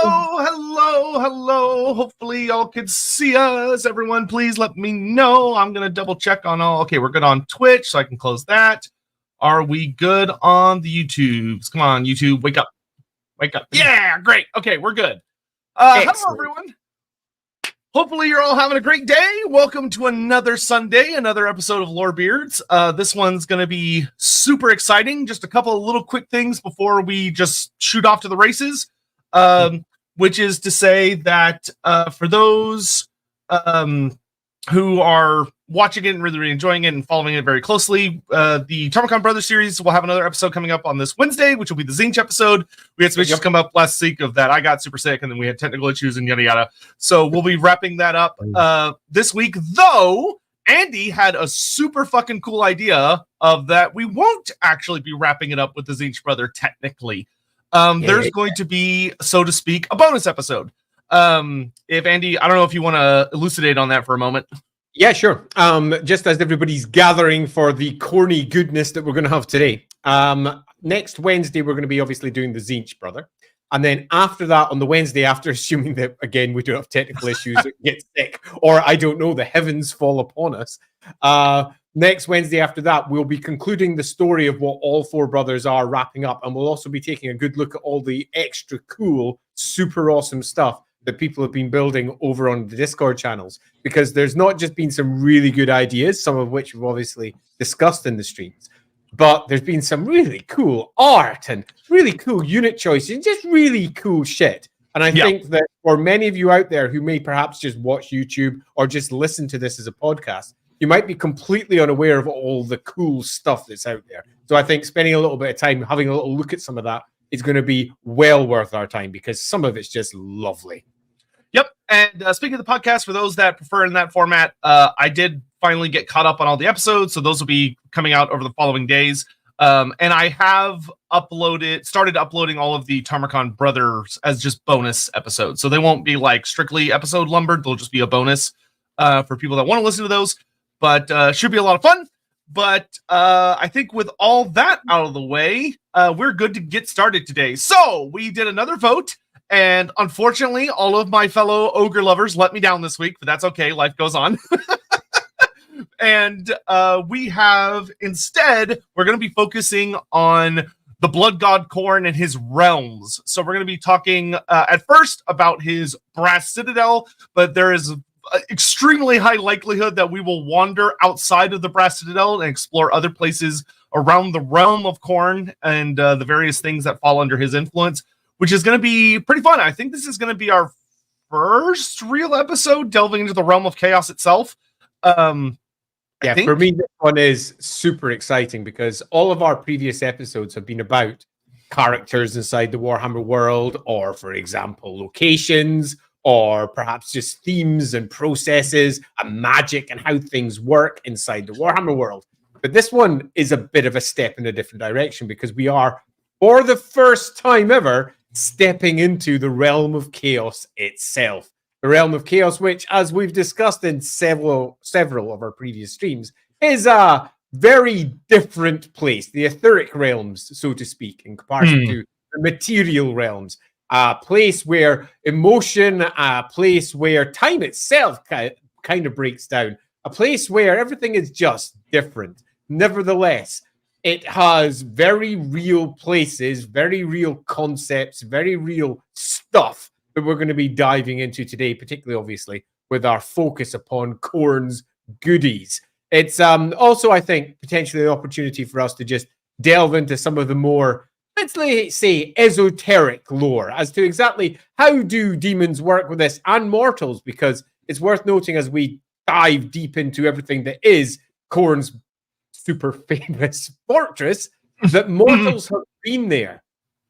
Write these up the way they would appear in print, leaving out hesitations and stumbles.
Hello. Hopefully y'all can see us. Everyone, please let me know. I'm going to double check on all. Okay, we're good on Twitch, so I can close that. Are we good on the YouTubes? Come on, YouTube, wake up. Wake up. Yeah, great. Okay, we're good. Hello, everyone. Hopefully you're all having a great day. Welcome to another Sunday, another episode of Lorebeards. This one's going to be super exciting. Just a couple of little quick things before we just shoot off to the races. Which is to say that for those who are watching it and really enjoying it and following it very closely, the Tarmacon Brothers series will have another episode coming up on this Wednesday, which will be the Zinch episode. We had some issues come up last week of that. I got super sick, and then we had technical issues and yada yada. So we'll be wrapping that up this week, though Andy had a super fucking cool idea of that we won't actually be wrapping it up with the Zinch brother technically. There's going to be, so to speak, a bonus episode. If Andy, I don't know if you want to elucidate on that for a moment. Yeah, sure. Just as everybody's gathering for the Khorne goodness that we're going to have today. Next Wednesday, we're going to be obviously doing the Zinch brother. And then after that, on the Wednesday after, assuming that, again, we don't have technical issues, get sick, or I don't know, the heavens fall upon us. Next Wednesday after that, we'll be concluding the story of what all four brothers are, wrapping up. And we'll also be taking a good look at all the extra cool, super awesome stuff that people have been building over on the Discord channels. Because there's not just been some really good ideas, some of which we've obviously discussed in the streams, but there's been some really cool art and really cool unit choices and just really cool shit. And I think that for many of you out there who may perhaps just watch YouTube or just listen to this as a podcast, you might be completely unaware of all the cool stuff that's out there. So I think spending a little bit of time having a little look at some of that is going to be well worth our time because some of it's just lovely. Yep. And speaking of the podcast, for those that prefer in that format, I did finally get caught up on all the episodes. So those will be coming out over the following days. And I have started uploading all of the Tarmacon Brothers as just bonus episodes. So they won't be like strictly episode lumbered. They'll just be a bonus for people that want to listen to those. But should be a lot of fun. But I think with all that out of the way, we're good to get started today. So we did another vote. And unfortunately, all of my fellow ogre lovers let me down this week. But that's okay. Life goes on. And we have instead, we're going to be focusing on the blood god Khorne and his realms. So we're going to be talking at first about his brass citadel. But there is extremely high likelihood that we will wander outside of the brass citadel and explore other places around the realm of Khorne and the various things that fall under his influence, which is going to be pretty fun. I think this is going to be our first real episode delving into the realm of chaos itself. For me, this one is super exciting because all of our previous episodes have been about characters inside the Warhammer world, or, for example, locations, or perhaps just themes and processes and magic and how things work inside the Warhammer world. But this one is a bit of a step in a different direction because we are, for the first time ever, stepping into the realm of chaos itself. The realm of chaos, which, as we've discussed in several of our previous streams, is a very different place. The etheric realms, so to speak, in comparison to the material realms. A place where emotion, a place where time itself kind of breaks down, a place where everything is just different. Nevertheless, it has very real places, very real concepts, very real stuff that we're going to be diving into today, particularly, obviously, with our focus upon Khorne's goodies. It's also, I think, potentially an opportunity for us to just delve into some of the more, let's say, esoteric lore as to exactly how do demons work with this and mortals, because it's worth noting as we dive deep into everything that is Khorne's super famous fortress that mortals have been there.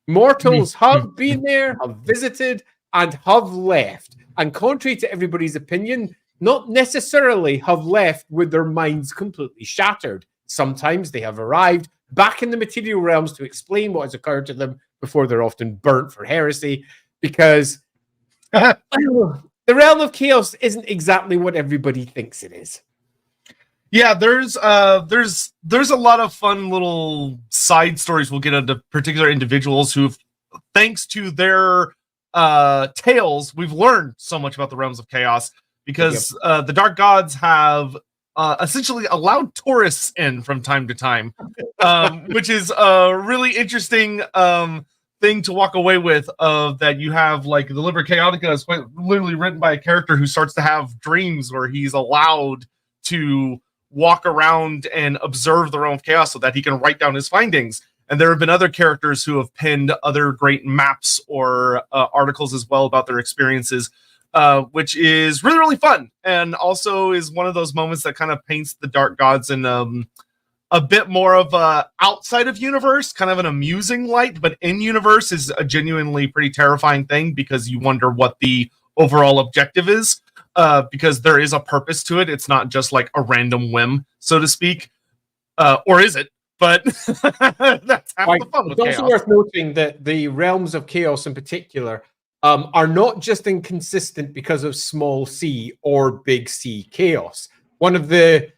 Mortals have been there, have visited, and have left. And contrary to everybody's opinion, not necessarily have left with their minds completely shattered. Sometimes they have arrived back in the material realms to explain what has occurred to them before they're often burnt for heresy, because the realm of chaos isn't exactly what everybody thinks it is. Yeah, there's a lot of fun little side stories we'll get into particular individuals who've, thanks to their tales, we've learned so much about the realms of chaos because the Dark Gods have essentially allowed tourists in from time to time, which is a really interesting thing to walk away with. Of that, you have like the Liber Chaotica is quite literally written by a character who starts to have dreams where he's allowed to walk around and observe the realm of chaos so that he can write down his findings. And there have been other characters who have penned other great maps or articles as well about their experiences, which is really, really fun. And also is one of those moments that kind of paints the Dark Gods in a bit more of a outside of universe, kind of an amusing light, but in universe is a genuinely pretty terrifying thing because you wonder what the overall objective is, because there is a purpose to it. It's not just like a random whim, so to speak. Or is it? But that's half the fun with chaos. It's also worth noting that the realms of chaos in particular are not just inconsistent because of small c or big C chaos. One of the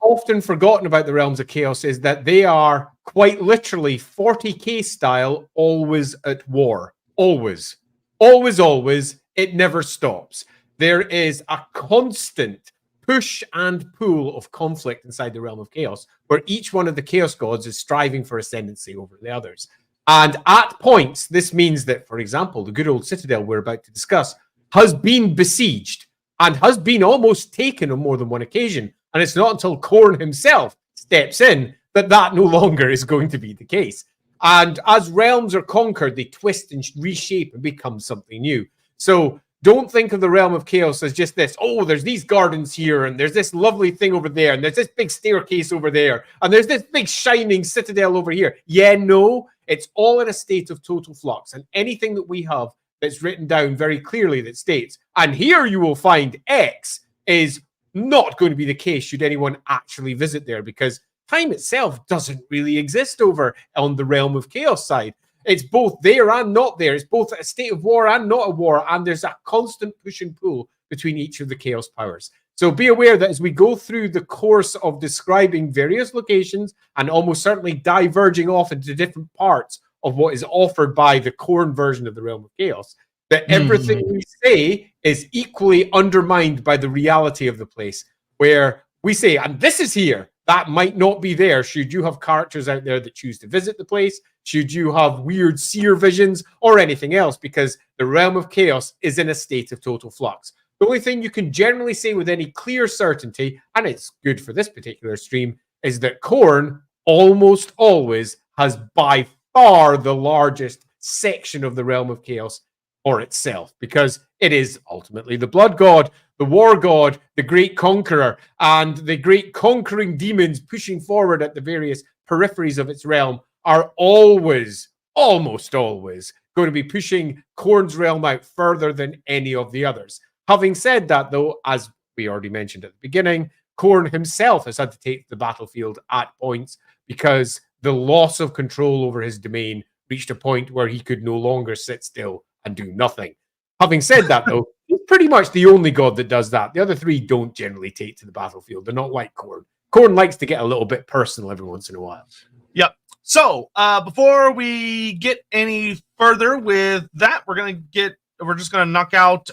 often forgotten about the realms of chaos is that they are quite literally 40k style, always at war. Always. Always, always. It never stops. There is a constant push and pull of conflict inside the realm of chaos, where each one of the chaos gods is striving for ascendancy over the others. And at points, this means that, for example, the good old Citadel we're about to discuss has been besieged and has been almost taken on more than one occasion. And it's not until Khorne himself steps in that that no longer is going to be the case. And as realms are conquered, they twist and reshape and become something new. So don't think of the realm of chaos as just this, oh, there's these gardens here, and there's this lovely thing over there, and there's this big staircase over there, and there's this big shining citadel over here. Yeah, no, it's all in a state of total flux. And anything that we have that's written down very clearly that states, and here you will find X, is not going to be the case should anyone actually visit there, because time itself doesn't really exist over on the realm of chaos side. It's both there and not there. It's both a state of war and not a war. And there's a constant push and pull between each of the chaos powers. So be aware that as we go through the course of describing various locations and almost certainly diverging off into different parts of what is offered by the Khorne version of the realm of chaos, that everything we say is equally undermined by the reality of the place, where we say, and this is here, that might not be there should you have characters out there that choose to visit the place, should you have weird seer visions or anything else, because the realm of chaos is in a state of total flux. The only thing you can generally say with any clear certainty, and it's good for this particular stream, is that Khorne almost always has by far the largest section of the realm of chaos for itself, because it is ultimately the blood god, the war god, the great conqueror, and the great conquering demons pushing forward at the various peripheries of its realm are always, almost always, going to be pushing Khorne's realm out further than any of the others. Having said that, though, as we already mentioned at the beginning, Khorne himself has had to take the battlefield at points because the loss of control over his domain reached a point where he could no longer sit still and do nothing. Having said that, though, he's pretty much the only god that does that. The other three don't generally take to the battlefield. They're not like Khorne. Khorne likes to get a little bit personal every once in a while. Yep. So before we get any further with that, we're just gonna knock out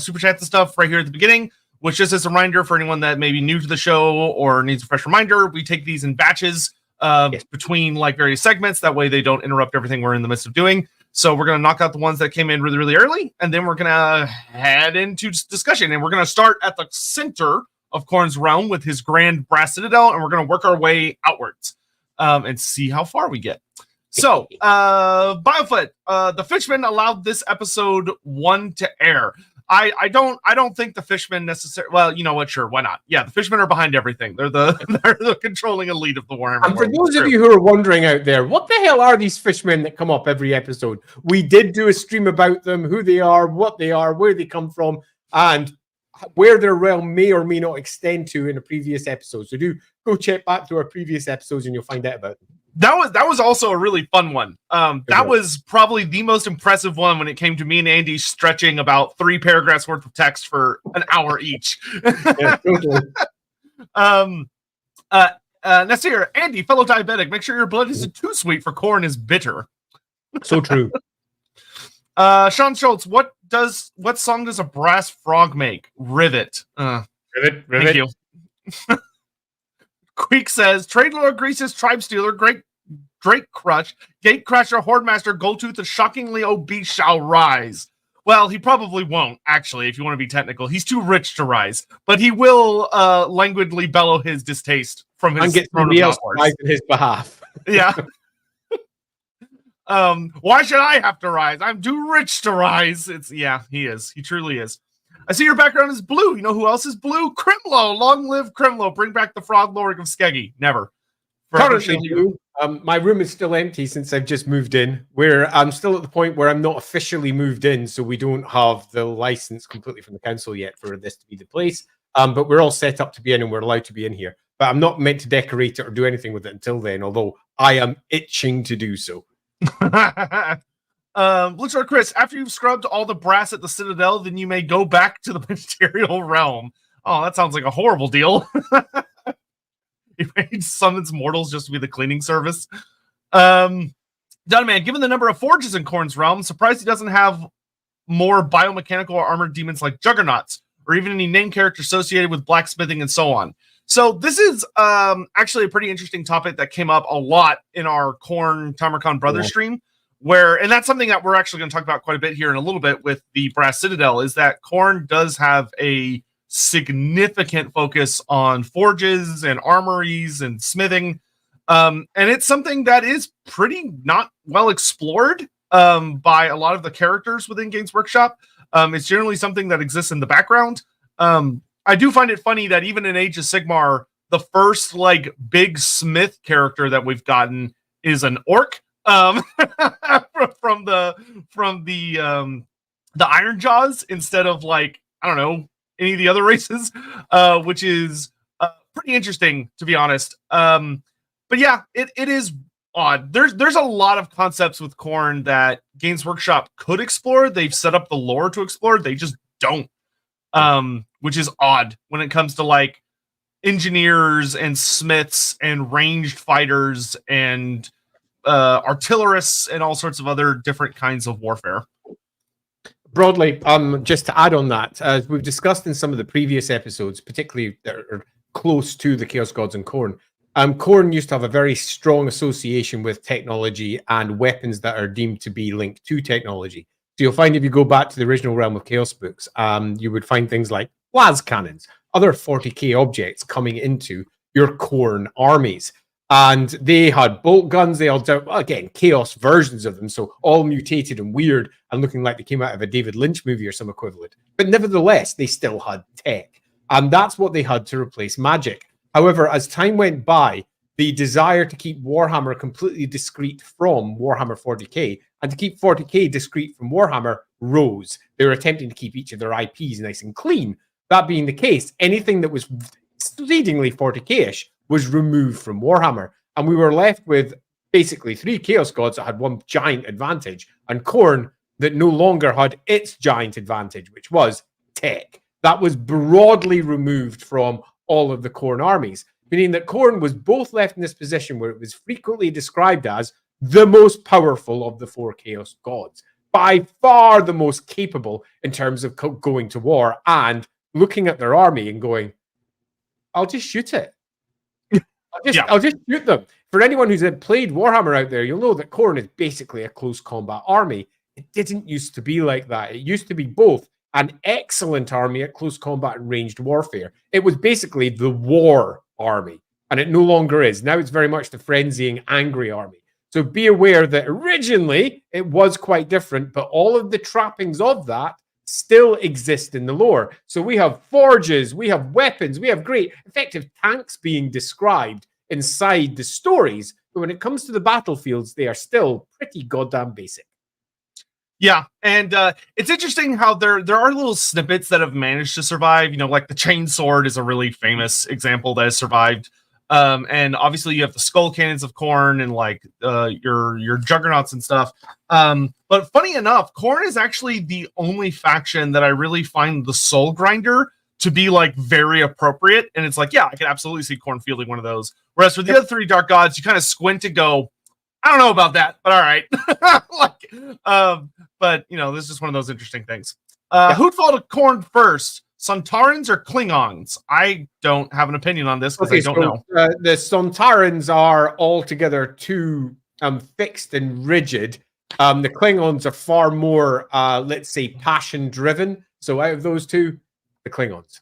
super chats and stuff right here at the beginning, which just as a reminder for anyone that may be new to the show or needs a fresh reminder, we take these in batches between like various segments. That way they don't interrupt everything we're in the midst of doing. So we're gonna knock out the ones that came in really, really early, and then we're gonna head into discussion. And we're gonna start at the center of Khorne's realm with his grand brass citadel, and we're gonna work our way outwards. And see how far we get. So, Biofoot, the Fishmen allowed this episode 1 to air. I don't think the Fishmen necessarily. Well, you know what? Sure, why not? Yeah, the Fishmen are behind everything. They're the controlling elite of the Warhammer. And for those of you who are wondering out there, what the hell are these Fishmen that come up every episode? We did do a stream about them, who they are, what they are, where they come from, and where their realm may or may not extend to in a previous episode. So do go check back to our previous episodes and you'll find out about them. That was also a really fun one. That was probably the most impressive one when it came to me and Andy stretching about 3 paragraphs worth of text for an hour each. Yeah, totally. Nasir, Andy, fellow diabetic, make sure your blood isn't too sweet for Khorne is bitter. So true. Sean Schultz, what song does a brass frog make? Rivet. Rivet. Thank you. Queek says, Trade Lord Grease's Tribe Stealer, Drake Crush, Gatecrasher, Hordemaster, Goldtooth, the shockingly obese shall rise. Well, he probably won't, actually, if you want to be technical. He's too rich to rise. But he will languidly bellow his distaste from his somebody else rise on his behalf. Yeah. Why should I have to rise? I'm too rich to rise. He is. He truly is. I see your background is blue. You know who else is blue? Crimlow. Long live Crimlow. Bring back the frog lord of Skeggy. Never. Currently blue. My room is still empty since I've just moved in. I'm still at the point where I'm not officially moved in, so we don't have the license completely from the council yet for this to be the place. But we're all set up to be in, and we're allowed to be in here. But I'm not meant to decorate it or do anything with it until then, although I am itching to do so. Blitzer Chris, after you've scrubbed all the brass at the Citadel, then you may go back to the material realm. Oh, that sounds like a horrible deal. He made summons mortals just to be the cleaning service. Dunman, given the number of forges in Khorne's realm, surprised he doesn't have more biomechanical or armored demons like Juggernauts, or even any name character associated with blacksmithing and so on. So this is actually a pretty interesting topic that came up a lot in our Khorne Tamarkan Brothers stream, and that's something that we're actually going to talk about quite a bit here in a little bit with the Brass Citadel, is that Khorne does have a significant focus on forges and armories and smithing. And it's something that is pretty not well explored by a lot of the characters within Games Workshop. It's generally something that exists in the background. I do find it funny that even in Age of Sigmar, the first big smith character that we've gotten is an orc from the Iron Jaws instead of I don't know, any of the other races, which is pretty interesting, to be honest. But yeah, it is odd. There's a lot of concepts with Khorne that Games Workshop could explore. They've set up the lore to explore. They just don't. Which is odd when it comes to engineers and smiths and ranged fighters and artillerists and all sorts of other different kinds of warfare. Broadly, just to add on that, as we've discussed in some of the previous episodes, particularly that are close to the Chaos Gods and Khorne, Khorne used to have a very strong association with technology and weapons that are deemed to be linked to technology. So you'll find if you go back to the original Realm of Chaos books, you would find things like las cannons, other 40k objects coming into your Khorne armies. And they had bolt guns. They all, again, chaos versions of them. So all mutated and weird and looking like they came out of a David Lynch movie or some equivalent. But nevertheless, they still had tech. And that's what they had to replace magic. However, as time went by, the desire to keep Warhammer completely discrete from Warhammer 40k and to keep 40k discrete from Warhammer rose. They were attempting to keep each of their IPs nice and clean. That being the case, anything that was exceedingly 40k-ish was removed from Warhammer. And we were left with basically 3 Chaos Gods that had one giant advantage, and Khorne that no longer had its giant advantage, which was tech. That was broadly removed from all of the Khorne armies, meaning that Khorne was both left in this position where it was frequently described as the most powerful of the 4 Chaos Gods, by far the most capable in terms of going to war and looking at their army and going, I'll just shoot it. I'll just shoot them. For anyone who's played Warhammer out there, you'll know that Khorne is basically a close combat army. It didn't used to be like that. It used to be both an excellent army at close combat and ranged warfare. It was basically the war army, and it no longer is. Now it's very much the frenzying, angry army. So be aware that originally it was quite different, but all of the trappings of that still exist in the lore. So we have forges, we have weapons, we have great effective tanks being described inside the stories, but when it comes to the battlefields, they are still pretty goddamn basic. Yeah, and it's interesting how there are little snippets that have managed to survive. You know, like the chainsword is a really famous example that has survived. And obviously you have the skull cannons of Khorne and your juggernauts and stuff. But funny enough, Khorne is actually the only faction that I really find the soul grinder to be very appropriate. And it's yeah, I can absolutely see Khorne fielding one of those. Whereas for the other 3 dark gods, you kind of squint to go, I don't know about that, but all right. but this is just one of those interesting things. Who'd fall to Khorne first? Sontarans or Klingons? I don't have an opinion on this because I don't know. The Sontarans are altogether too fixed and rigid. The Klingons are far more, let's say, passion-driven. So out of those two, the Klingons.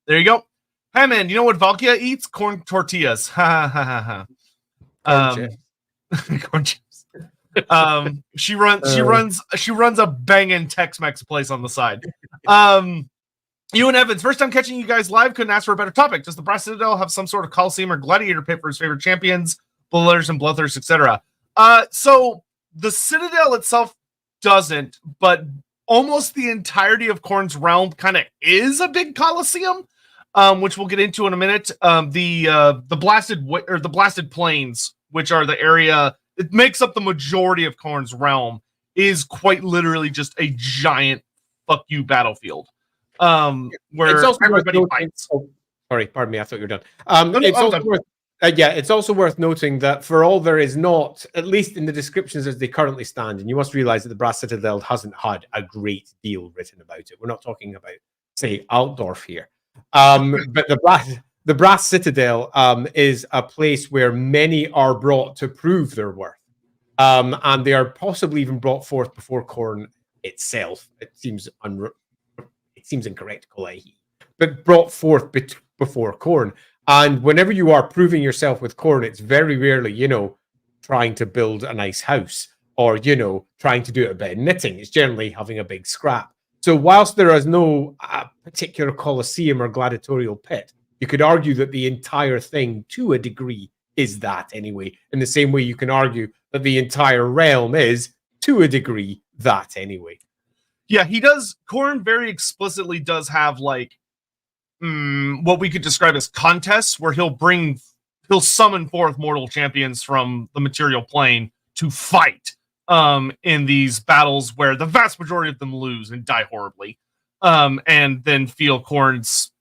There you go. Hey, man, you know what Valkia eats? Corn tortillas. Ha, ha, ha, ha. Corn chips. She runs a banging Tex-Mex place on the side. You and Evans, first time catching you guys live, couldn't ask for a better topic. Does the Brass Citadel have some sort of Coliseum or gladiator pit for his favorite champions, bloodletters and bloodthirst, etc.? So the Citadel itself doesn't, but almost the entirety of Khorne's realm kind of is a big Coliseum, which we'll get into in a minute. The blasted plains, which are the area it makes up the majority of Khorne's realm, is quite literally just a giant fuck you battlefield. Where it's also everybody fights. Oh, sorry, pardon me. I thought you were done. It's also worth noting that for all there is not, at least in the descriptions as they currently stand, and you must realize that the Brass Citadel hasn't had a great deal written about it. We're not talking about, say, Altdorf here. But the Brass Citadel is a place where many are brought to prove their worth. And they are possibly even brought forth before Khorne itself. It seems incorrect to call it he, but brought forth before Khorne. And whenever you are proving yourself with Khorne, it's very rarely, trying to build a nice house or, trying to do a bit of knitting. It's generally having a big scrap. So whilst there is no particular Colosseum or gladiatorial pit, you could argue that the entire thing, to a degree, is that anyway. In the same way you can argue that the entire realm is, to a degree, that anyway. Yeah, he does. Khorne very explicitly does have what we could describe as contests where he'll summon forth mortal champions from the material plane to fight in these battles where the vast majority of them lose and die horribly, and then feel Khorne's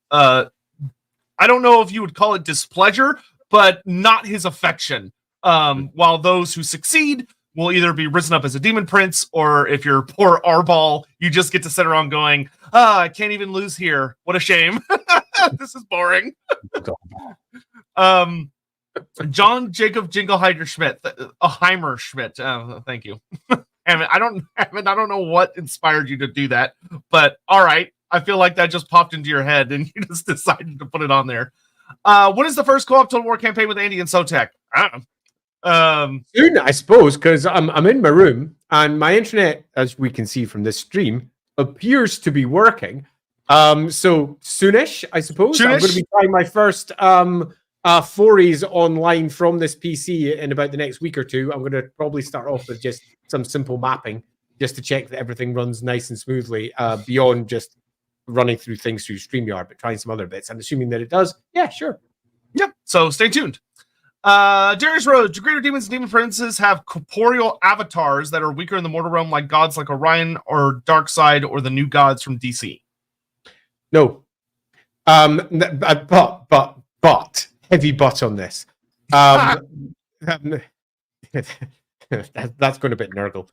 I don't know if you would call it displeasure, but not his affection, while those who succeed will either be risen up as a demon prince, or if you're poor Arbal, you just get to sit around going, I can't even lose here. What a shame. This is boring. John Jacob Jingleheimer Schmidt, Heimer Schmidt. Thank you. I don't know what inspired you to do that, but all right. I feel like that just popped into your head and you just decided to put it on there. When is the first co-op Total War campaign with Andy and Sotek? I don't know. Soon, I suppose, because I'm in my room and my internet, as we can see from this stream, appears to be working. So soonish, I suppose. I'm going to be trying my first forays online from this PC in about the next week or two. I'm going to probably start off with just some simple mapping, just to check that everything runs nice and smoothly, beyond just running through things through StreamYard, but trying some other bits. I'm assuming that it does. Yeah, sure. Yep. So stay tuned. Darius Rhodes, do greater demons and demon princes have corporeal avatars that are weaker in the mortal realm, like gods like Orion or Darkseid or the new gods from DC? No. But heavy butt on this. That's going a bit nurgle.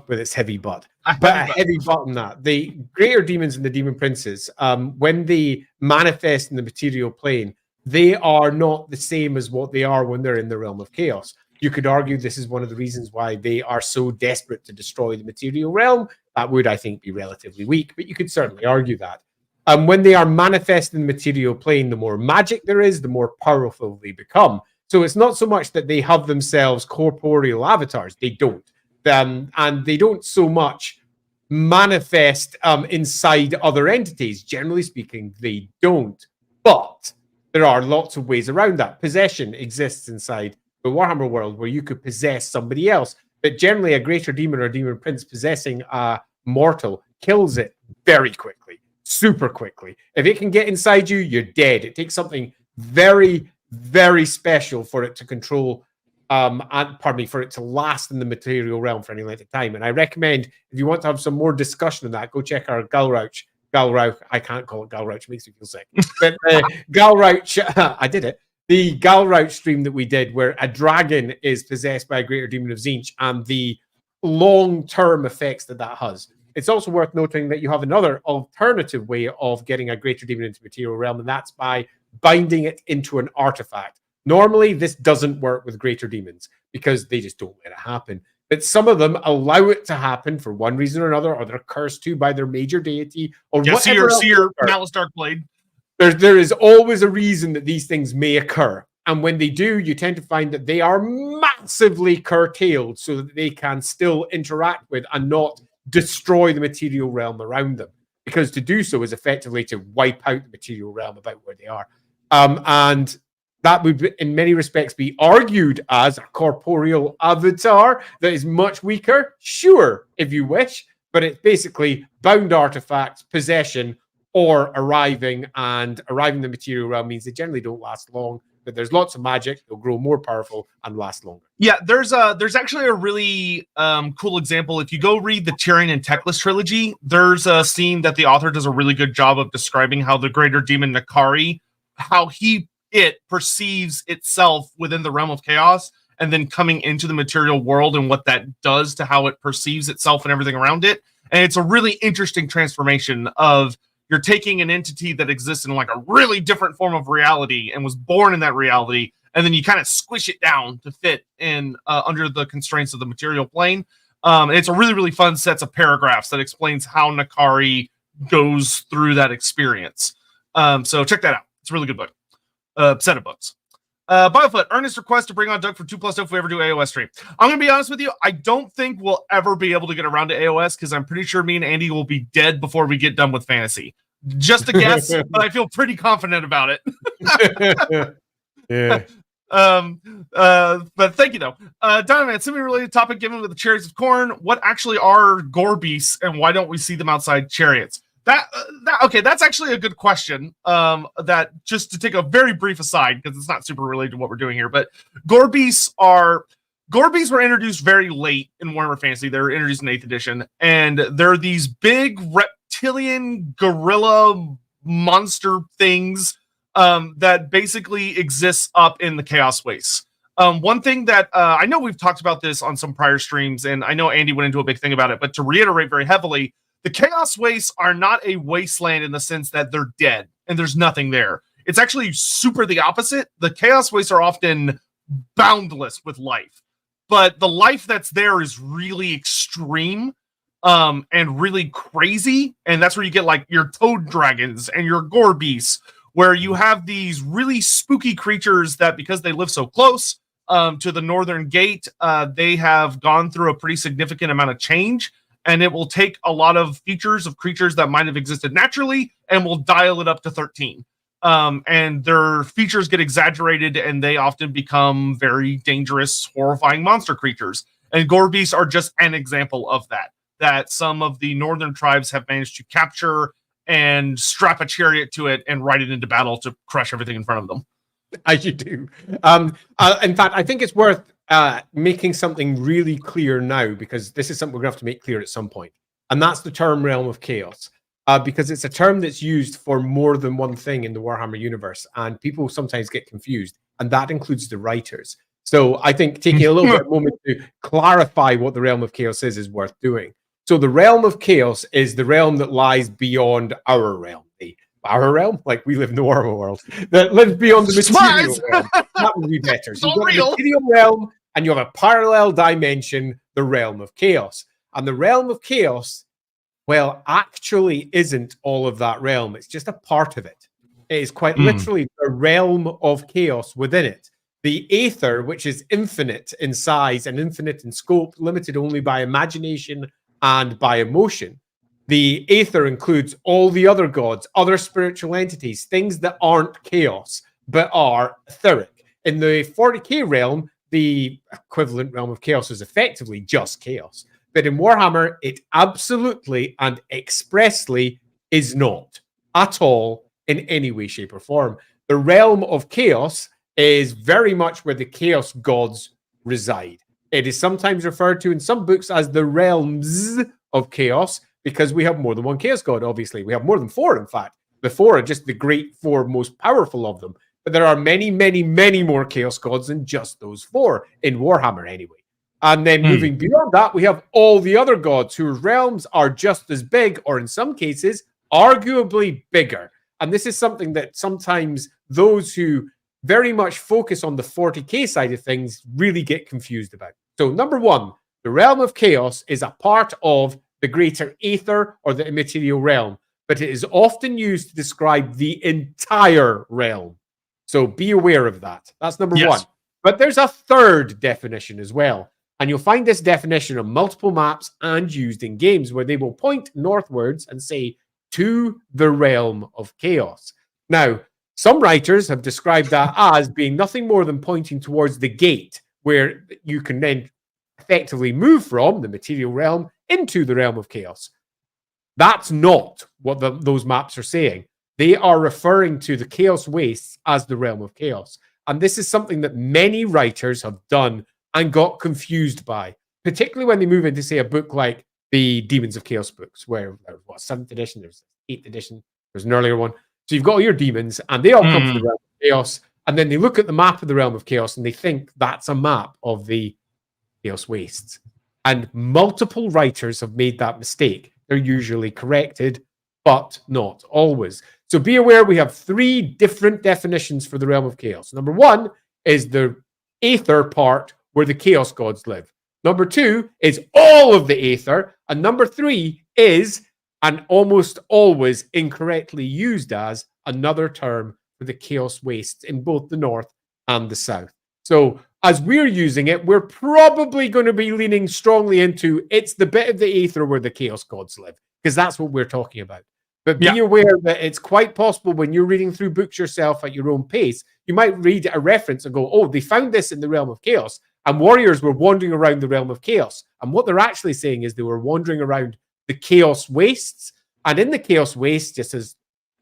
With its heavy butt. But a heavy butt on that. The greater demons and the demon princes, when they manifest in the material plane, they are not the same as what they are when they're in the realm of chaos. You could argue this is one of the reasons why they are so desperate to destroy the material realm. That would, I think, be relatively weak, but you could certainly argue that. When they are manifest in the material plane, the more magic there is, the more powerful they become. So it's not so much that they have themselves corporeal avatars. They don't. And they don't so much manifest inside other entities. Generally speaking, they don't. But there are lots of ways around that. Possession exists inside the Warhammer world where you could possess somebody else. But generally, a greater demon or demon prince possessing a mortal kills it very quickly, super quickly. If it can get inside you, you're dead. It takes something very, very special for it to control, for it to last in the material realm for any length of time. And I recommend, if you want to have some more discussion on that, go check our Galrauch, I can't call it Galrauch, it makes me feel sick. But Galrauch, I did it. The Galrauch stream that we did, where a dragon is possessed by a greater demon of Tzeentch, and the long-term effects that has. It's also worth noting that you have another alternative way of getting a greater demon into material realm, and that's by binding it into an artifact. Normally, this doesn't work with greater demons because they just don't let it happen. But some of them allow it to happen for one reason or another, or they're cursed to by their major deity, or whatever. See your Malice Darkblade. There is always a reason that these things may occur. And when they do, you tend to find that they are massively curtailed so that they can still interact with and not destroy the material realm around them. Because to do so is effectively to wipe out the material realm about where they are. And that would, in many respects, be argued as a corporeal avatar that is much weaker. Sure, if you wish. But it's basically bound artifacts, possession, or arriving. And arriving in the material realm means they generally don't last long. But there's lots of magic. They'll grow more powerful and last longer. Yeah, there's actually a really cool example. If you go read the Tyrion and Teclis trilogy, there's a scene that the author does a really good job of describing how the greater demon Nakari, how it perceives itself within the realm of chaos and then coming into the material world and what that does to how it perceives itself and everything around it. And it's a really interesting transformation of you're taking an entity that exists in like a really different form of reality and was born in that reality, and then you kind of squish it down to fit in under the constraints of the material plane. And it's a really, really fun set of paragraphs that explains how Nakari goes through that experience. So check that out. It's a really good book. Set of books. Biofoot, earnest request to bring on Doug for 2+ if we ever do AOS stream. I'm going to be honest with you. I don't think we'll ever be able to get around to AOS because I'm pretty sure me and Andy will be dead before we get done with fantasy. Just a guess, but I feel pretty confident about it. Yeah. But thank you though. Donovan, semi-related topic given with the chariots of Khorne. What actually are gore beasts and why don't we see them outside chariots? Okay, that's actually a good question. That just to take a very brief aside, because it's not super related to what we're doing here, but gore beasts were introduced very late in Warhammer Fantasy. They were introduced in 8th edition, and they're these big reptilian gorilla monster things that basically exists up in the Chaos Wastes. One thing that I know we've talked about this on some prior streams, and I know Andy went into a big thing about it, but to reiterate very heavily, the Chaos Wastes are not a wasteland in the sense that they're dead and there's nothing there. It's actually super the opposite. The Chaos Wastes are often boundless with life, but the life that's there is really extreme and really crazy. And that's where you get like your toad dragons and your gore beasts, where you have these really spooky creatures that, because they live so close to the northern gate, they have gone through a pretty significant amount of change. And it will take a lot of features of creatures that might have existed naturally and will dial it up to 13. And their features get exaggerated and they often become very dangerous, horrifying monster creatures. And gore beasts are just an example of that some of the northern tribes have managed to capture and strap a chariot to it and ride it into battle to crush everything in front of them. As you do. In fact, I think it's worth making something really clear now, because this is something we're going to have to make clear at some point. And that's the term Realm of Chaos. Because it's a term that's used for more than one thing in the Warhammer universe. And people sometimes get confused. And that includes the writers. So I think taking a little bit of a moment to clarify what the Realm of Chaos is worth doing. So the Realm of Chaos is the realm that lies beyond our realm. Our realm, like we live in the Warhammer world, that lives beyond the material realm. That would be better. So you've got the material realm, and you have a parallel dimension, the Realm of Chaos. And the Realm of Chaos, well, actually isn't all of that realm. It's just a part of it. It is quite literally the realm of chaos within it. The Aether, which is infinite in size and infinite in scope, limited only by imagination and by emotion. The Aether includes all the other gods, other spiritual entities, things that aren't chaos, but are etheric. In the 40k realm, the equivalent realm of chaos is effectively just chaos. But in Warhammer, it absolutely and expressly is not at all in any way, shape, or form. The realm of chaos is very much where the chaos gods reside. It is sometimes referred to in some books as the realms of chaos, because we have more than one chaos god, obviously. We have more than 4, in fact. The 4 are just the great 4 most powerful of them. But there are many, many, many more chaos gods than just those 4, in Warhammer anyway. And then moving beyond that, we have all the other gods whose realms are just as big, or in some cases, arguably bigger. And this is something that sometimes those who very much focus on the 40k side of things really get confused about. So number one, the realm of chaos is a part of the greater aether or the immaterial realm, but it is often used to describe the entire realm. So be aware of that. That's number one. But there's a third definition as well. And you'll find this definition on multiple maps and used in games where they will point northwards and say, to the realm of chaos. Now, some writers have described that as being nothing more than pointing towards the gate, where you can then effectively move from the material realm into the realm of chaos. That's not what those maps are saying. They are referring to the chaos wastes as the realm of chaos. And this is something that many writers have done and got confused by, particularly when they move into, say, a book like the Demons of Chaos books, where there's 7th edition, there's 8th edition, there's an earlier one. So you've got all your demons, and they all come from the realm of chaos. And then they look at the map of the realm of chaos, and they think that's a map of the chaos wastes. And multiple writers have made that mistake. They're usually corrected, but not always. So be aware we have 3 different definitions for the realm of chaos. Number 1 is the aether part where the chaos gods live. Number 2 is all of the aether. And number 3 is, and almost always incorrectly used as, another term for the chaos wastes in both the north and the south. So as we're using it, we're probably going to be leaning strongly into it's the bit of the aether where the chaos gods live, because that's what we're talking about. But be aware that it's quite possible when you're reading through books yourself at your own pace, you might read a reference and go, oh, they found this in the realm of chaos, and warriors were wandering around the realm of chaos. And what they're actually saying is they were wandering around the chaos wastes. And in the chaos wastes, just as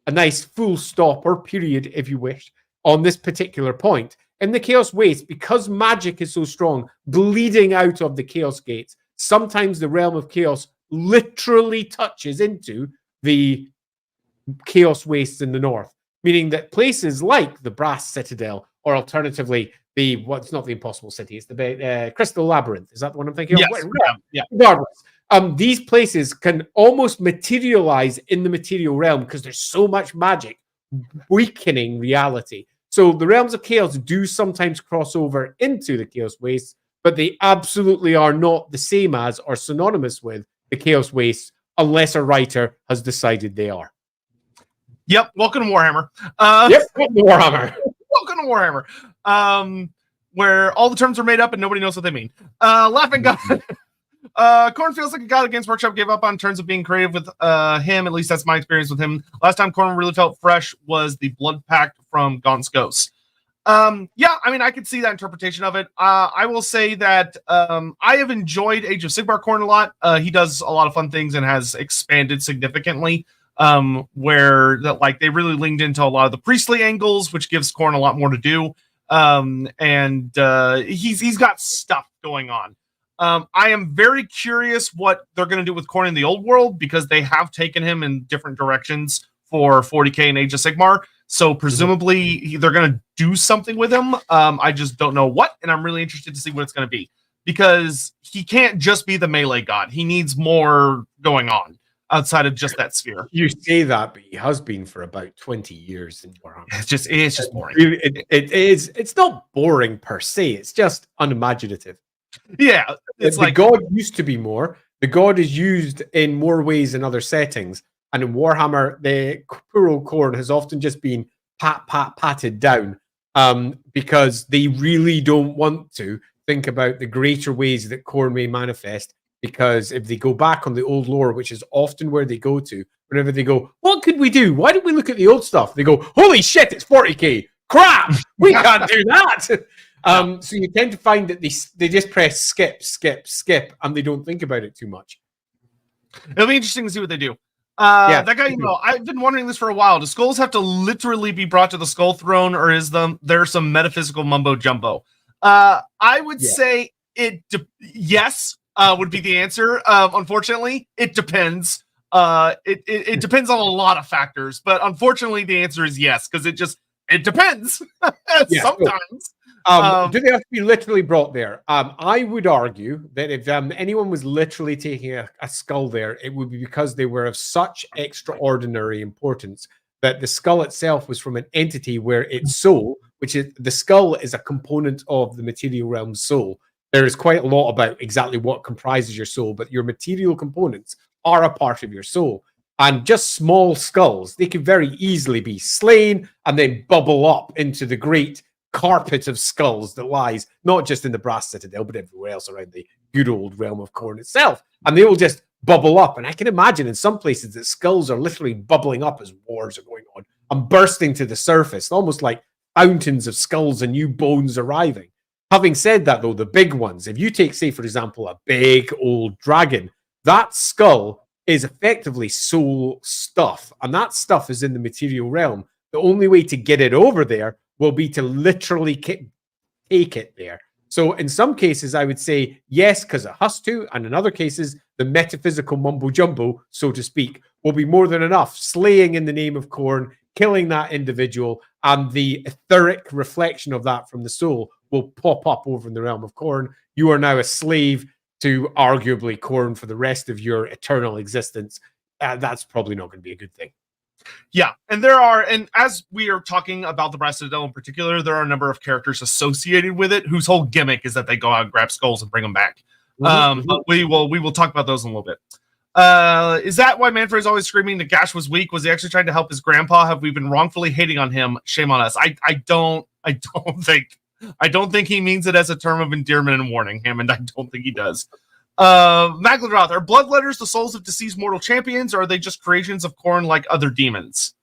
a nice full stop or period, if you wish, on this particular point, in the chaos wastes, because magic is so strong, bleeding out of the chaos gates, sometimes the realm of chaos literally touches into the chaos wastes in the north, meaning that places like the Brass Citadel, or alternatively what's not the Impossible City, it's the Crystal Labyrinth. Is that the one I'm thinking of? Yeah. Regardless, these places can almost materialize in the material realm because there's so much magic weakening reality. So the realms of chaos do sometimes cross over into the chaos wastes, but they absolutely are not the same as or synonymous with the chaos wastes unless a writer has decided they are. Yep. Welcome to Warhammer. Welcome to Warhammer. Welcome to Warhammer. Where all the terms are made up and nobody knows what they mean. Laughing God. Khorne feels like a god Games Workshop gave up on in terms of being creative with him. At least that's my experience with him. Last time Khorne really felt fresh was the Blood Pact from Gaunt's Ghosts. Yeah, I mean, I could see that interpretation of it. I will say that I have enjoyed Age of Sigmar Khorne a lot. He does a lot of fun things and has expanded significantly. Where that, like, they really leaned into a lot of the priestly angles, which gives Khorne a lot more to do. He's got stuff going on. I am very curious what they're going to do with Khorne in the old world, because they have taken him in different directions for 40k and Age of Sigmar. So presumably they're going to do something with him. I just don't know what, and I'm really interested to see what it's going to be, because he can't just be the melee god. He needs more going on outside of just that sphere. You say that, but he has been for about 20 years in Warhammer. It's just boring. It's not boring per se. It's just unimaginative. Yeah, it's like the god used to be more. The god is used in more ways in other settings, and in Warhammer, the poor old Khorne has often just been patted down because they really don't want to think about the greater ways that Khorne may manifest. Because if they go back on the old lore, which is often where they go to, whenever they go, what could we do? Why don't we look at the old stuff? They go, holy shit, it's 40k. Crap, we can't do that. So you tend to find that they just press skip, and they don't think about it too much. It'll be interesting to see what they do. That guy, I've been wondering this for a while. Do skulls have to literally be brought to the skull throne, or is there some metaphysical mumbo jumbo? I would say yes. Would be the answer. Unfortunately, it depends. It depends on a lot of factors, but unfortunately, the answer is yes, because it depends. Sometimes. Do they have to be literally brought there? I would argue that if anyone was literally taking a skull there, it would be because they were of such extraordinary importance that the skull itself was from an entity where its soul, which is the skull, is a component of the material realm's soul. There is quite a lot about exactly what comprises your soul, but your material components are a part of your soul. And just small skulls, they could very easily be slain and then bubble up into the great carpet of skulls that lies not just in the Brass Citadel, but everywhere else around the good old realm of Khorne itself. And they will just bubble up. And I can imagine in some places that skulls are literally bubbling up as wars are going on and bursting to the surface, almost like fountains of skulls and new bones arriving. Having said that, though, the big ones, if you take, say, for example, a big old dragon, that skull is effectively soul stuff. And that stuff is in the material realm. The only way to get it over there will be to literally take it there. So in some cases, I would say yes, because it has to. And in other cases, the metaphysical mumbo jumbo, so to speak, will be more than enough. Slaying in the name of Khorne, killing that individual, and the etheric reflection of that from the soul will pop up over in the realm of Khorne. You are now a slave to arguably Khorne for the rest of your eternal existence. That's probably not going to be a good thing. Yeah, and as we are talking about the Brass Citadel in particular, there are a number of characters associated with it whose whole gimmick is that they go out and grab skulls and bring them back. But we will talk about those in a little bit. Is that why Manfred is always screaming that Gash was weak? Was he actually trying to help his grandpa? Have we been wrongfully hating on him? Shame on us. I don't think he means it as a term of endearment and warning, Hammond. I don't think he does. Magladroth, are bloodletters the souls of deceased mortal champions, or are they just creations of Khorne like other demons?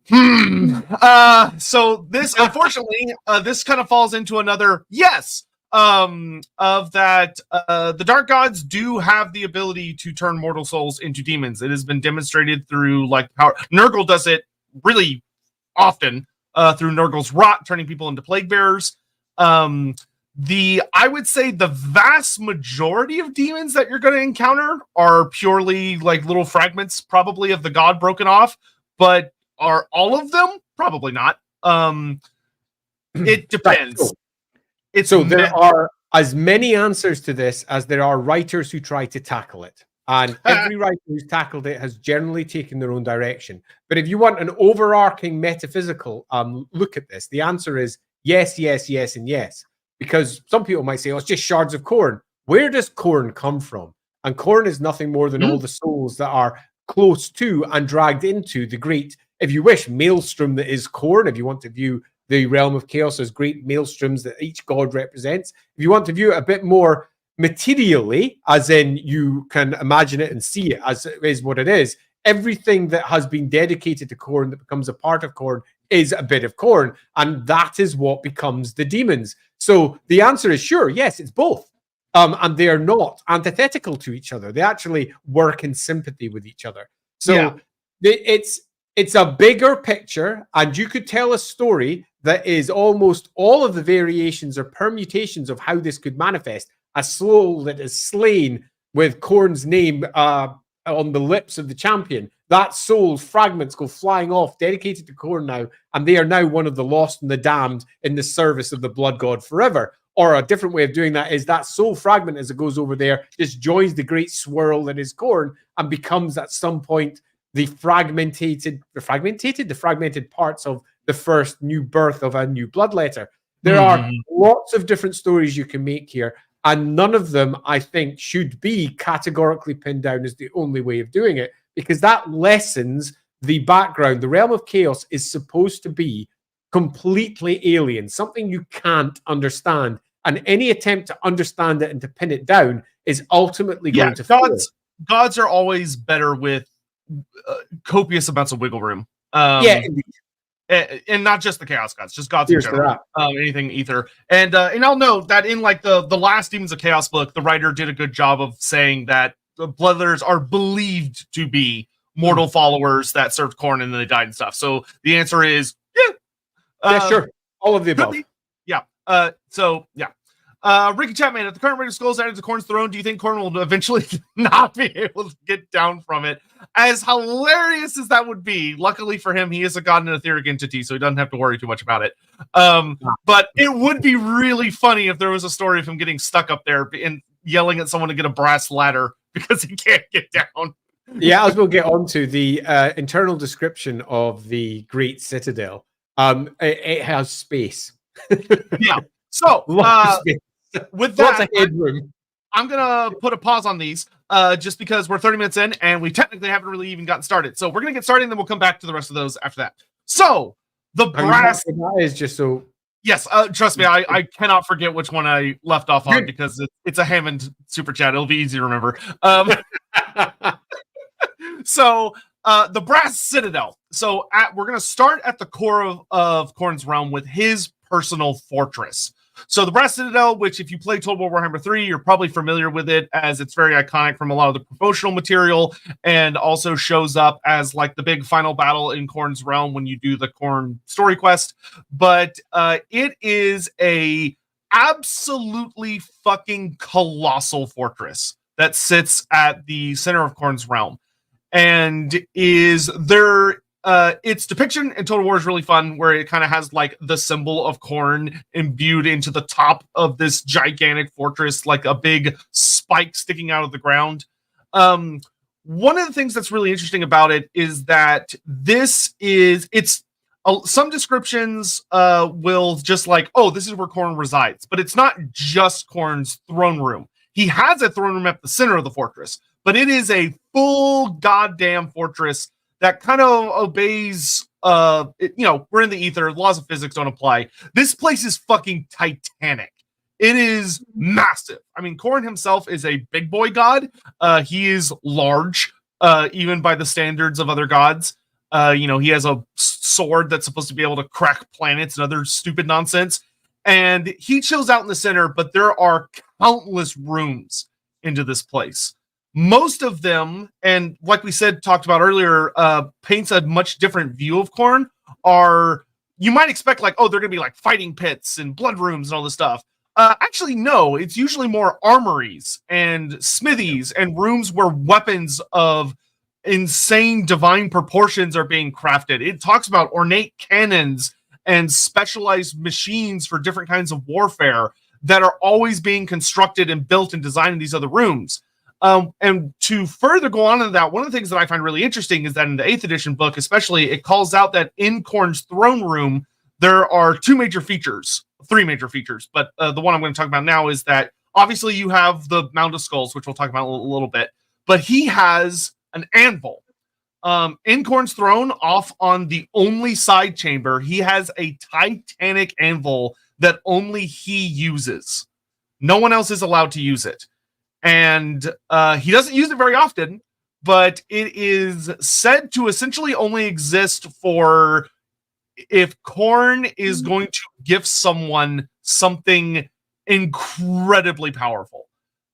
So this, unfortunately, this kind of falls into another yes. Of that, the Dark Gods do have the ability to turn mortal souls into demons. It has been demonstrated through like power. Nurgle does it really often through Nurgle's Rot, turning people into plague bearers. I would say the vast majority of demons that you're going to encounter are purely like little fragments, probably of the god broken off, but are all of them? Probably not. It depends. So there are as many answers to this as there are writers who try to tackle it. And every writer who's tackled it has generally taken their own direction. But if you want an overarching metaphysical look at this, the answer is yes, yes, yes, and yes. Because some people might say, oh, it's just shards of Khorne. Where does Khorne come from? And Khorne is nothing more than all the souls that are close to and dragged into the great, if you wish, maelstrom that is Khorne. If you want to view the realm of chaos as great maelstroms that each god represents. If you want to view it a bit more materially, as in you can imagine it and see it as it is what it is, everything that has been dedicated to Khorne that becomes a part of Khorne is a bit of Khorne, and that is what becomes the demons. So the answer is sure, yes, it's both. And they are not antithetical to each other. They actually work in sympathy with each other. So it's a bigger picture, and you could tell a story that is almost all of the variations or permutations of how this could manifest. A soul that is slain with Khorne's name on the lips of the champion. That soul's fragments go flying off, dedicated to Khorne now, and they are now one of the lost and the damned in the service of the blood god forever. Or a different way of doing that is that soul fragment, as it goes over there, just joins the great swirl that is Khorne and becomes at some point the fragmented parts of the first new birth of a new bloodletter. There are lots of different stories you can make here, and none of them, I think, should be categorically pinned down as the only way of doing it, because that lessens the background. The realm of chaos is supposed to be completely alien, something you can't understand, and any attempt to understand it and to pin it down is ultimately going to fail. Gods are always better with copious amounts of wiggle room. And not just the chaos gods, just gods in general. Anything ether. And I'll note that in like the last Demons of Chaos book, the writer did a good job of saying that the bloodletters are believed to be mortal followers that served Khorne and then they died and stuff. So the answer is sure, all of the above. Ricky Chapman, at the current rate of skulls added to Khorne's throne, do you think Khorne will eventually not be able to get down from it? As hilarious as that would be, luckily for him, he is a god and etheric entity, so he doesn't have to worry too much about it. But it would be really funny if there was a story of him getting stuck up there and yelling at someone to get a brass ladder because he can't get down. Yeah, as we'll get on to the internal description of the Great Citadel. It has space. Yeah. So, with that, I'm going to put a pause on these just because we're 30 minutes in and we technically haven't really even gotten started. So we're going to get started and then we'll come back to the rest of those after that. So the brass is just so. Yes, trust me, I cannot forget which one I left off on because it's a Hammond super chat. It'll be easy to remember. So the brass citadel. So we're going to start at the core of Khorne's realm with his personal fortress. So the brass citadel, which if you play Total War Warhammer 3, you're probably familiar with it as it's very iconic from a lot of the promotional material and also shows up as like the big final battle in Khorne's realm when you do the Khorne story quest. But it is a absolutely fucking colossal fortress that sits at the center of Khorne's realm. And is there its depiction in Total War is really fun, where it kind of has like the symbol of Khorne imbued into the top of this gigantic fortress, like a big spike sticking out of the ground. One of the things that's really interesting about it is that some descriptions will just like, oh, this is where Khorne resides, but it's not just Khorne's throne room. He has a throne room at the center of the fortress, but it is a full goddamn fortress that kind of obeys, we're in the ether. Laws of physics don't apply. This place is fucking titanic. It is massive. I mean, Khorne himself is a big boy god. He is large, even by the standards of other gods. He has a sword that's supposed to be able to crack planets and other stupid nonsense. And he chills out in the center, but there are countless rooms into this place. Most of them, and like we said, talked about earlier, paints a much different view of Khorne. You might expect like, oh, they're going to be like fighting pits and blood rooms and all this stuff. Actually, no, it's usually more armories and smithies and rooms where weapons of insane divine proportions are being crafted. It talks about ornate cannons and specialized machines for different kinds of warfare that are always being constructed and built and designed in these other rooms. And to further go on to that, one of the things that I find really interesting is that in the 8th edition book, especially, it calls out that in Khorne's throne room, there are three major features, but the one I'm going to talk about now is that obviously you have the Mound of Skulls, which we'll talk about in a little bit, but he has an anvil. In Khorne's throne, off on the only side chamber, he has a titanic anvil that only he uses. No one else is allowed to use it. And he doesn't use it very often, but it is said to essentially only exist for if Khorne is going to gift someone something incredibly powerful.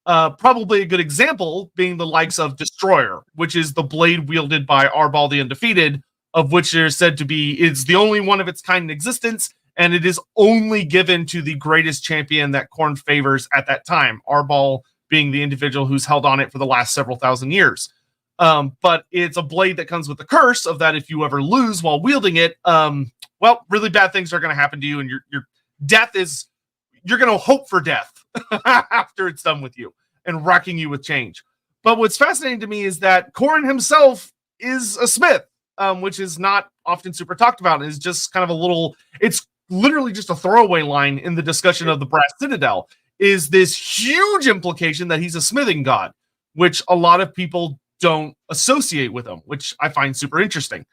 Probably a good example being the likes of Destroyer, which is the blade wielded by Arbal the Undefeated, of which they're said to be it's the only one of its kind in existence, and it is only given to the greatest champion that Khorne favors at that time. Arbal being the individual who's held on it for the last several thousand years. But it's a blade that comes with the curse of that if you ever lose while wielding it, really bad things are going to happen to you, and your death is, you're going to hope for death after it's done with you and racking you with change. But what's fascinating to me is that Khorne himself is a smith, which is not often super talked about. Is just kind of it's literally just a throwaway line in the discussion of the Brass Citadel. Is this huge implication that he's a smithing god, which a lot of people don't associate with him, which I find super interesting.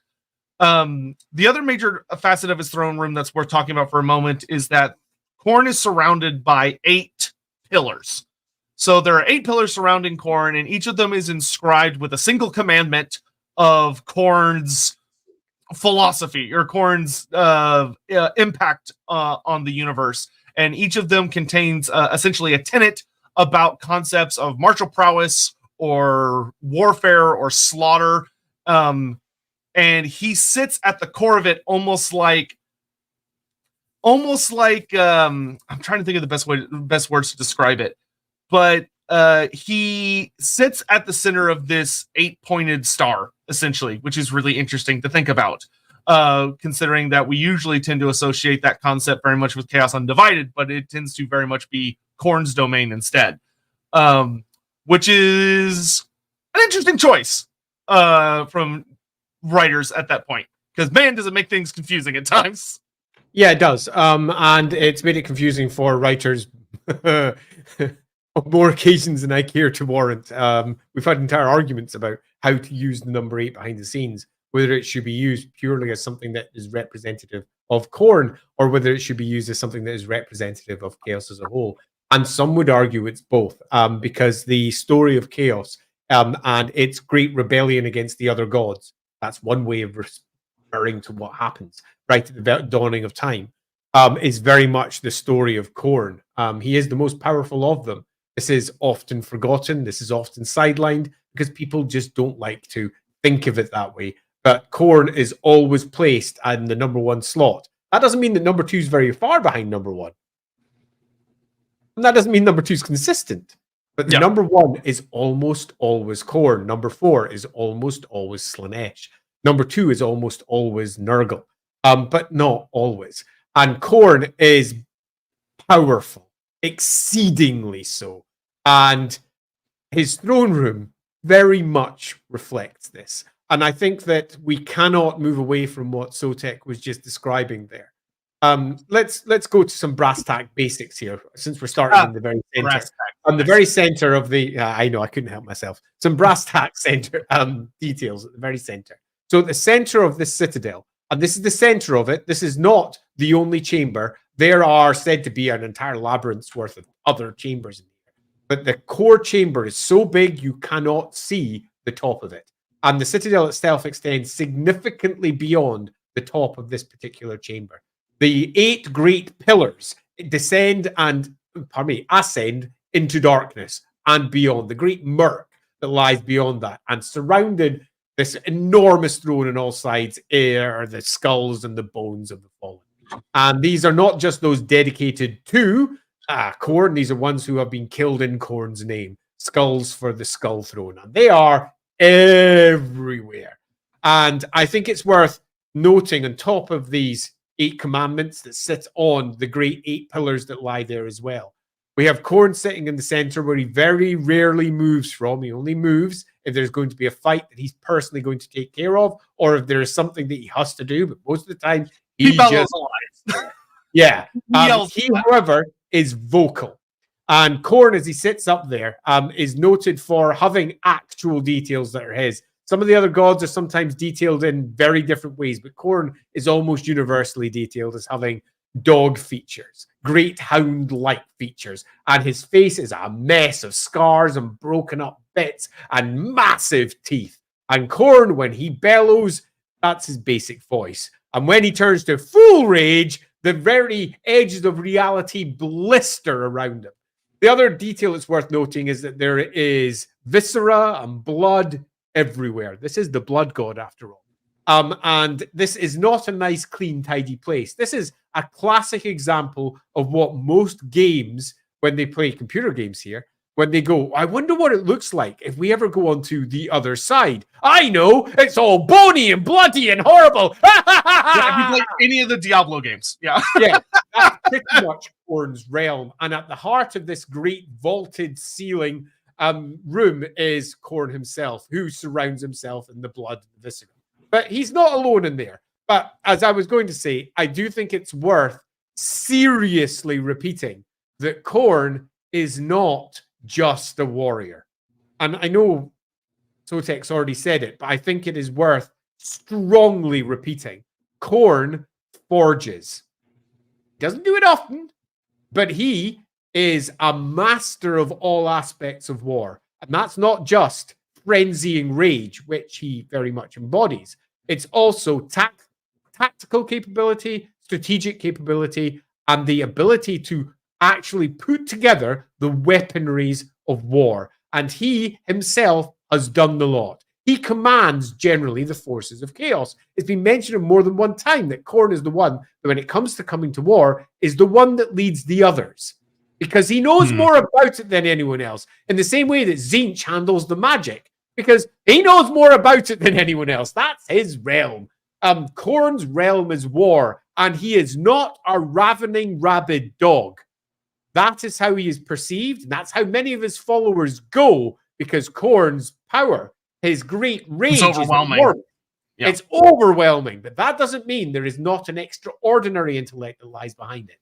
The other major facet of his throne room that's worth talking about for a moment is that Khorne is surrounded by 8 pillars. So there are 8 pillars surrounding Khorne, and each of them is inscribed with a single commandment of Khorne's philosophy or Khorne's impact on the universe. And each of them contains essentially a tenet about concepts of martial prowess or warfare or slaughter. And he sits at the core of it almost like almost like I'm trying to think of the best words to describe it, but he sits at the center of this 8-pointed star, essentially, which is really interesting to think about, considering that we usually tend to associate that concept very much with Chaos Undivided, but it tends to very much be Khorne's domain instead, which is an interesting choice from writers at that point, because man, does it make things confusing at times. Yeah, it does. And it's made it confusing for writers on more occasions than I care to warrant. We've had entire arguments about how to use the number 8 behind the scenes, whether it should be used purely as something that is representative of Khorne, or whether it should be used as something that is representative of Chaos as a whole. And some would argue it's both, because the story of Chaos and its great rebellion against the other gods, that's one way of referring to what happens right at the dawning of time, is very much the story of Khorne. He is the most powerful of them. This is often forgotten. This is often sidelined because people just don't like to think of it that way. But Khorne is always placed in the number 1 slot. That doesn't mean that number 2 is very far behind number 1. And that doesn't mean number 2 is consistent. But the number 1 is almost always Khorne. Number 4 is almost always Slaanesh. Number 2 is almost always Nurgle. But not always. And Khorne is powerful, exceedingly so. And his throne room very much reflects this. And I think that we cannot move away from what Sotek was just describing there. Let's go to some brass tack basics here, since we're starting in the very center. On the very center of the, I know, I couldn't help myself. Some brass tack center details at the very center. So at the center of this citadel, and this is the center of it, this is not the only chamber. There are said to be an entire labyrinth's worth of other chambers in here. But the core chamber is so big you cannot see the top of it. And the citadel itself extends significantly beyond the top of this particular chamber. The 8 great pillars ascend into darkness and beyond. The great murk that lies beyond that, and surrounded this enormous throne on all sides are the skulls and the bones of the fallen. And these are not just those dedicated to Khorne. These are ones who have been killed in Khorne's name. Skulls for the Skull Throne. And they are everywhere. And I think it's worth noting, on top of these 8 commandments that sit on the great 8 pillars that lie there as well, we have Khorne sitting in the center, where he very rarely moves from. He only moves if there's going to be a fight that he's personally going to take care of, or if there is something that he has to do. But most of the time, he just yeah. He, however, is vocal. And Khorne, as he sits up there, is noted for having actual details that are his. Some of the other gods are sometimes detailed in very different ways, but Khorne is almost universally detailed as having dog features, great hound-like features, and his face is a mess of scars and broken up bits and massive teeth. And Khorne, when he bellows, that's his basic voice. And when he turns to full rage, the very edges of reality blister around him. The other detail that's worth noting is that there is viscera and blood everywhere. This is the blood god, after all. And this is not a nice, clean, tidy place. This is a classic example of what most games, when they play computer games here, when they go, I wonder what it looks like if we ever go onto the other side. I know, it's all bony and bloody and horrible. Yeah, if you play any of the Diablo games. Yeah. Yeah, that's pretty much Khorne's realm. And at the heart of this great vaulted ceiling room is Khorne himself, who surrounds himself in the blood and the viscera. But he's not alone in there. But as I was going to say, I do think it's worth seriously repeating that Khorne is not just a warrior. And I know Sotek's already said it, but I think it is worth strongly repeating. Khorne forges. He doesn't do it often, but he is a master of all aspects of war. And that's not just frenzying rage, which he very much embodies. It's also tactical capability, strategic capability, and the ability to actually put together the weaponries of war. And he himself has done the lot. he commands generally the forces of chaos. It's been mentioned more than one time that Khorne is the one that, when it comes to coming to war, is the one that leads the others, because he knows more about it than anyone else, in the same way that Tzeentch handles the magic, because he knows more about it than anyone else. That's his realm. Khorne's realm is war, and he is not a ravening, rabid dog. That is how he is perceived, and that's how many of his followers go, because Khorne's power, his great rage, is overwhelming. Yeah. It's overwhelming, but that doesn't mean there is not an extraordinary intellect that lies behind it.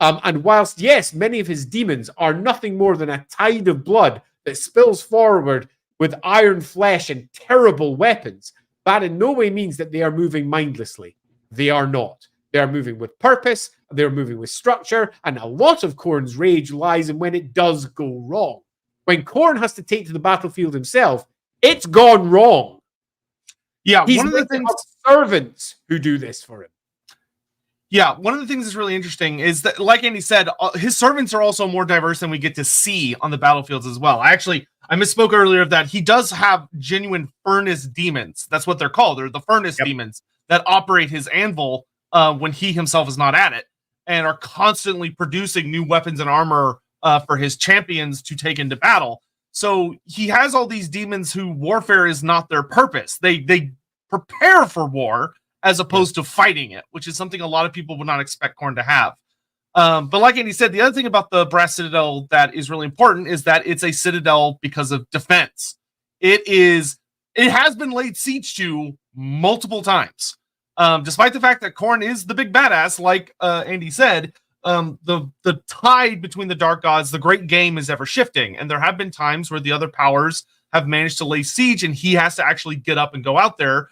And whilst, yes, many of his demons are nothing more than a tide of blood that spills forward with iron flesh and terrible weapons, that in no way means that they are moving mindlessly. They are not. They are moving with purpose, they're moving with structure, and a lot of Khorne's rage lies in when it does go wrong. When Khorne has to take to the battlefield himself, it's gone wrong. Yeah, he's one of the things, servants who do this for him. Yeah, one of the things that's really interesting is that, like Andy said, his servants are also more diverse than we get to see on the battlefields as well. I misspoke earlier of that. He does have genuine furnace demons. That's what they're called. They're the furnace demons that operate his anvil when he himself is not at it, and are constantly producing new weapons and armor for his champions to take into battle. So he has all these demons who warfare is not their purpose. They prepare for war as opposed to fighting it, which is something a lot of people would not expect Khorne to have. But like Andy said, the other thing about the Brass Citadel that is really important is that it's a citadel because of defense. It has been laid siege to multiple times. Despite the fact that Khorne is the big badass, like Andy said, the tide between the Dark Gods, the great game, is ever shifting. And there have been times where the other powers have managed to lay siege, and he has to actually get up and go out there,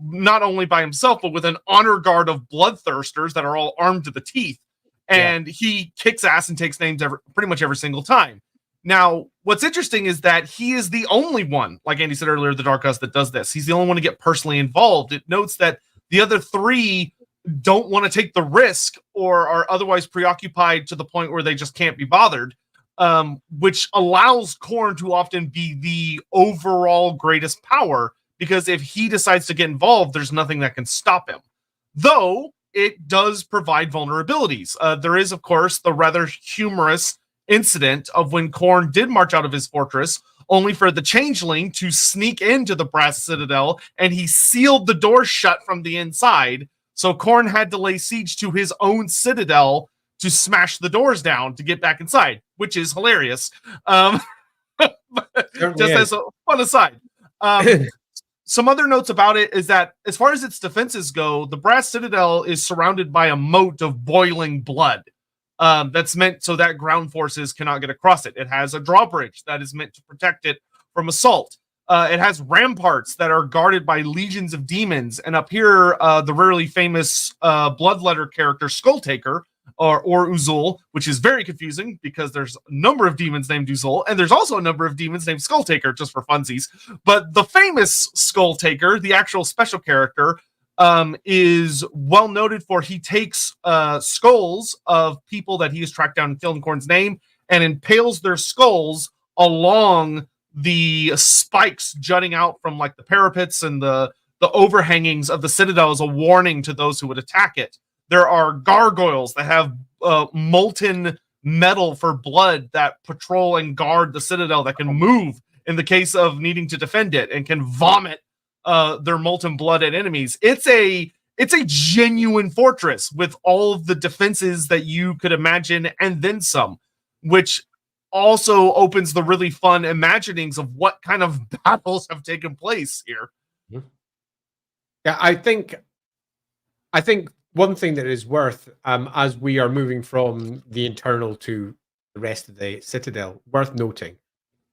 not only by himself, but with an honor guard of bloodthirsters that are all armed to the teeth. And he kicks ass and takes names pretty much every single time. Now, what's interesting is that he is the only one, like Andy said earlier, the Dark Gods, that does this. He's the only one to get personally involved. It notes that the other three don't want to take the risk or are otherwise preoccupied to the point where they just can't be bothered, which allows Khorne to often be the overall greatest power, because if he decides to get involved, there's nothing that can stop him. Though it does provide vulnerabilities. There is, of course, the rather humorous incident of when Khorne did march out of his fortress, only for the Changeling to sneak into the Brass Citadel, and he sealed the door shut from the inside. So Khorne had to lay siege to his own citadel to smash the doors down to get back inside, which is hilarious. Just as a fun aside. Some other notes about it is that, as far as its defenses go, the Brass Citadel is surrounded by a moat of boiling blood. That's meant so that ground forces cannot get across it. It has a drawbridge that is meant to protect it from assault. It has ramparts that are guarded by legions of demons. And up here, the rarely famous Bloodletter character, Skulltaker, or Uzul, which is very confusing because there's a number of demons named Uzul, and there's also a number of demons named Skulltaker, just for funsies. But the famous Skulltaker, the actual special character, is well noted for he takes skulls of people that he has tracked down and killed in Khorne's name and impales their skulls along the spikes jutting out from like the parapets and the overhangings of the citadel as a warning to those who would attack it. There are gargoyles that have molten metal for blood that patrol and guard the citadel, that can move in the case of needing to defend it, and can vomit their molten blood at enemies. It's a genuine fortress with all of the defenses that you could imagine and then some, which also opens the really fun imaginings of what kind of battles have taken place here. Yeah, I think one thing that is worth, as we are moving from the internal to the rest of the Citadel, worth noting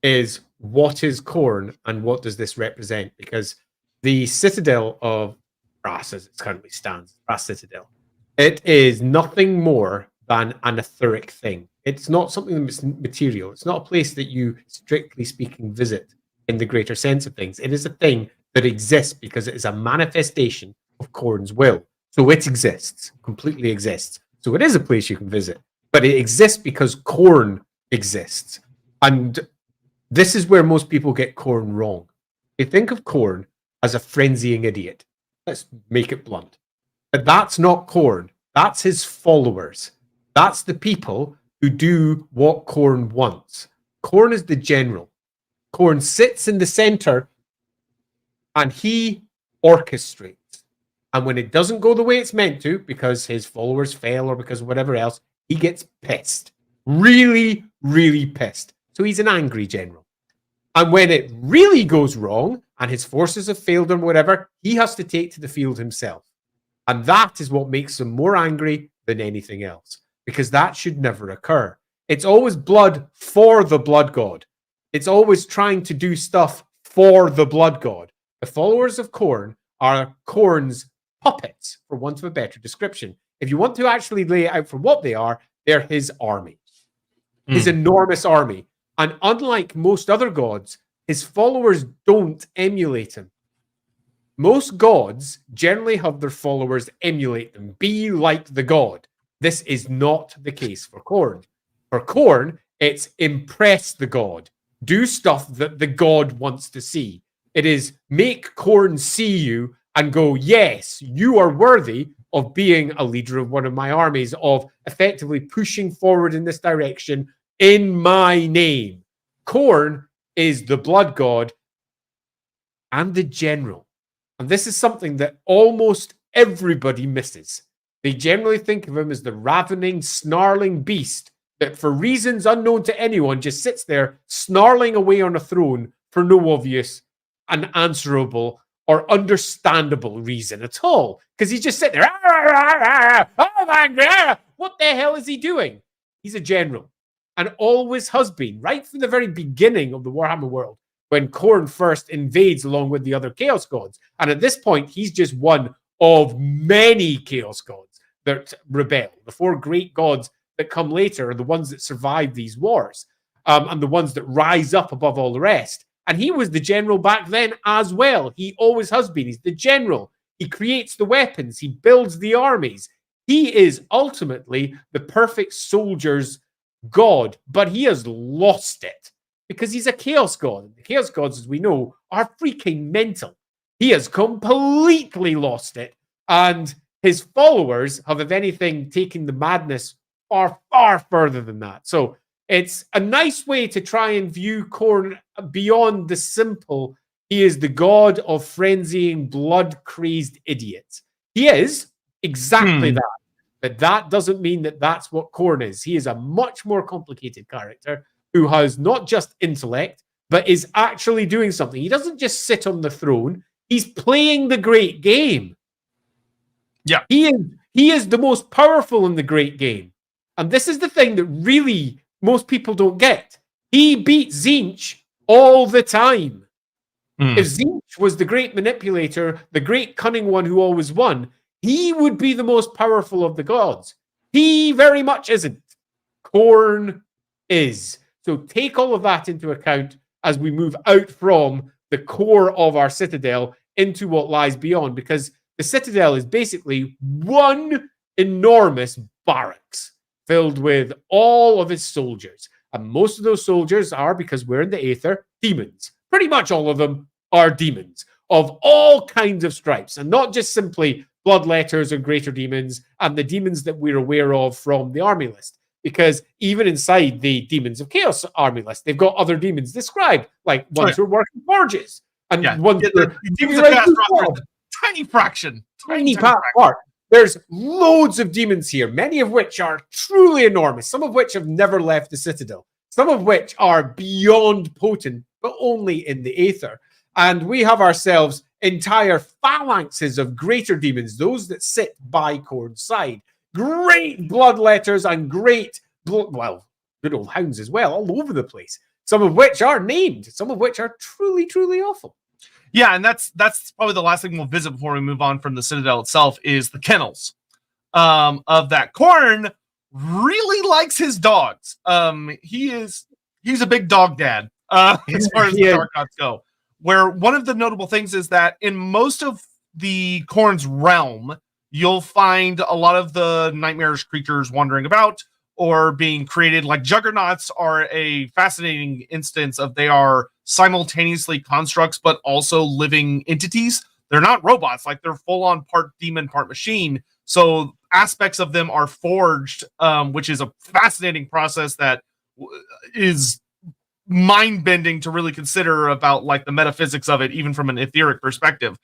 is what is Khorne and what does this represent? Because the Citadel of Brass, as it currently stands, Brass Citadel, it is nothing more than an etheric thing. It's not something that's material. It's not a place that you, strictly speaking, visit in the greater sense of things. It is a thing that exists because it is a manifestation of Khorne's will. So it exists, completely exists. So it is a place you can visit, but it exists because Khorne exists. And this is where most people get Khorne wrong. They think of Khorne as a frenzying idiot. Let's make it blunt. But that's not Khorne. That's his followers. That's the people who do what Khorne wants. Khorne is the general. Khorne sits in the center and he orchestrates. And when it doesn't go the way it's meant to, because his followers fail or because of whatever else, he gets pissed. Really, really pissed. So he's an angry general. And when it really goes wrong and his forces have failed or whatever, he has to take to the field himself. And that is what makes him more angry than anything else, because that should never occur. It's always blood for the blood god. It's always trying to do stuff for the blood god. The followers of Khorne are Khorne's puppets, for want of a better description. If you want to actually lay it out for what they are, they're his army, his enormous army. And unlike most other gods, his followers don't emulate him. Most gods generally have their followers emulate them, be like the god. This is not the case for Khorne. For Khorne, it's impress the god. Do stuff that the god wants to see. It is make Khorne see you and go, yes, you are worthy of being a leader of one of my armies, of effectively pushing forward in this direction in my name. Khorne is the blood god and the general. And this is something that almost everybody misses. They generally think of him as the ravening, snarling beast that, for reasons unknown to anyone, just sits there snarling away on a throne for no obvious, unanswerable, or understandable reason at all. Because he's just sitting there, oh my God, what the hell is he doing? He's a general, and always has been, right from the very beginning of the Warhammer world, when Khorne first invades along with the other Chaos Gods. And at this point, he's just one of many Chaos Gods that rebel. The four great gods that come later are the ones that survive these wars, and the ones that rise up above all the rest. And he was the general back then as well. He always has been. He's the general. He creates the weapons. He builds the armies. He is ultimately the perfect soldier's god, but he has lost it because he's a chaos god. The chaos gods, as we know, are freaking mental. He has completely lost it. And his followers have, if anything, taken the madness far, far further than that. So it's a nice way to try and view Khorne beyond the simple, he is the god of frenzying, blood-crazed idiots. He is exactly that. But that doesn't mean that that's what Khorne is. He is a much more complicated character who has not just intellect, but is actually doing something. He doesn't just sit on the throne. He's playing the great game. Yeah. He is the most powerful in the great game. And this is the thing that really most people don't get. He beat Tzeentch all the time. If Tzeentch was the great manipulator, the great cunning one who always won, he would be the most powerful of the gods. He very much isn't. Khorne is. So take all of that into account as we move out from the core of our Citadel into what lies beyond, because the Citadel is basically one enormous barracks filled with all of his soldiers. And most of those soldiers are, because we're in the Aether, demons. Pretty much all of them are demons of all kinds of stripes, and not just simply bloodletters or greater demons and the demons that we're aware of from the army list. Because even inside the Demons of Chaos army list, they've got other demons described, like ones who are working forges. And ones the Demons of Chaos are a tiny fraction. Tiny part. There's loads of demons here, many of which are truly enormous, some of which have never left the Citadel, some of which are beyond potent, but only in the Aether. And we have ourselves entire phalanxes of greater demons, those that sit by Khorne's side. Great bloodletters and great, good old hounds as well, all over the place. Some of which are named, some of which are truly, truly awful. Yeah, and that's probably the last thing we'll visit before we move on from the Citadel itself is the kennels of that. Khorne really likes his dogs. He's a big dog dad as far as the Dark Gods go. Where one of the notable things is that in most of the Khorne's realm, you'll find a lot of the nightmarish creatures wandering about or being created. Like juggernauts are a fascinating instance of they are simultaneously constructs, but also living entities. They're not robots, like they're full on part demon, part machine. So aspects of them are forged, which is a fascinating process that is mind bending to really consider about like the metaphysics of it, even from an etheric perspective.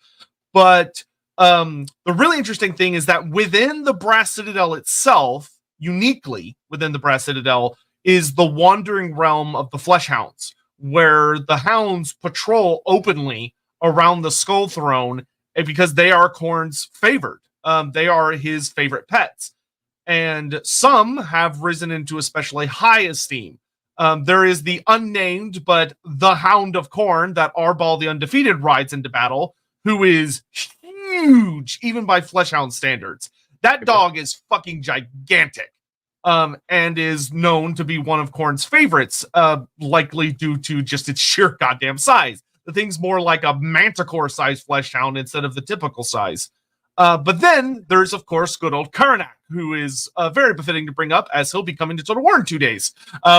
But the really interesting thing is that within the Brass Citadel itself, uniquely within the Brass Citadel, is the wandering realm of the Flesh Hounds, where the hounds patrol openly around the Skull Throne because they are Khorne's favored. They are his favorite pets. And some have risen into especially high esteem. There is the unnamed, but the Hound of Khorne that Arbal the Undefeated rides into battle, who is huge, even by Fleshhound standards. That dog is fucking gigantic, and is known to be one of Khorne's favorites, likely due to just its sheer goddamn size. The thing's more like a manticore-sized Fleshhound instead of the typical size. But then there's, of course, good old Karanak, who is very befitting to bring up, as he'll be coming to Total War in 2 days,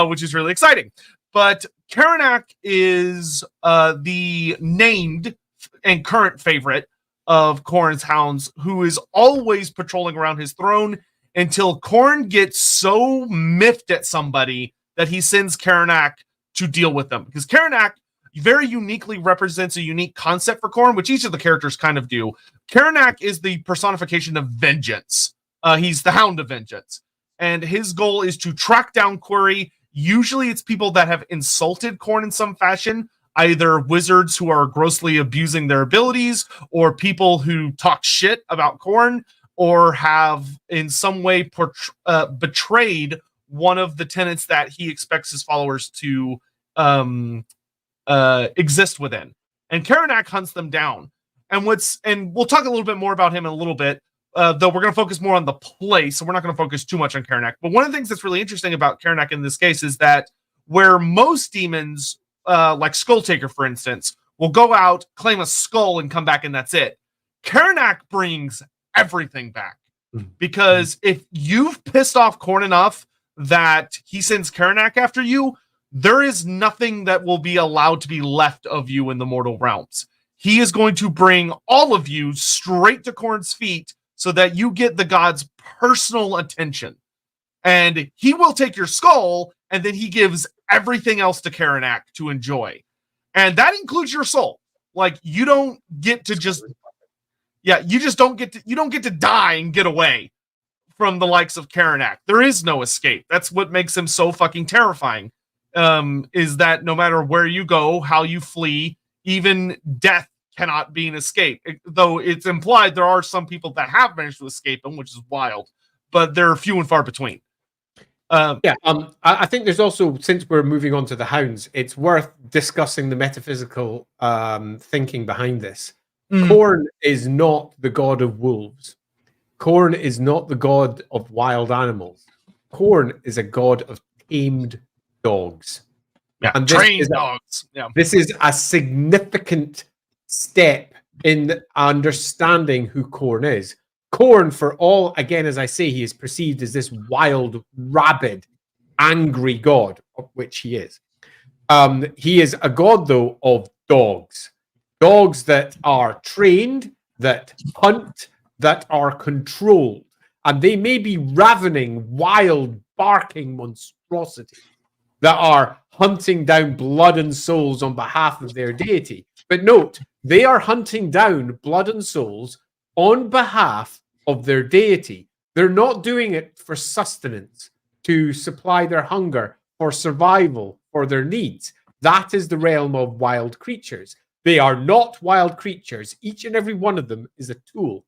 which is really exciting. But Karanak is the named and current favorite of Khorne's hounds, who is always patrolling around his throne until Khorne gets so miffed at somebody that he sends Karanak to deal with them. Because Karanak very uniquely represents a unique concept for Khorne, which each of the characters kind of do. Karanak is the personification of vengeance. He's the Hound of Vengeance. And his goal is to track down Query. Usually it's people that have insulted Khorne in some fashion, either wizards who are grossly abusing their abilities, or people who talk shit about Khorne, or have in some way betrayed one of the tenets that he expects his followers to exist within. And Karanak hunts them down. And we'll talk a little bit more about him in a little bit, though we're going to focus more on the play, so we're not going to focus too much on Karanak. But one of the things that's really interesting about Karanak in this case is that where most demons, like Skulltaker, for instance, will go out, claim a skull, and come back, and that's it. Karanak brings everything back. Because if you've pissed off Khorne enough that he sends Karanak after you, there is nothing that will be allowed to be left of you in the mortal realms. He is going to bring all of you straight to Khorne's feet so that you get the god's personal attention. And he will take your skull, and then he gives everything else to Karanak to enjoy. And that includes your soul. Like, you don't get to just... Yeah, you don't get to die and get away from the likes of Karanak. There is no escape. That's what makes him so fucking terrifying. Is that no matter where you go, how you flee, even death cannot be an escape. Though it's implied there are some people that have managed to escape him, which is wild, but they're few and far between. I think there's also, since we're moving on to the hounds, it's worth discussing the metaphysical thinking behind this. Khorne is not the god of wolves. Khorne is not the god of wild animals. Khorne is a god of tamed dogs. Yeah, and trained dogs. This is a significant step in understanding who Khorne is. Khorne, for all, again, as I say, he is perceived as this wild, rabid, angry god, of which he is. He is a god, though, of dogs. Dogs that are trained, that hunt, that are controlled. And they may be ravening, wild, barking monstrosities that are hunting down blood and souls on behalf of their deity. But note, they are hunting down blood and souls on behalf of their deity. They're not doing it for sustenance, to supply their hunger, for survival, for their needs. That is the realm of wild creatures. They are not wild creatures. Each and every one of them is a tool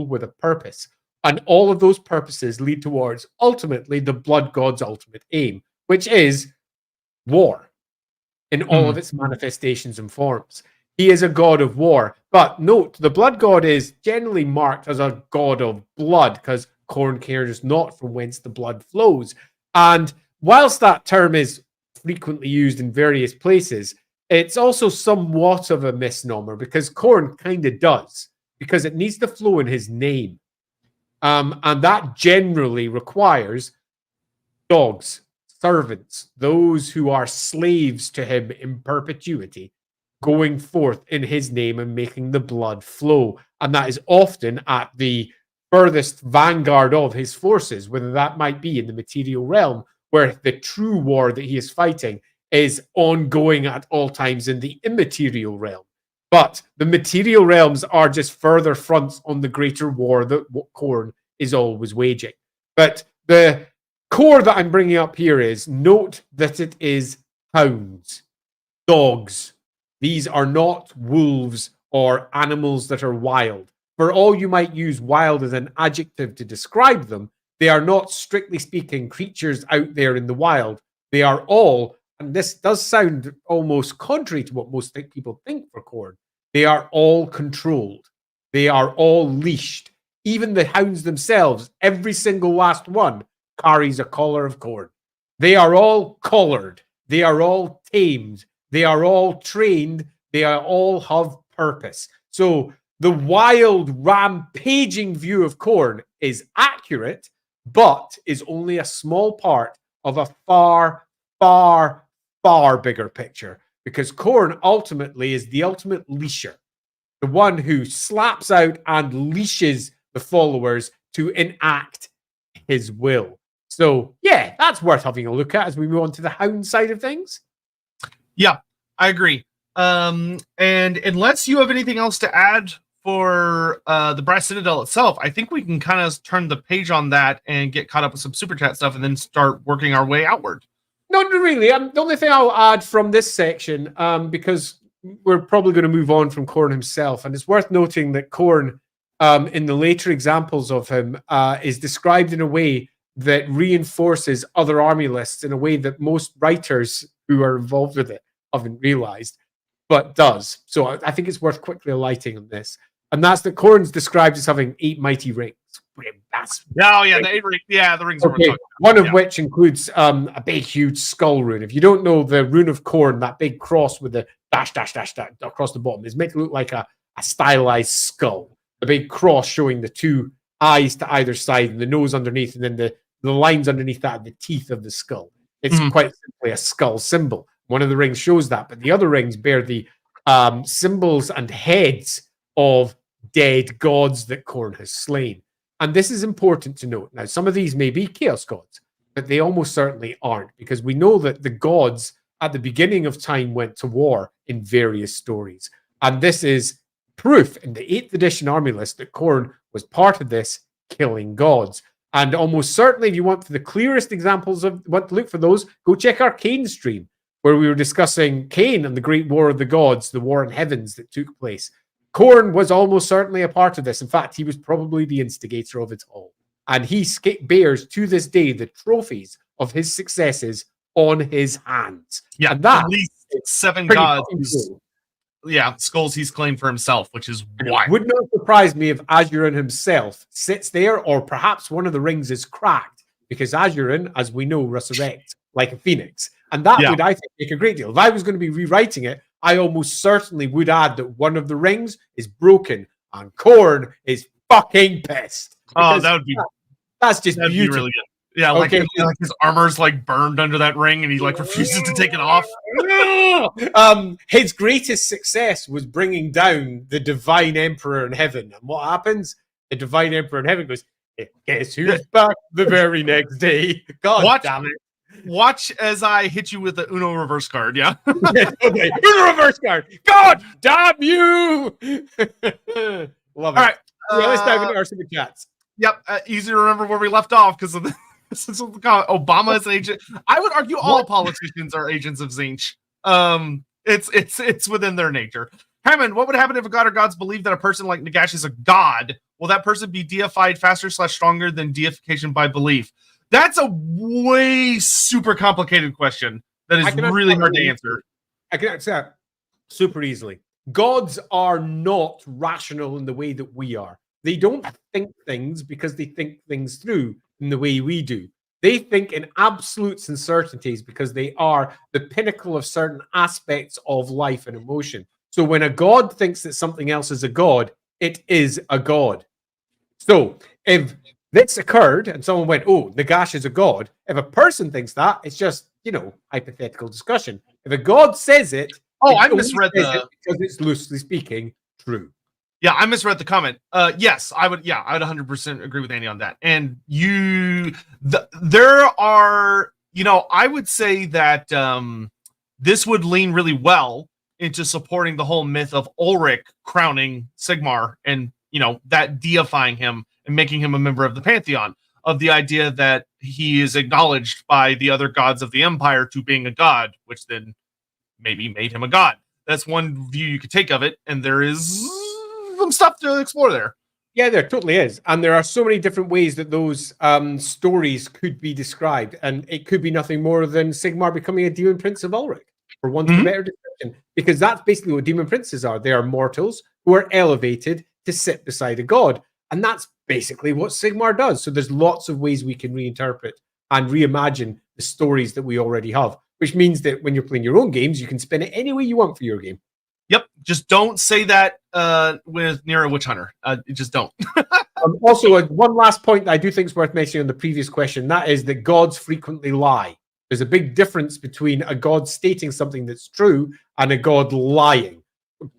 with a purpose. And all of those purposes lead towards, ultimately, the blood god's ultimate aim, which is war in all of its manifestations and forms. He is a god of war. But note, the blood god is generally marked as a god of blood, because Khorne cares not from whence the blood flows. And whilst that term is frequently used in various places, it's also somewhat of a misnomer, because Khorne kind of does, because it needs to flow in his name. And that generally requires dogs, servants, those who are slaves to him in perpetuity, going forth in his name and making the blood flow. And that is often at the furthest vanguard of his forces, whether that might be in the material realm, where the true war that he is fighting is ongoing at all times in the immaterial realm. But the material realms are just further fronts on the greater war that Khorne is always waging. But the core that I'm bringing up here is, note that it is hounds, dogs. These are not wolves or animals that are wild. For all you might use wild as an adjective to describe them, they are not, strictly speaking, creatures out there in the wild. They are all, and this does sound almost contrary to what most people think for Khorne, they are all controlled. They are all leashed. Even the hounds themselves, every single last one, carries a collar of Khorne. They are all collared. They are all tamed. They are all trained. They are all have purpose. So the wild, rampaging view of Khorne is accurate, but is only a small part of a far, far, far bigger picture. Because Khorne ultimately is the ultimate leasher, the one who slaps out and leashes the followers to enact his will. So, yeah, that's worth having a look at as we move on to the hound side of things. Yeah, I agree. And unless you have anything else to add for the Brass Citadel itself, I think we can kind of turn the page on that and get caught up with some super chat stuff and then start working our way outward. Not really. The only thing I'll add from this section, because we're probably going to move on from Khorne himself, and it's worth noting that Khorne, in the later examples of him, is described in a way that reinforces other army lists in a way that most writers who are involved with it haven't realized, but does. So I think it's worth quickly alighting on this. And that's that Khorne's described as having 8 mighty rings. That's the rings. Okay. One of which includes a big, huge skull rune. If you don't know the rune of Khorne, that big cross with the dash, dash, dash, dash across the bottom is meant to look like a stylized skull. A big cross showing the 2 eyes to either side and the nose underneath, and then the lines underneath that are the teeth of the skull. It's quite simply a skull symbol. One of the rings shows that, but the other rings bear the symbols and heads of dead gods that Khorne has slain. And this is important to note. Now, some of these may be chaos gods, but they almost certainly aren't, because we know that the gods at the beginning of time went to war in various stories. And this is proof in the 8th edition army list that Khorne was part of this killing gods. And almost certainly, if you want the clearest examples of what to look for those, go check our Cain stream, where we were discussing Cain and the Great War of the Gods, the war in heavens that took place. Khorne was almost certainly a part of this. In fact, he was probably the instigator of it all. And he bears, to this day, the trophies of his successes on his hands. Yeah, and that at least 7 gods. Skulls he's claimed for himself, which is wild. Would not surprise me if Azurin himself sits there, or perhaps one of the rings is cracked, because Azurin, as we know, resurrects like a phoenix. And that would, I think, make a great deal. If I was going to be rewriting it, I almost certainly would add that one of the rings is broken and Khorne is fucking pissed. Oh, that would be... That's just beautiful. Be really good. Yeah, like his armor's like burned under that ring and he like refuses to take it off. His greatest success was bringing down the Divine Emperor in heaven. And what happens? The Divine Emperor in heaven goes, guess who's back the very next day? God damn it. Watch as I hit you with the Uno reverse card, yeah? Okay. Uno reverse card! God damn you! Love it. All right. Let's dive into our super chats. Yep, easy to remember where we left off because of the Obama is an agent. I would argue all politicians are agents of Zinch. It's within their nature. Hammond, what would happen if a god or gods believe that a person like Nagash is a god? Will that person be deified faster/stronger than deification by belief? That's a way super complicated question that is really hard to answer. I can answer that super easily. Gods are not rational in the way that we are. They don't think things because they think things through in the way we do. They think in absolutes and certainties because they are the pinnacle of certain aspects of life and emotion. So when a god thinks that something else is a god, it is a god. So if this occurred and someone went, oh, Nagash is a god. If a person thinks that, it's just, hypothetical discussion. If a god says it, I misread because it's loosely speaking true. Yeah, I misread the comment. Yes, I would 100% agree with Andy on that. And there are, I would say that this would lean really well into supporting the whole myth of Ulrich crowning Sigmar and, that deifying him and making him a member of the Pantheon, of the idea that he is acknowledged by the other gods of the Empire to being a god, which then maybe made him a god. That's one view you could take of it, and there is some stuff to explore there. Yeah, there totally is. And there are so many different ways that those stories could be described. And it could be nothing more than Sigmar becoming a demon prince of Ulrich, for want of a better description. Because that's basically what demon princes are. They are mortals who are elevated to sit beside a god. And that's basically what Sigmar does. So there's lots of ways we can reinterpret and reimagine the stories that we already have, which means that when you're playing your own games, you can spin it any way you want for your game. Yep. Just don't say that with near a witch hunter. Just don't. Also, one last point that I do think is worth mentioning on the previous question, that is that gods frequently lie. There's a big difference between a god stating something that's true and a god lying.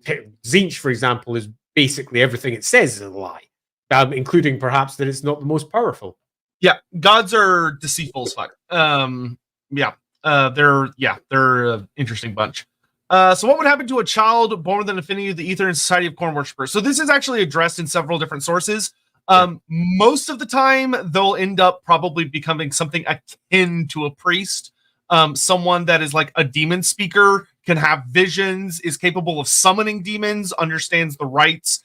Tzeentch, for example, is basically everything it says is a lie, including perhaps that it's not the most powerful. Yeah, gods are deceitful as fuck. They're an interesting bunch. So what would happen to a child born with an affinity to the ether in Society of Khorne Worshippers? So this is actually addressed in several different sources. Most of the time, they'll end up probably becoming something akin to a priest. Someone that is like a demon speaker, can have visions, is capable of summoning demons, understands the rites.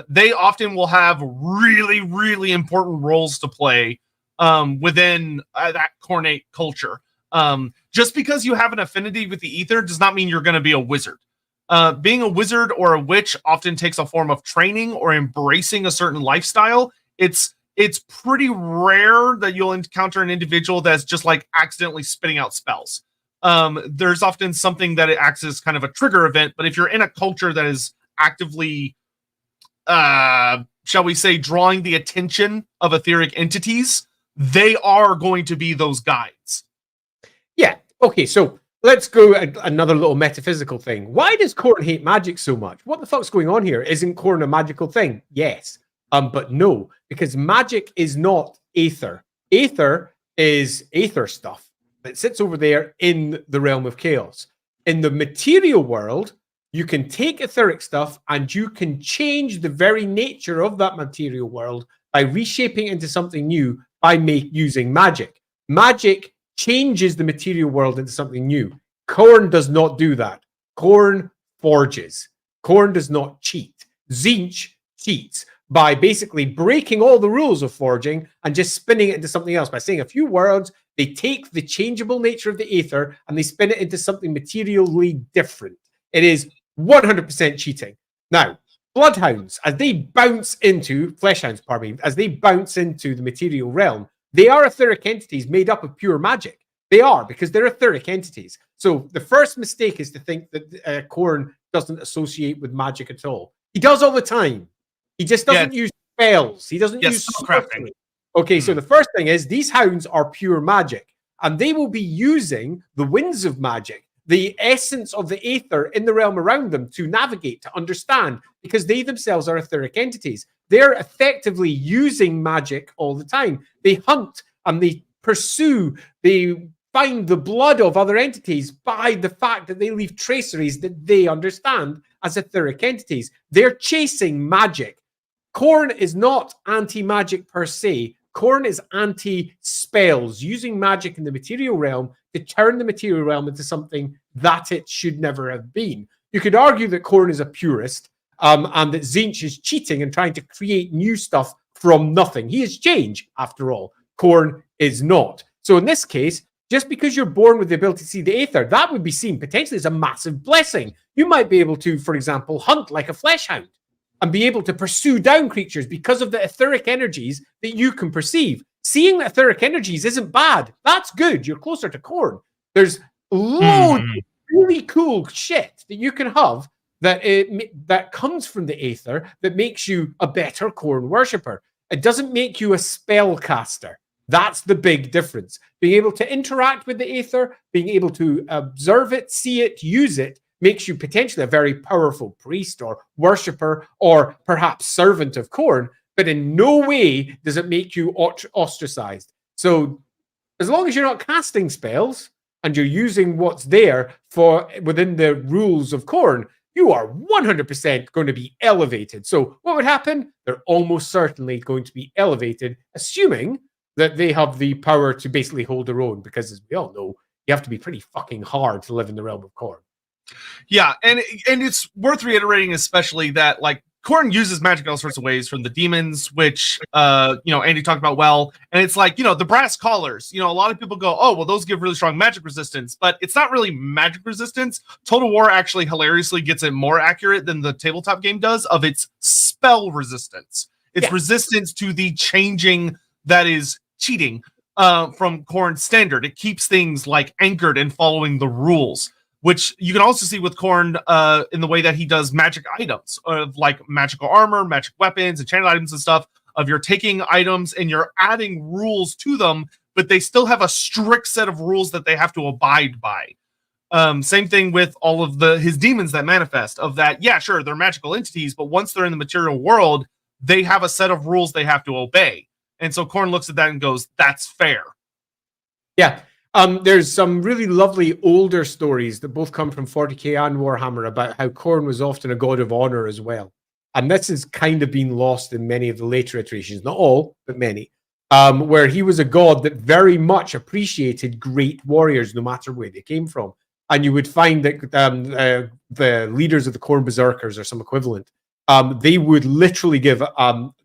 They often will have really, really important roles to play within that Khornate culture. Just because you have an affinity with the ether does not mean you're going to be a wizard. Being a wizard or a witch often takes a form of training or embracing a certain lifestyle. It's pretty rare that you'll encounter an individual that's just like accidentally spitting out spells. There's often something that it acts as kind of a trigger event, but if you're in a culture that is actively, shall we say, drawing the attention of etheric entities, they are going to be those guides. Yeah. Okay, so let's go another little metaphysical thing. Why does Khorne hate magic so much? What the fuck's going on here? Isn't Khorne a magical thing? Yes. But no, because magic is not aether. Aether is aether stuff that sits over there in the realm of chaos. In the material world, you can take etheric stuff and you can change the very nature of that material world by reshaping it into something new by using magic. Magic changes the material world into something new. Khorne does not do that. Khorne forges. Khorne does not cheat. Tzeentch cheats by basically breaking all the rules of forging and just spinning it into something else. By saying a few words, they take the changeable nature of the aether and they spin it into something materially different. It is 100% cheating. Now, bloodhounds, as they bounce into, fleshhounds, pardon me, as they bounce into the material realm, they are etheric entities made up of pure magic. They are, because they're etheric entities. So the first mistake is to think that Khorne doesn't associate with magic at all. He does all the time. He just doesn't use spells. He doesn't use crafting. Okay, so the first thing is these hounds are pure magic, and they will be using the winds of magic, the essence of the aether in the realm around them to navigate, to understand, because they themselves are etheric entities. They're effectively using magic all the time. They hunt and they pursue, they find the blood of other entities by the fact that they leave traceries that they understand as etheric entities. They're chasing magic. Khorne is not anti-magic per se. Khorne is anti-spells, using magic in the material realm to turn the material realm into something that it should never have been. You could argue that Khorne is a purist, and that Tzeentch is cheating and trying to create new stuff from nothing. He is change, after all. Khorne is not. So in this case, just because you're born with the ability to see the aether, that would be seen potentially as a massive blessing. You might be able to, for example, hunt like a fleshhound and be able to pursue down creatures because of the etheric energies that you can perceive. Seeing the etheric energies isn't bad. That's good. You're closer to Khorne. There's loads of really cool shit that you can have that comes from the aether that makes you a better Khorne worshipper. It doesn't make you a spellcaster. That's the big difference. Being able to interact with the Aether, being able to observe it, see it, use it, makes you potentially a very powerful priest or worshipper or perhaps servant of Khorne, but in no way does it make you ostracized. So as long as you're not casting spells and you're using what's there for within the rules of Khorne, you are 100% going to be elevated. So what would happen? They're almost certainly going to be elevated, assuming that they have the power to basically hold their own, because as we all know, you have to be pretty fucking hard to live in the realm of Khorne. Yeah, and it's worth reiterating, especially that like Khorne uses magic in all sorts of ways, from the demons, which Andy talked about well, and it's like, the brass collars. A lot of people go, oh well, those give really strong magic resistance, but it's not really magic resistance. Total War actually hilariously gets it more accurate than the tabletop game does of its spell resistance. It's resistance to the changing that is cheating from Khorne's standard. It keeps things like anchored and following the rules, which you can also see with Khorne in the way that he does magic items of like magical armor, magic weapons, enchanted items and stuff. Of you're taking items and you're adding rules to them, but they still have a strict set of rules that they have to abide by. Same thing with all of his demons that manifest. Of that, yeah, sure, they're magical entities, but once they're in the material world, they have a set of rules they have to obey. And so Khorne looks at that and goes, "That's fair." Yeah. There's some really lovely older stories that both come from 40k and Warhammer about how Khorne was often a god of honor as well. And this has kind of been lost in many of the later iterations, not all, but many, where he was a god that very much appreciated great warriors, no matter where they came from. And you would find that the leaders of the Khorne Berserkers or some equivalent, they would literally give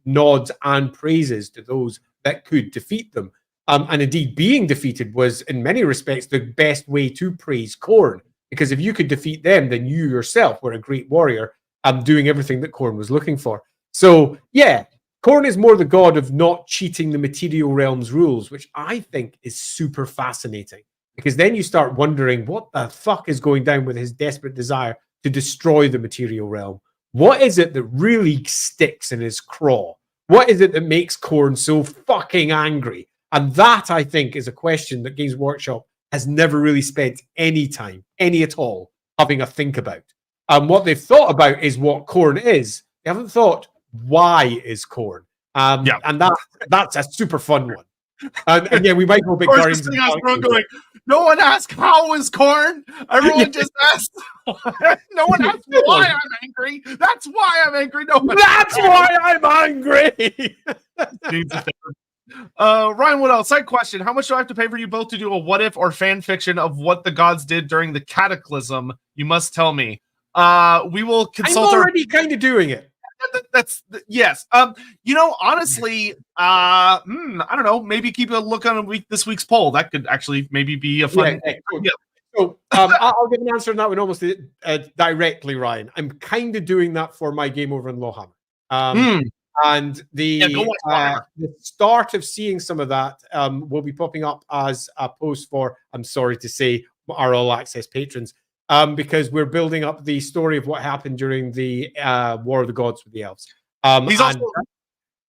nods and praises to those that could defeat them. And indeed, being defeated was, in many respects, the best way to praise Khorne. Because if you could defeat them, then you yourself were a great warrior, doing everything that Khorne was looking for. So, yeah, Khorne is more the god of not cheating the material realm's rules, which I think is super fascinating. Because then you start wondering, what the fuck is going down with his desperate desire to destroy the material realm? What is it that really sticks in his craw? What is it that makes Khorne so fucking angry? And that, I think, is a question that Games Workshop has never really spent any time, any at all, having a think about. And what they've thought about is what Khorne is. They haven't thought, why is Khorne? And that's a super fun one. And yeah, we might go big Guardians. Going, no one asked how is Khorne. Everyone just asked. No one asked why I'm angry. That's why I'm angry. That's why I'm angry. Ryan Woodell, side question: how much do I have to pay for you both to do a what if or fan fiction of what the gods did during the Cataclysm? You must tell me. We will consult. I'm already kind of doing it. That's yes. Honestly, I don't know. Maybe keep a look on this week's poll. That could actually maybe be a fun. Yeah. So I'll give an answer on that one almost directly, Ryan. I'm kind of doing that for my game over in Lorehammer. And the start of seeing some of that will be popping up as a post for, I'm sorry to say, our all access patrons. Because we're building up the story of what happened during the War of the Gods with the elves.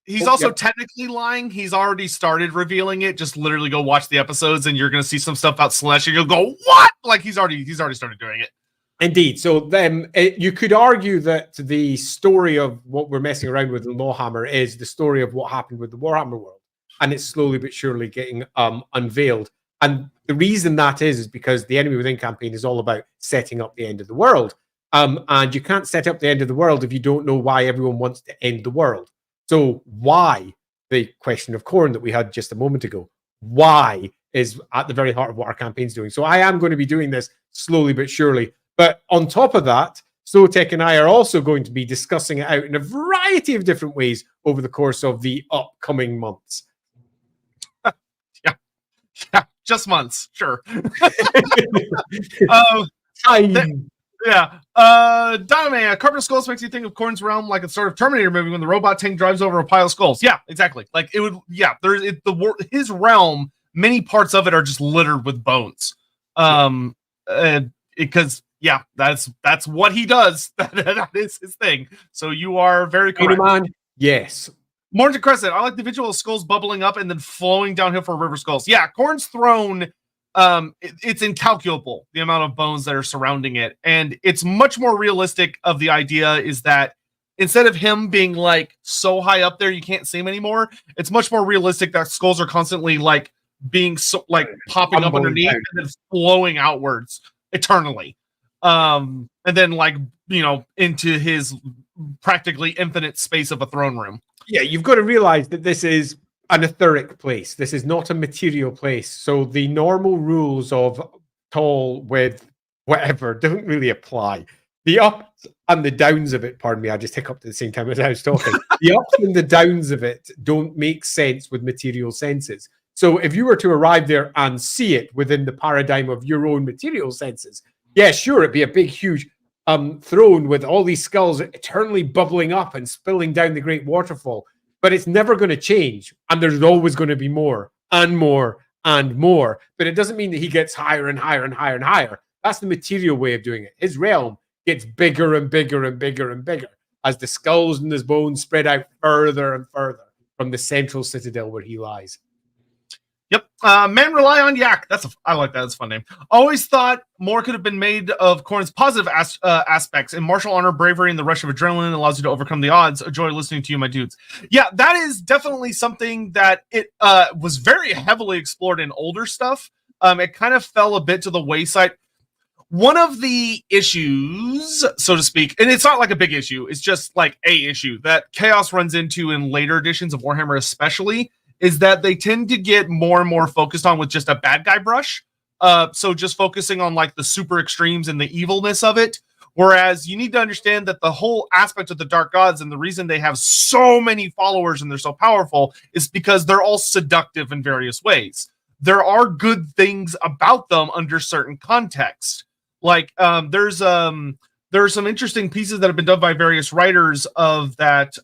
He's also technically lying. He's already started revealing it. Just literally go watch the epissodes, and you're going to see some stuff about Slash, and you'll go, "What?" Like he's already started doing it. Indeed. So then you could argue that the story of what we're messing around with in Lorehammer is the story of what happened with the Warhammer world, and it's slowly but surely getting unveiled. And the reason that is because the Enemy Within campaign is all about setting up the end of the world. And you can't set up the end of the world if you don't know why everyone wants to end the world. So why, the question of Khorne that we had just a moment ago, why is at the very heart of what our campaign's doing. So I am going to be doing this slowly but surely. But on top of that, Sotek and I are also going to be discussing it out in a variety of different ways over the course of the upcoming months. Yeah. Just months, sure. Dynamite, Carpenter Skulls makes you think of Khorne's realm like a sort of Terminator movie when the robot tank drives over a pile of skulls. Yeah, exactly. Like it would. Yeah, his realm. Many parts of it are just littered with bones. Because that's what he does. That is his thing. So you are very correct. Man, yes. Morton Crescent, I like the visual of skulls bubbling up and then flowing downhill for river skulls. Yeah, Khorne's throne, it's incalculable, the amount of bones that are surrounding it. And it's much more realistic of the idea is that instead of him being like so high up there you can't see him anymore, it's much more realistic that skulls are constantly like being so like popping up underneath and then flowing outwards eternally. And then like, into his practically infinite space of a throne room. Yeah, you've got to realize that this is an etheric place. This is not a material place. So the normal rules of tall, width, whatever don't really apply. The ups and the downs of it, pardon me, I just hiccuped at the same time as I was talking. The ups and the downs of it don't make sense with material senses. So if you were to arrive there and see it within the paradigm of your own material senses, yeah, sure, it'd be a big, huge throne with all these skulls eternally bubbling up and spilling down the great waterfall. But it's never going to change. And there's always going to be more and more and more. But it doesn't mean that he gets higher and higher and higher and higher. That's the material way of doing it. His realm gets bigger and bigger and bigger and bigger as the skulls and his bones spread out further and further from the central citadel where he lies. Yep. Man Rely on Yak. I like that. That's a fun name. Always thought more could have been made of Khorne's positive aspects. In martial honor, bravery, and the rush of adrenaline allows you to overcome the odds. A joy listening to you, my dudes. Yeah, that is definitely something that it was very heavily explored in older stuff. It kind of fell a bit to the wayside. One of the issues, so to speak, and it's not like a big issue, it's just like a issue that Chaos runs into in later editions of Warhammer especially, is that they tend to get more and more focused on with just a bad guy brush. So just focusing on like the super extremes and the evilness of it. Whereas you need to understand that the whole aspect of the Dark Gods and the reason they have so many followers and they're so powerful is because they're all seductive in various ways. There are good things about them under certain contexts. Like there are some interesting pieces that have been done by various writers of that,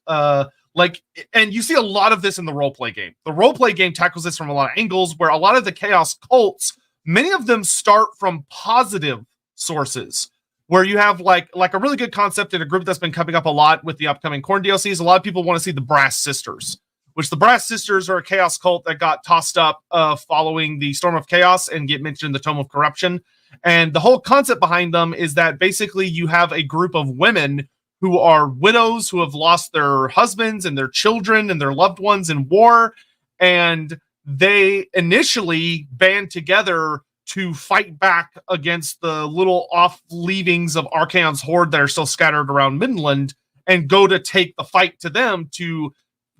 and you see a lot of this in the roleplay game. The roleplay game tackles this from a lot of angles where a lot of the chaos cults, many of them start from positive sources where you have like a really good concept in a group that's been coming up a lot with the upcoming Khorne DLCs. A lot of people want to see the Brass Sisters, which the Brass Sisters are a chaos cult that got tossed up following the Storm of Chaos and get mentioned in the Tome of Corruption. And the whole concept behind them is that basically you have a group of women who are widows who have lost their husbands and their children and their loved ones in war. And they initially band together to fight back against the little off leavings of Archaon's horde that are still scattered around Midland and go to take the fight to them to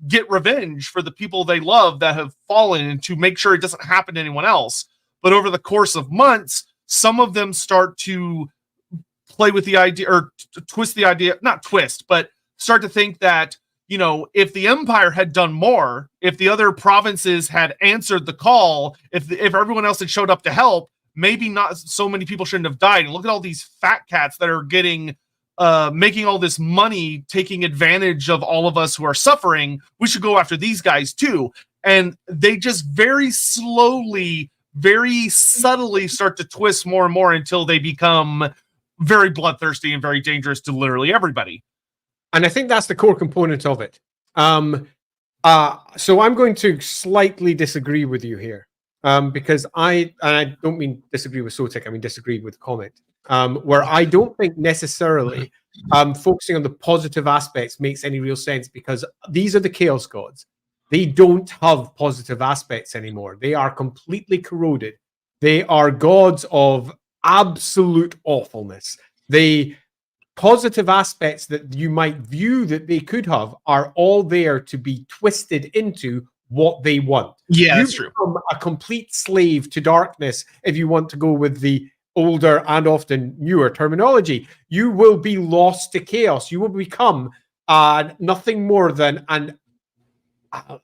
get revenge for the people they love that have fallen and to make sure it doesn't happen to anyone else. But over the course of months, some of them start to play with the idea or twist the idea, not twist, but start to think that, if the Empire had done more, if the other provinces had answered the call, if everyone else had showed up to help, maybe not so many people shouldn't have died. And look at all these fat cats that are getting, making all this money, taking advantage of all of us who are suffering. We should go after these guys too. And they just very slowly, very subtly start to twist more and more until they become very bloodthirsty and very dangerous to literally everybody. And I think that's the core component of it. So I'm going to slightly disagree with you here, because I don't mean disagree with Sotek, I mean disagree with comment, where I don't think necessarily focusing on the positive aspects makes any real sense, because these are the Chaos Gods. They don't have positive aspects anymore. They are completely corroded. They are gods of absolute awfulness. The positive aspects that you might view that they could have are all there to be twisted into what they want. Yeah, that's true. You become a complete slave to darkness if you want to go with the older and often newer terminology. You will be lost to chaos. You will become nothing more than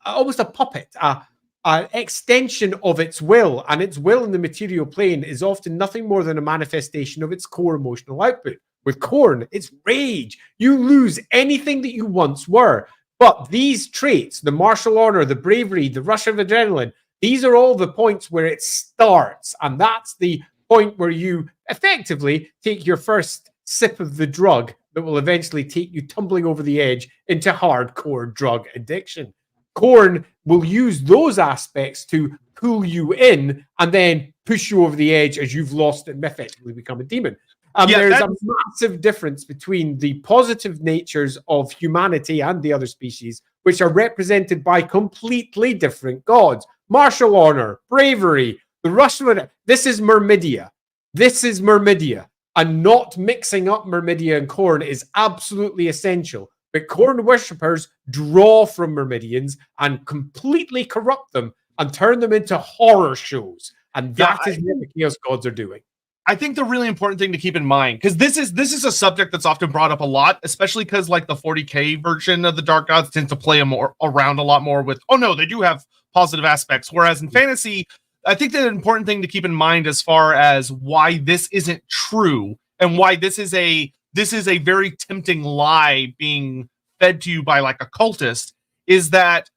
almost a puppet, an extension of its will, and its will in the material plane is often nothing more than a manifestation of its core emotional output. With Khorne, it's rage. You lose anything that you once were. But these traits, the martial honor, the bravery, the rush of adrenaline, these are all the points where it starts. And that's the point where you effectively take your first sip of the drug that will eventually take you tumbling over the edge into hardcore drug addiction. Khorne will use those aspects to pull you in and then push you over the edge as you've lost and effectively become a demon. There's a massive difference between the positive natures of humanity and the other species, which are represented by completely different gods. Martial honor, bravery, the Russian. This is Myrmidia. This is Myrmidia. And not mixing up Myrmidia and Khorne is absolutely essential. But Khorne worshippers draw from Myrmidians and completely corrupt them and turn them into horror shows. And that is what the Chaos Gods are doing. I think the really important thing to keep in mind, because this is a subject that's often brought up a lot, especially because like the 40K version of the Dark Gods tends to play around a lot more with, oh no, they do have positive aspects. Whereas in fantasy, I think the important thing to keep in mind as far as why this isn't true and why this is a very tempting lie being fed to you by like a cultist is that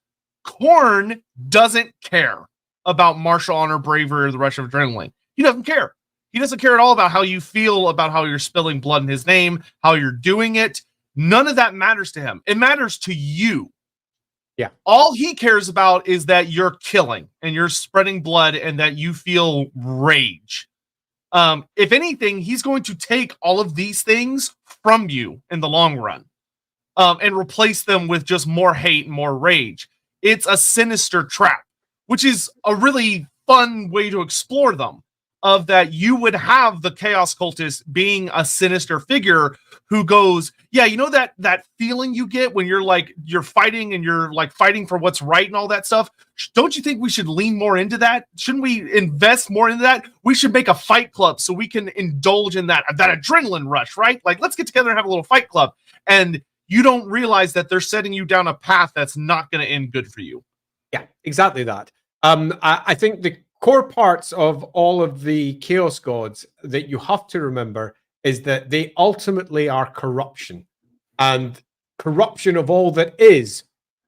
Khorne doesn't care about martial honor, bravery, or the rush of adrenaline. He doesn't care. He doesn't care at all about how you feel about how you're spilling blood in his name, how you're doing it. None of that matters to him. It matters to you. Yeah. All he cares about is that you're killing and you're spreading blood and that you feel rage. If anything, he's going to take all of these things from you in the long run and replace them with just more hate and more rage. It's a sinister trap, which is a really fun way to explore them. Of that, you would have the Chaos Cultist being a sinister figure who goes, yeah, you know that feeling you get when you're fighting and you're like fighting for what's right and all that stuff. Don't you think we should lean more into that? Shouldn't we invest more into that? We should make a fight club so we can indulge in that adrenaline rush, right? Like, let's get together and have a little fight club. And you don't realize that they're setting you down a path that's not going to end good for you. Yeah, exactly that. I think the core parts of all of the Chaos Gods that you have to remember is that they ultimately are corruption, and corruption of all that is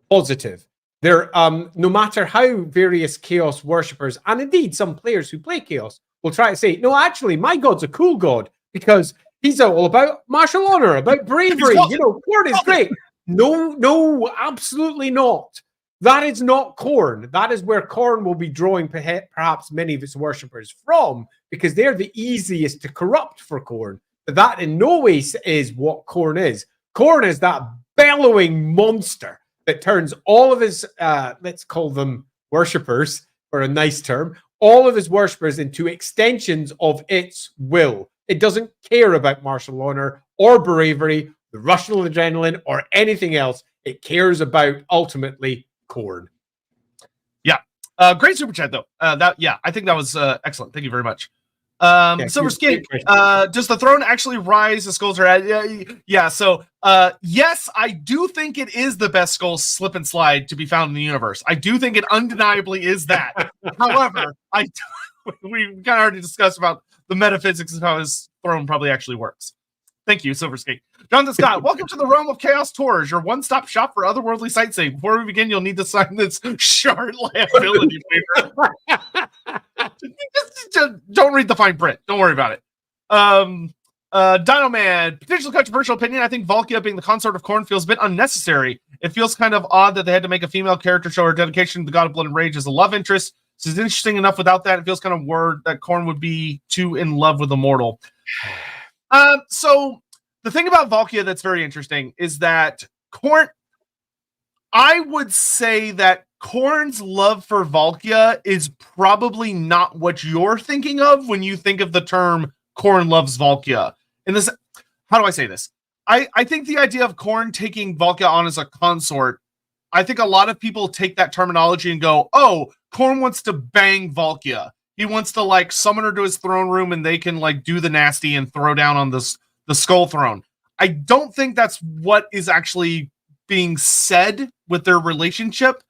positive. They're no matter how various Chaos worshippers, and indeed some players who play Chaos, will try to say, no, actually, my god's a cool god because he's all about martial honor, about bravery. You know, Khorne is great. No, absolutely not. That is not Khorne. That is where Khorne will be drawing perhaps many of its worshippers from, because they're the easiest to corrupt for Khorne. But that in no way is what Khorne is. Khorne is that bellowing monster that turns all of his, let's call them worshippers for a nice term, all of his worshippers into extensions of its will. It doesn't care about martial honor or bravery, the rush of adrenaline, or anything else. It cares about ultimately Khorne. Yeah. Great super chat though. I think that was excellent. Thank you very much. Silver Skate, does the throne actually rise? The skulls are at, yeah. So yes, I do think it is the best skull slip and slide to be found in the universe. I do think it undeniably is that. However, we kind of already discussed about the metaphysics of how his throne probably actually works. Thank you, Silver Skate. Jonathan Scott, welcome to the Realm of Chaos Tours, your one-stop shop for otherworldly sightseeing. Before we begin, you'll need to sign this shard liability waiver. Just don't read the fine print. Don't worry about it. Dino Man, potential controversial opinion. I think Valkia being the consort of Khorne feels a bit unnecessary. It feels kind of odd that they had to make a female character show her dedication to the god of blood and rage as a love interest. So it's interesting enough without that. It feels kind of weird that Khorne would be too in love with a mortal. So the thing about Valkia that's very interesting is that Khorne, I would say that Khorne's love for Valkia is probably not what you're thinking of when you think of the term Khorne loves Valkia. In this, how do I say this? I think the idea of Khorne taking Valkia on as a consort, I think a lot of people take that terminology and go, oh, Khorne wants to bang Valkia. He wants to like summon her to his throne room and they can like do the nasty and throw down on the skull throne. I don't think that's what is actually being said with their relationship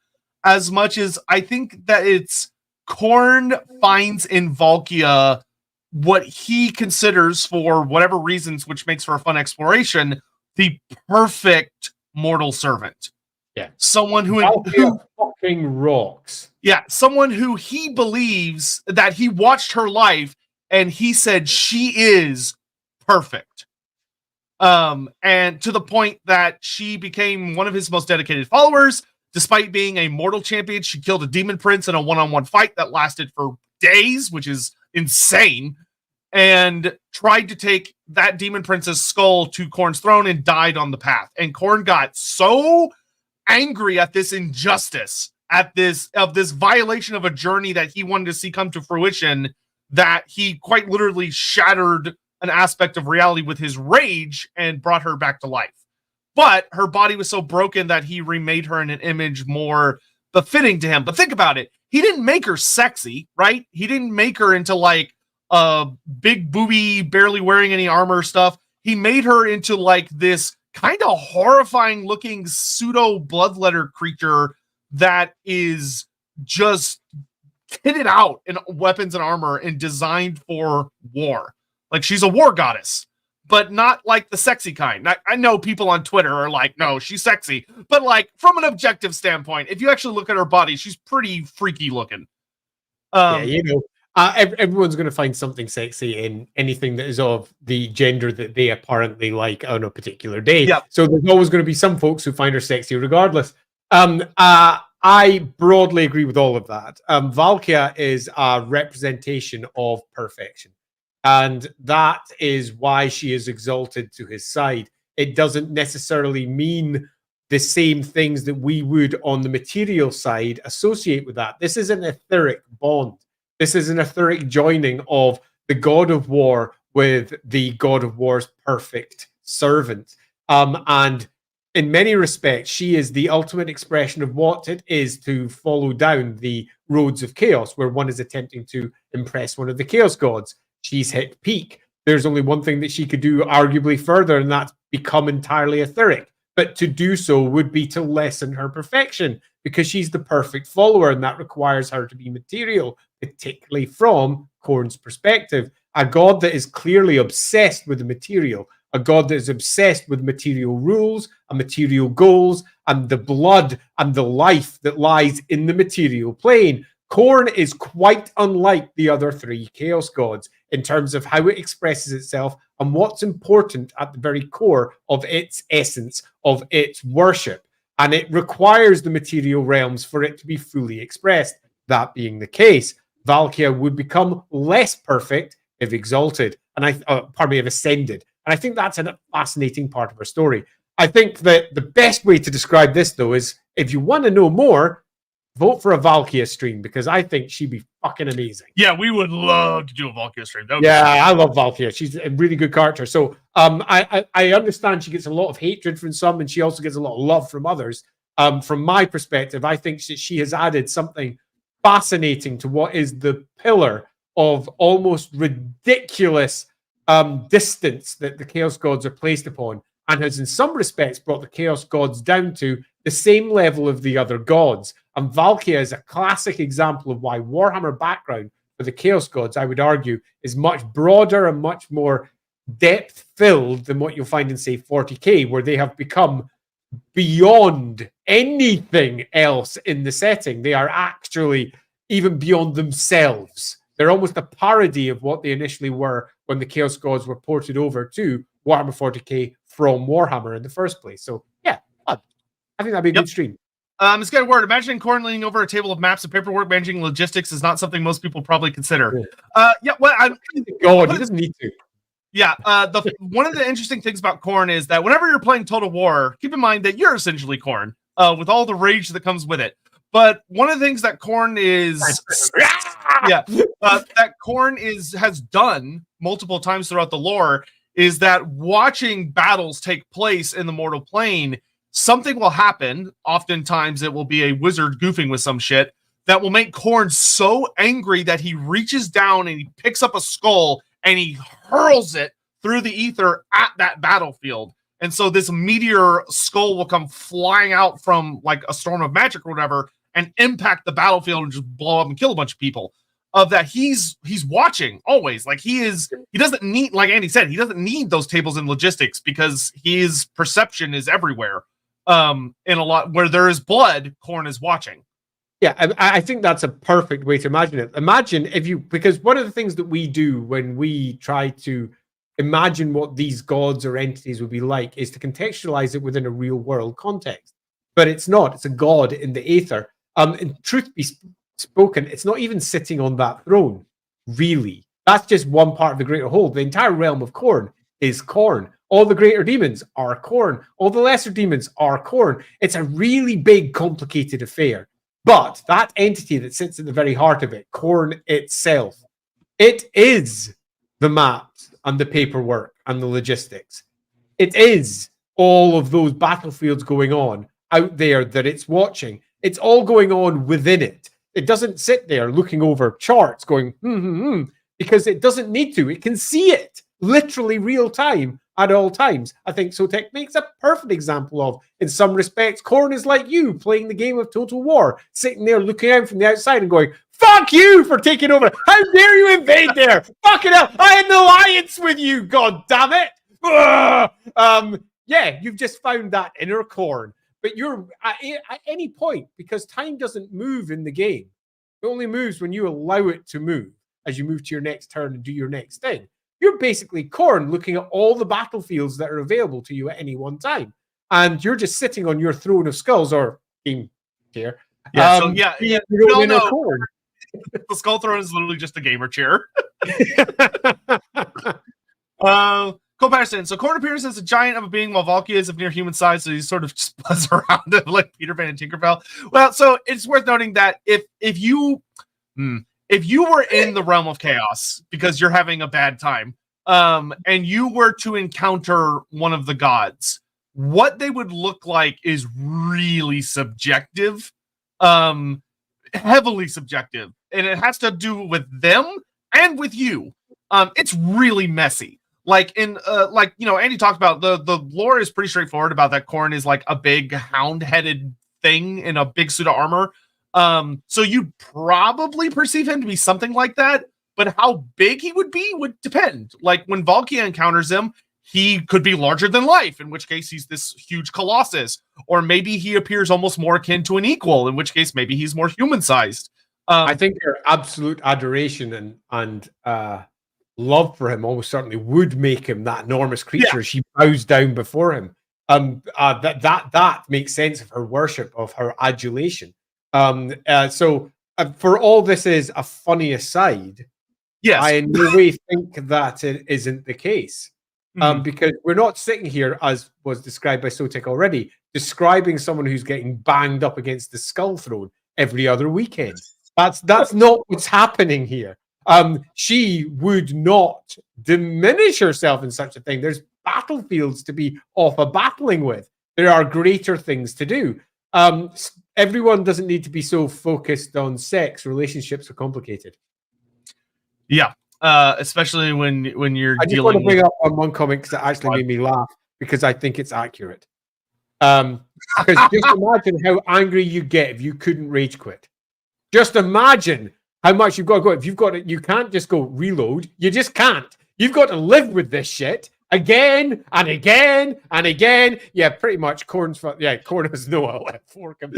as much as I think that it's Khorne finds in Valkia what he considers, for whatever reasons, which makes for a fun exploration, the perfect mortal servant. Yeah. Someone who fucking rocks. Yeah, someone who he believes that he watched her life and he said she is perfect. And to the point that she became one of his most dedicated followers. Despite being a mortal champion, she killed a demon prince in a one-on-one fight that lasted for days, which is insane, and tried to take that demon prince's skull to Khorne's throne and died on the path. And Khorne got so angry at this injustice, at this violation of a journey that he wanted to see come to fruition, that he quite literally shattered an aspect of reality with his rage and brought her back to life. But her body was so broken that he remade her in an image more befitting to him. But think about it. He didn't make her sexy, right? He didn't make her into like a big booby, barely wearing any armor stuff. He made her into like this kind of horrifying looking pseudo bloodletter creature that is just kitted out in weapons and armor and designed for war. Like, she's a war goddess, but not like the sexy kind. I know people on Twitter are like, no, she's sexy. But like, from an objective standpoint, if you actually look at her body, she's pretty freaky looking. Everyone's going to find something sexy in anything that is of the gender that they apparently like on a particular day. Yep. So there's always going to be some folks who find her sexy regardless. I broadly agree with all of that. Valkia is a representation of perfection. And that is why she is exalted to his side. It doesn't necessarily mean the same things that we would on the material side associate with that. This is an etheric bond. This is an etheric joining of the god of war with the god of war's perfect servant. And in many respects, she is the ultimate expression of what it is to follow down the roads of chaos, where one is attempting to impress one of the chaos gods. She's hit peak. There's only one thing that she could do arguably further, and that's become entirely etheric. But to do so would be to lessen her perfection, because she's the perfect follower, and that requires her to be material, particularly from Khorne's perspective. A god that is clearly obsessed with the material, a god that is obsessed with material rules and material goals and the blood and the life that lies in the material plane. Khorne is quite unlike the other three Chaos gods in terms of how it expresses itself and what's important at the very core of its essence, of its worship. And it requires the material realms for it to be fully expressed. That being the case, Valkia would become less perfect if exalted, and if ascended. And I think that's a fascinating part of her story. I think that the best way to describe this, though, is if you want to know more, vote for a Valkia stream, because I think she'd be fucking amazing. Yeah, we would love to do a Valkia stream. I love Valkia. She's a really good character. So I understand she gets a lot of hatred from some, and she also gets a lot of love from others. From my perspective, I think that she has added something fascinating to what is the pillar of almost ridiculous distance that the Chaos Gods are placed upon, and has in some respects brought the Chaos Gods down to the same level of the other gods. And Valkia is a classic example of why Warhammer background for the Chaos Gods, I would argue, is much broader and much more depth-filled than what you'll find in, say, 40k, where they have become beyond anything else in the setting. They are actually even beyond themselves. They're almost a parody of what they initially were when the Chaos Gods were ported over to Warhammer 40k from Warhammer in the first place. So, yeah, I think that'd be a good stream. It's got a word. Imagining Khorne leaning over a table of maps and paperwork, managing logistics is not something most people probably consider. God, he doesn't need to. Yeah, one of the interesting things about Khorne is that whenever you're playing Total War, keep in mind that you're essentially Khorne, with all the rage that comes with it. But one of the things that Khorne has done multiple times throughout the lore is that watching battles take place in the mortal plane, something will happen. Oftentimes it will be a wizard goofing with some shit that will make Khorne so angry that he reaches down and he picks up a skull and he hurls it through the ether at that battlefield. And so this meteor skull will come flying out from like a storm of magic or whatever and impact the battlefield and just blow up and kill a bunch of people. Of that, he's watching always. Like he doesn't need, like Andy said, he doesn't need those tables and logistics because his perception is everywhere. In a lot where there is blood, Khorne is watching. Yeah, I think that's a perfect way to imagine it. Imagine if you, because one of the things that we do when we try to imagine what these gods or entities would be like is to contextualize it within a real world context. But it's not. It's a god in the aether. In truth be spoken, it's not even sitting on that throne, really. That's just one part of the greater whole. The entire realm of Khorne is Khorne. All the greater demons are Khorne. All the lesser demons are Khorne. It's a really big, complicated affair. But that entity that sits at the very heart of it, Khorne itself, it is the maps and the paperwork and the logistics. It is all of those battlefields going on out there that it's watching. It's all going on within it. It doesn't sit there looking over charts going, because it doesn't need to. It can see it literally real time at all times. I think Sotek makes a perfect example of, in some respects, Khorne is like you playing the game of Total War, sitting there looking out from the outside and going, fuck you for taking over. How dare you invade there? Fucking hell. I had an alliance with you, god damn it. Yeah, you've just found that inner Khorne. But you're at any point, because time doesn't move in the game. It only moves when you allow it to move as you move to your next turn and do your next thing. You're basically Khorne looking at all the battlefields that are available to you at any one time. And you're just sitting on your throne of skulls or game chair. Yeah, we all know the skull throne is literally just a gamer chair. Comparison. So Khorne appears as a giant of a being while Valky is of near human size, so he's sort of just buzz around it like Peter Pan and Tinkerbell. Well, so it's worth noting that if you were in the realm of chaos because you're having a bad time, and you were to encounter one of the gods, what they would look like is really subjective, heavily subjective, and it has to do with them and with you. It's really messy. Like Andy talked about, the lore is pretty straightforward about that Khorne is like a big hound-headed thing in a big suit of armor. So you'd probably perceive him to be something like that, but how big he would be would depend. Like when Valkia encounters him, he could be larger than life, in which case he's this huge colossus, or maybe he appears almost more akin to an equal, in which case maybe he's more human-sized. I think their absolute adoration and love for him almost certainly would make him that enormous creature. Yeah. She bows down before him. That makes sense of her worship, of her adulation. So for all this is a funny aside, yes, I in no way think that it isn't the case. Because we're not sitting here, as was described by Sotek already, describing someone who's getting banged up against the skull throne every other weekend. That's not what's happening here. She would not diminish herself in such a thing. There's battlefields to be off a battling with. There are greater things to do. Everyone doesn't need to be so focused on sex. Relationships are complicated. Yeah, especially when you're I just want to bring up one comment because it actually made me laugh because I think it's accurate. Because just imagine how angry you get if you couldn't rage quit. Just imagine how much you've got to go. If you've got it, you can't just go reload. You just can't. You've got to live with this shit again and again and again. Yeah, pretty much. Khorne has no outlet for him.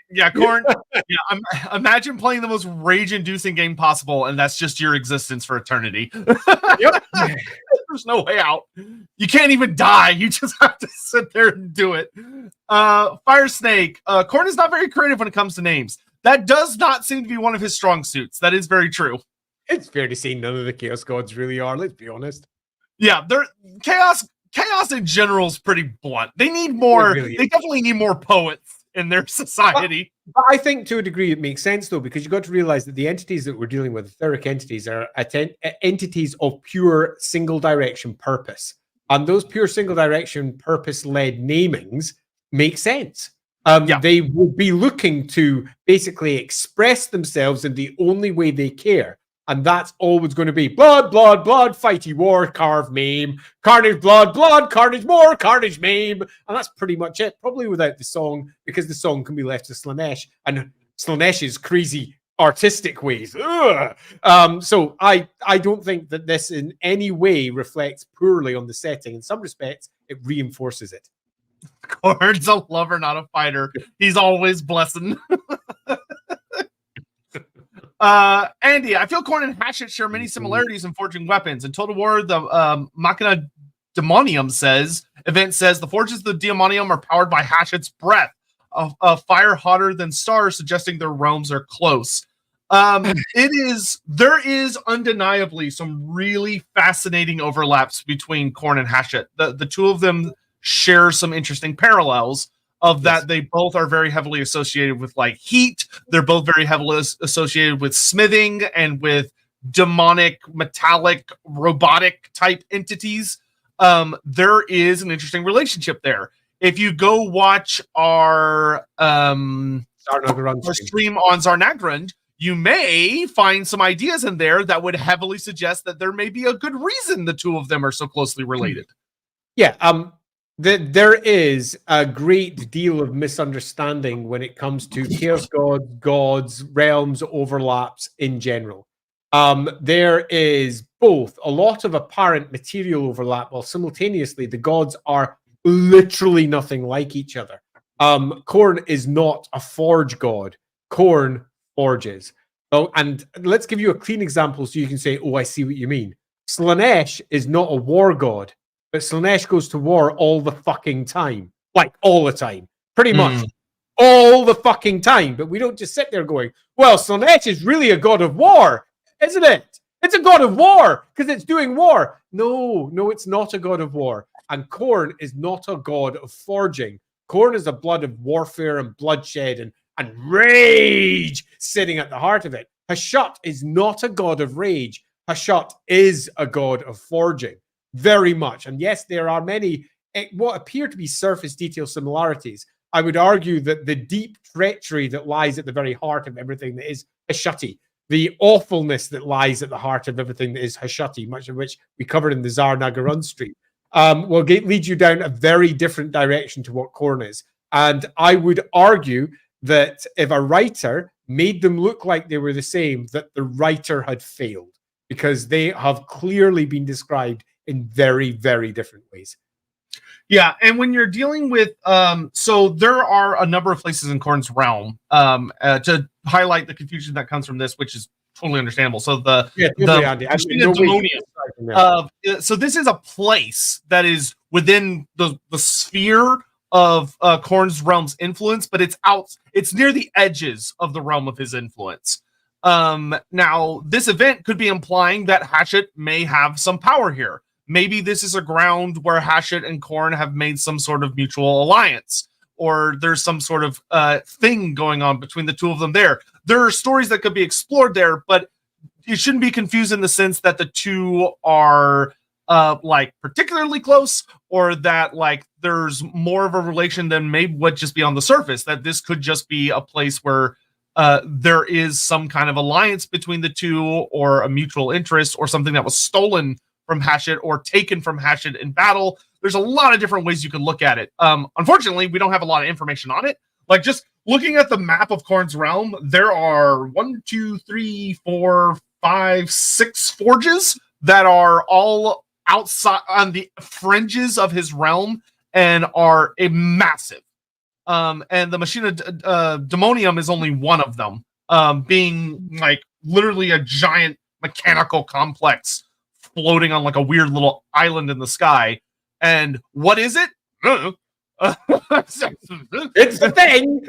Yeah, Khorne. Imagine playing the most rage-inducing game possible, and that's just your existence for eternity. Yep. There's no way out. You can't even die. You just have to sit there and do it. Fire Snake. Khorne is not very creative when it comes to names. That does not seem to be one of his strong suits. That is very true. It's fair to say none of the Chaos Gods really are, let's be honest. Yeah, chaos in general is pretty blunt. They need more, they definitely need more poets in their society. But I think to a degree it makes sense though, because you've got to realize that the entities that we're dealing with, etheric entities, are entities of pure single direction purpose. And those pure single direction purpose-led namings make sense. They will be looking to basically express themselves in the only way they care. And that's always going to be blood, blood, blood, fighty war, carve, maim, carnage, blood, blood, carnage, more, carnage, maim. And that's pretty much it. Probably without the song, because the song can be left to Slaanesh and Slaanesh's crazy artistic ways. So I don't think that this in any way reflects poorly on the setting. In some respects, it reinforces it. Khorne's a lover, not a fighter. He's always blessing. Andy, I feel Khorne and Hachette share many similarities in forging weapons. In Total War, the Machina Demonium event says the forges of the Demonium are powered by Hachette's breath, a fire hotter than stars, suggesting their realms are close. There is undeniably some really fascinating overlaps between Khorne and Hachette. The two of them share some interesting parallels of that. They both are very heavily associated with like heat. They're both very heavily associated with smithing and with demonic, metallic, robotic type entities. There is an interesting relationship there. If you go watch our stream on Zarnagrund, you may find some ideas in there that would heavily suggest that there may be a good reason the two of them are so closely related. Yeah, there is a great deal of misunderstanding when it comes to Chaos gods, realms, overlaps in general. There is both a lot of apparent material overlap, while simultaneously the gods are literally nothing like each other. Khorne is not a forge god. Khorne forges. Oh, and let's give you a clean example so you can say, oh, I see what you mean. Slaanesh is not a war god, but Slaanesh goes to war all the fucking time. Like, all the time. Pretty much. All the fucking time. But we don't just sit there going, well, Slaanesh is really a god of war, isn't it? It's a god of war because it's doing war. No, it's not a god of war. And Khorne is not a god of forging. Khorne is a blood of warfare and bloodshed and rage sitting at the heart of it. Hachette is not a god of rage. Hachette is a god of forging, very much. And yes, there are many what appear to be surface detail similarities. I would argue that the deep treachery that lies at the very heart of everything that is Hachette, the awfulness that lies at the heart of everything that is Hachette, much of which we covered in the Zarnagarun stream, will lead you down a very different direction to what Khorne is. And I would argue that if a writer made them look like they were the same, that the writer had failed, because they have clearly been described in very, very different ways. Yeah, and when you're dealing with, so there are a number of places in Khorne's realm to highlight the confusion that comes from this, which is totally understandable. So so this is a place that is within the sphere of Khorne's realm's influence, but it's near the edges of the realm of his influence. Now, this event could be implying that Hachette may have some power here. Maybe this is a ground where Hachette and Khorne have made some sort of mutual alliance, or there's some sort of thing going on between the two of them there. There are stories that could be explored there, but it shouldn't be confused in the sense that the two are like particularly close, or that like there's more of a relation than maybe would just be on the surface, that this could just be a place where there is some kind of alliance between the two, or a mutual interest, or something that was stolen from Hachette or taken from Hachette in battle. There's a lot of different ways you can look at it. Unfortunately, we don't have a lot of information on it. Like, just looking at the map of Khorne's realm, there are 1, 2, 3, 4, 5, 6 forges that are all outside on the fringes of his realm and are a massive. And the Machina Demonium is only one of them, being like literally a giant mechanical complex floating on like a weird little island in the sky. And what is it? It's the thing.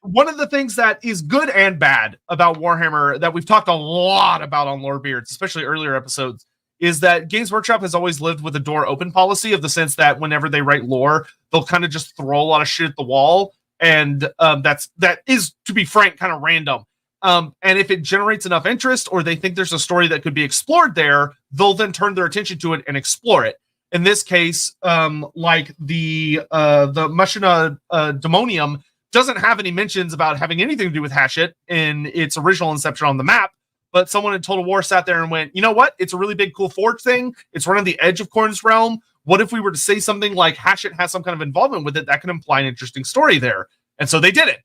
One of the things that is good and bad about Warhammer that we've talked a lot about on Lorebeards, especially earlier episodes, is that Games Workshop has always lived with a door open policy, of the sense that whenever they write lore, they'll kind of just throw a lot of shit at the wall. And that is, to be frank, kind of random. And if it generates enough interest, or they think there's a story that could be explored there, they'll then turn their attention to it and explore it. In this case, like the Machina Demonium doesn't have any mentions about having anything to do with Hachette in its original inception on the map, but someone in Total War sat there and went, you know what? It's a really big, cool forge thing. It's right on the edge of Khorne's realm. What if we were to say something like Hachette has some kind of involvement with it that can imply an interesting story there? And so they did it.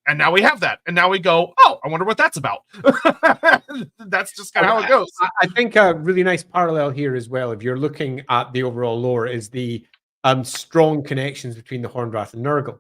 And now we have that. And now we go, oh, I wonder what that's about. That's just kind of how it goes. I think a really nice parallel here as well, if you're looking at the overall lore, is the strong connections between the Hornwrath and Nurgle.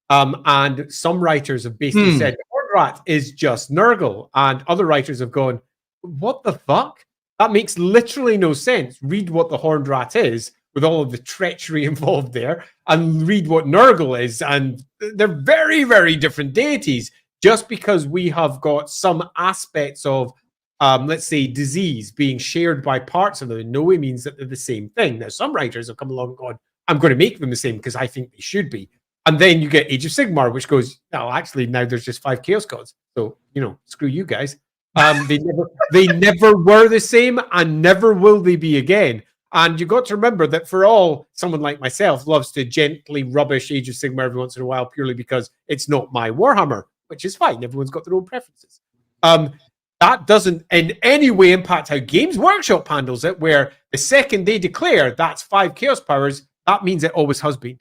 And some writers have basically said, Hornrat is just Nurgle. And other writers have gone, what the fuck? That makes literally no sense. Read what the Hornrat is with all of the treachery involved there, and read what Nurgle is. And they're very, very different deities. Just because we have got some aspects of, let's say, disease being shared by parts of them in no way means that they're the same thing. Now, some writers have come along and gone, I'm going to make them the same because I think they should be. And then you get Age of Sigmar, which goes, no, actually, now there's just 5 Chaos Gods. So, screw you guys. They never were the same, and never will they be again. And you got to remember that for all someone like myself loves to gently rubbish Age of Sigmar every once in a while purely because it's not my Warhammer, which is fine. Everyone's got their own preferences. That doesn't in any way impact how Games Workshop handles it, where the second they declare that's 5 Chaos Powers, that means it always has been.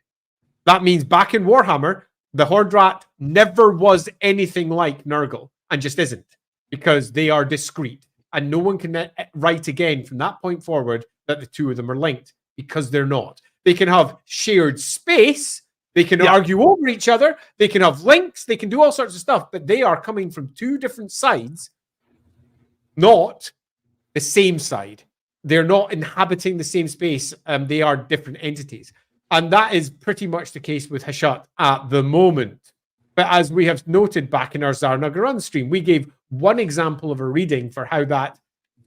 That means back in Warhammer, the Hornrat never was anything like Nurgle, and just isn't, because they are discrete. And no one can write again from that point forward that the two of them are linked, because they're not. They can have shared space, they can argue over each other, they can have links, they can do all sorts of stuff, but they are coming from two different sides, not the same side. They're not inhabiting the same space. They are different entities. And that is pretty much the case with Hashat at the moment. But as we have noted back in our Zarnagarun stream, we gave one example of a reading for how that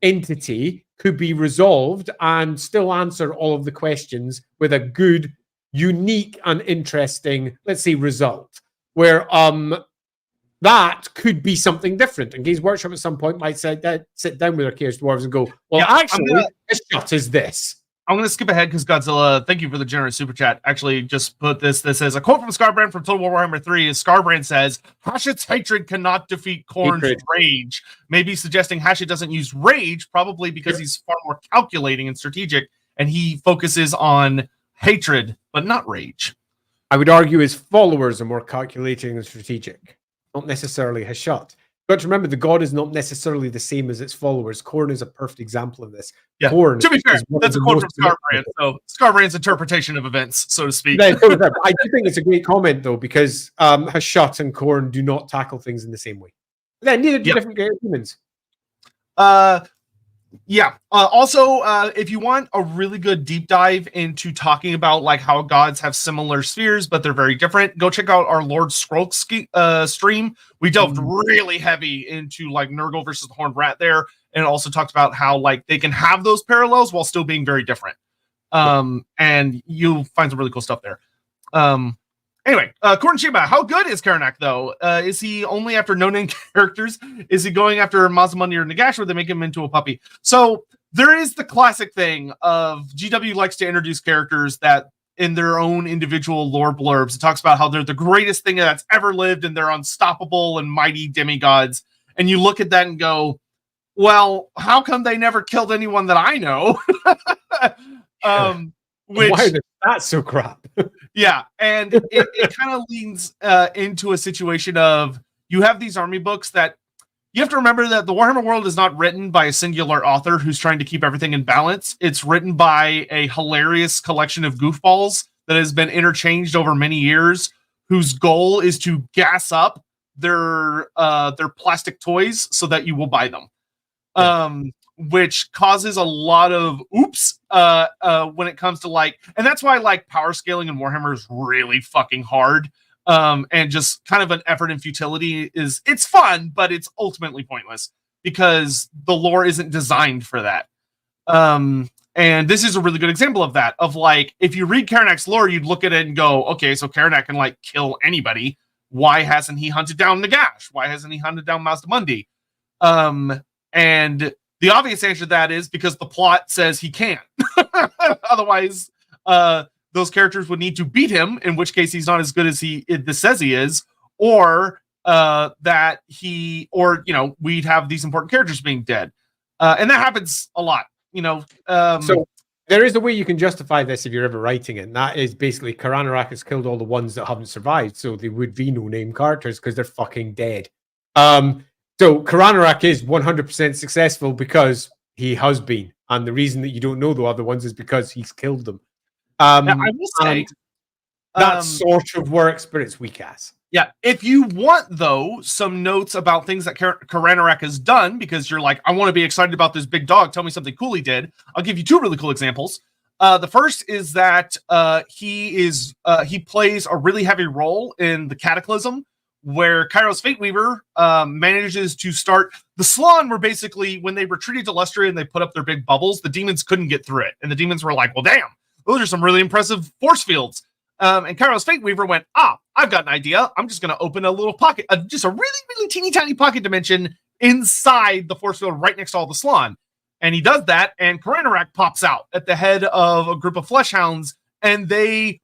entity could be resolved and still answer all of the questions with a good, unique, and interesting, let's say, result. Where that could be something different. And Games Workshop at some point might sit down with their Chaos Dwarves and go, well, actually, Hashat is this. I'm going to skip ahead because Godzilla, thank you for the generous super chat, actually just put this. This is a quote from Scarbrand from Total Warhammer 3. Scarbrand says, Hashat's hatred cannot defeat Khorne's rage. Maybe suggesting Hashat doesn't use rage, probably because he's far more calculating and strategic, and he focuses on hatred, but not rage. I would argue his followers are more calculating and strategic, not necessarily Hashat. But remember, the god is not necessarily the same as its followers. Khorne is a perfect example of this. Yeah. Khorne, to be fair, that's a quote from Scarbrand. So Scarbrand's interpretation of events, so to speak. I do think it's a great comment, though, because Hashat and Khorne do not tackle things in the same way. Then neither do different humans. Also, if you want a really good deep dive into talking about like how gods have similar spheres but they're very different, go check out our Lord Scroll stream. We delved really heavy into like Nurgle versus the Horned Rat there, and it also talked about how like they can have those parallels while still being very different. And you'll find some really cool stuff there. Anyway, Khorne Shima, how good is Karanak, though? Is he only after no-name characters? Is he going after Mazamundi or Nagash, where they make him into a puppy? So there is the classic thing of GW likes to introduce characters that in their own individual lore blurbs, it talks about how they're the greatest thing that's ever lived and they're unstoppable and mighty demigods. And you look at that and go, well, how come they never killed anyone that I know? Why is that so crap? Yeah, and it kind of leans into a situation of you have these army books that you have to remember that the Warhammer world is not written by a singular author who's trying to keep everything in balance. It's written by a hilarious collection of goofballs that has been interchanged over many years, whose goal is to gas up their plastic toys so that you will buy them. Yeah. Which causes a lot of oops when it comes to like, and that's why like power scaling in Warhammer is really fucking hard. And just kind of an effort and futility it's fun, but it's ultimately pointless because the lore isn't designed for that. And this is a really good example of that, of like, if you read Karanak's lore, you'd look at it and go, okay, so Khorne can like kill anybody. Why hasn't he hunted down Nagash? Why hasn't he hunted down Mazdamundi? And the obvious answer to that is because the plot says he can't. Otherwise, those characters would need to beat him, in which case he's not as good as this says he is, or we'd have these important characters being dead. And that happens a lot, So there is a way you can justify this if you're ever writing it, and that is basically Khorne has killed all the ones that haven't survived, so they would be no-name characters because they're fucking dead. So Khorne is 100% successful because he has been, and the reason that you don't know the other ones is because he's killed them. I will say that sort of works, but it's weak ass. Yeah, if you want, though, some notes about things that Khorne has done, because you're like, I want to be excited about this big dog, tell me something cool he did, I'll give you 2 really cool examples. The first is that he plays a really heavy role in the Cataclysm, where Kairos Fateweaver manages to start... The Slann were basically, when they retreated to Lustria and they put up their big bubbles, the demons couldn't get through it. And the demons were like, well, damn, those are some really impressive force fields. And Kairos Fateweaver went, I've got an idea. I'm just going to open a little pocket, just a really, really teeny tiny pocket dimension inside the force field right next to all the Slann. And he does that, and Khorne pops out at the head of a group of Fleshhounds, and they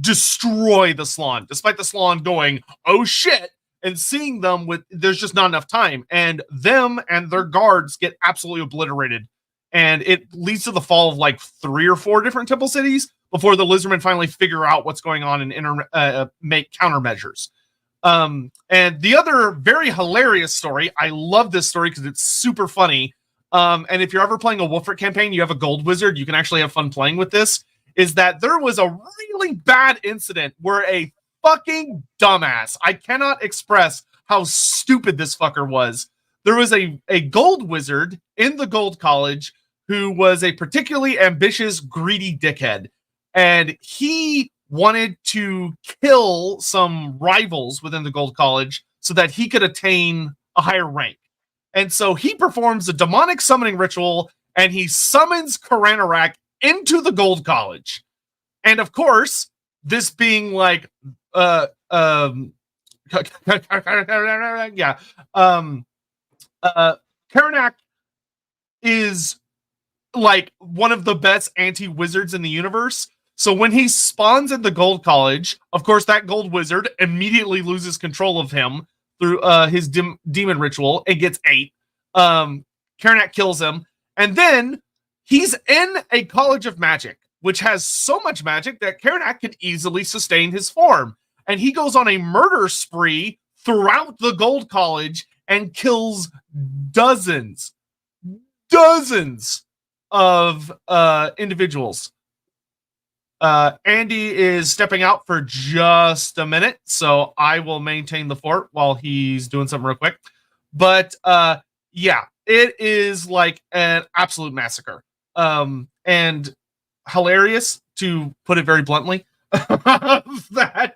destroy the Slann, despite the Slann going, oh shit, and seeing them with, there's just not enough time. And them and their guards get absolutely obliterated. And it leads to the fall of like 3 or 4 different temple cities before the Lizardmen finally figure out what's going on and make countermeasures. And the other very hilarious story, I love this story because it's super funny. And if you're ever playing a Wolfric campaign, you have a gold wizard, you can actually have fun playing with this, is that there was a really bad incident where a fucking dumbass, I cannot express how stupid this fucker was. There was a gold wizard in the gold college who was a particularly ambitious, greedy dickhead. And he wanted to kill some rivals within the gold college so that he could attain a higher rank. And so he performs a demonic summoning ritual, and he summons Khorne into the gold college. And of course, this being like, Khorne is like one of the best anti-wizards in the universe. So when he spawns in the gold college, of course, that gold wizard immediately loses control of him through his demon ritual and gets 8. Khorne kills him. And then he's in a college of magic, which has so much magic that Khorne can easily sustain his form. And he goes on a murder spree throughout the gold college and kills dozens of individuals. Andy is stepping out for just a minute, so I will maintain the fort while he's doing something real quick. But yeah, it is like an absolute massacre. And hilarious, to put it very bluntly, that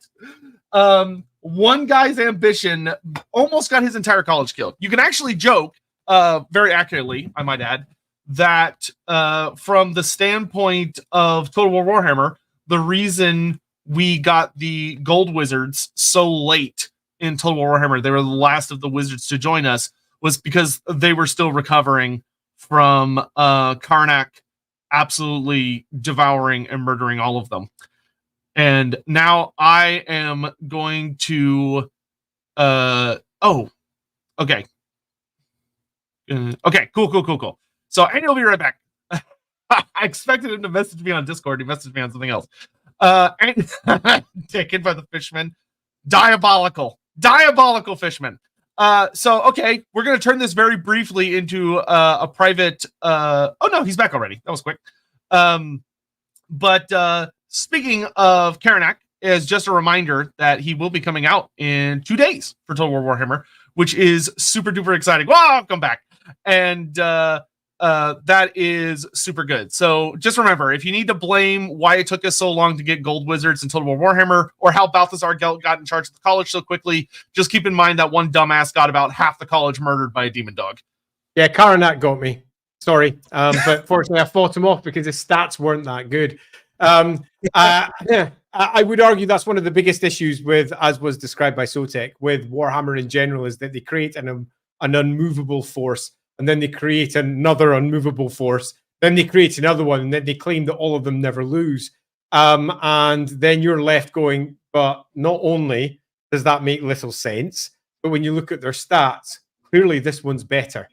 one guy's ambition almost got his entire college killed. You can actually joke, very accurately, I might add, that from the standpoint of Total War Warhammer, the reason we got the gold wizards so late in Total War Warhammer, they were the last of the wizards to join us, was because they were still recovering from Karnak absolutely devouring and murdering all of them. And now I am going to okay. Okay, cool. So Andy will be right back. I expected him to message me on Discord. He messaged me on something else. Taken by the fishman. Diabolical fishman. So, okay, we're going to turn this very briefly into a private... oh, no, he's back already. That was quick. But speaking of Khorne, is just a reminder that he will be coming out in 2 days for Total War Warhammer, which is super duper exciting. Wow, come back. And that is super good. So just remember, if you need to blame why it took us so long to get gold wizards in Total War Warhammer, or how Balthazar got in charge of the college so quickly, just keep in mind that one dumbass got about half the college murdered by a demon dog. Yeah, Khorne got me. Sorry. But fortunately I fought him off because his stats weren't that good. I would argue that's one of the biggest issues with, as was described by Sotek, with Warhammer in general, is that they create an unmovable force, and then they create another unmovable force, then they create another one, and then they claim that all of them never lose. And then you're left going, but not only does that make little sense, but when you look at their stats, clearly this one's better.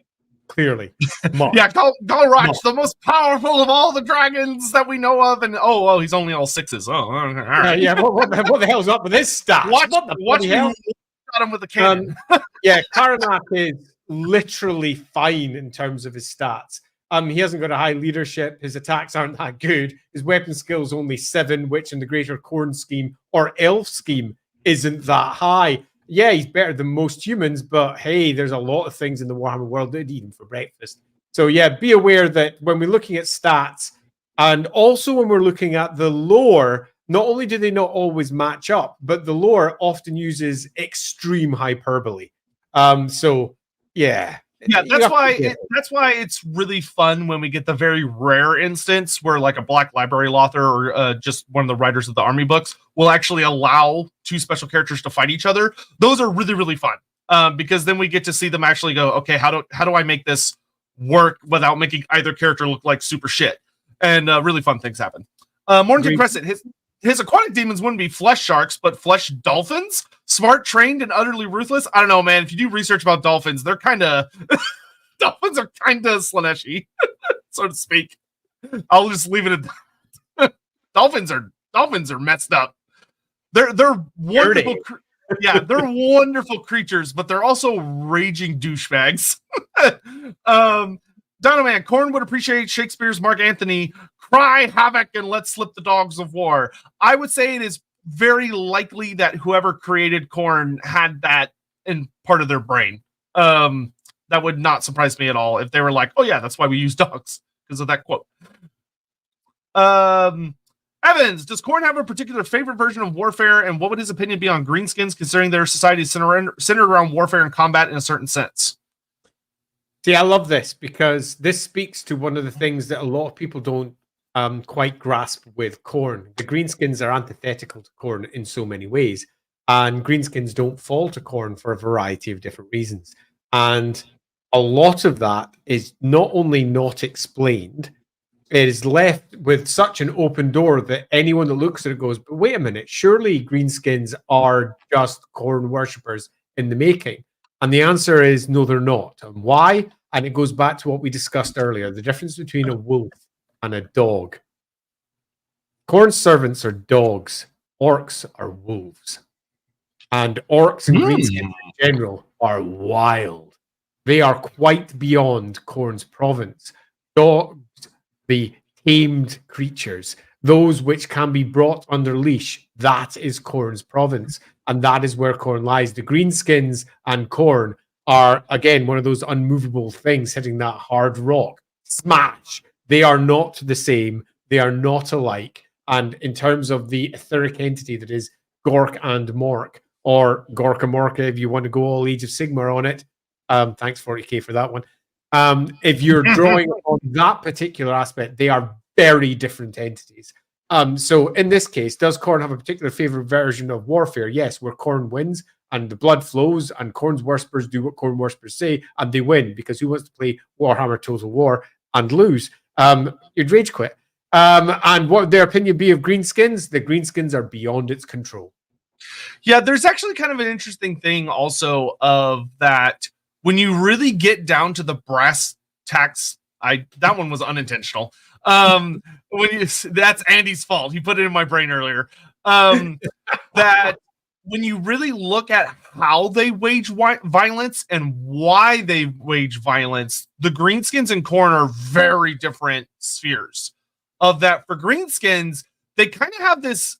Clearly. Yeah, Galroch, the most powerful of all the dragons that we know of, and he's only all 6s. Oh, all right. Yeah, what the hell's up with this stat? Watch you got him with a cannon. Yeah, Khorne is literally fine in terms of his stats. He hasn't got a high leadership. His attacks aren't that good. His weapon skill's only 7, which in the Greater Khorne scheme or Elf scheme isn't that high. Yeah, he's better than most humans, but hey, there's a lot of things in the Warhammer world that eat him for breakfast. So yeah, be aware that when we're looking at stats, and also when we're looking at the lore, not only do they not always match up, but the lore often uses extreme hyperbole. So yeah. Yeah, that's why it's really fun when we get the very rare instance where like a Black Library author or just one of the writers of the army books will actually allow two special characters to fight each other. Those are really, really fun because then we get to see them actually go, okay, how do I make this work without making either character look like super shit? And really fun things happen. Mornington Crescent, his aquatic demons wouldn't be flesh sharks, but flesh dolphins. Smart, trained, and utterly ruthless. I don't know, man. If you do research about dolphins, they're kind of dolphins are kind of Slaneshi, so to speak. I'll just leave it at that. Dolphins are messed up. They're wonderful. Yeah, they're wonderful creatures, but they're also raging douchebags. Donovan, Khorne would appreciate Shakespeare's Mark Antony. Cry havoc and let slip the dogs of war. I would say it is very likely that whoever created Khorne had that in part of their brain. That would not surprise me at all if they were like, oh yeah, that's why we use dogs, because of that quote. Evans, does Khorne have a particular favorite version of warfare, and what would his opinion be on greenskins, considering their society is centered around warfare and combat in a certain sense? See, I love this because this speaks to one of the things that a lot of people don't quite grasp with Khorne. The greenskins are antithetical to Khorne in so many ways, and greenskins don't fall to Khorne for a variety of different reasons. And a lot of that is not only not explained, it is left with such an open door that anyone that looks at it goes, but wait a minute, surely greenskins are just Khorne worshippers in the making. And the answer is no, they're not. And why? And it goes back to what we discussed earlier, the difference between a wolf and a dog. Khorne's servants are dogs. Orcs are wolves. And orcs and greenskins in general are wild. They are quite beyond Khorne's province. Dogs, the tamed creatures, those which can be brought under leash, that is Khorne's province. And that is where Khorne lies. The greenskins and Khorne are, again, one of those unmovable things hitting that hard rock. Smash! They are not the same. They are not alike. And in terms of the etheric entity that is Gork and Mork, or Gorka Morka, if you want to go all Age of Sigmar on it. Thanks 40k for that one. If you're drawing on that particular aspect, they are very different entities. So in this case, does Khorne have a particular favorite version of warfare? Yes, where Khorne wins and the blood flows and Khorne's worshippers do what Khorne worshippers say and they win, because who wants to play Warhammer Total War and lose? You'd rage quit. And what would their opinion be of greenskins? The greenskins are beyond its control. Yeah, there's actually kind of an interesting thing also of that when you really get down to the brass tacks. That one was unintentional. That's Andy's fault. He put it in my brain earlier. That when you really look at how they wage violence and why they wage violence, the greenskins and Khorne are very different spheres. Of that, for greenskins, they kind of have this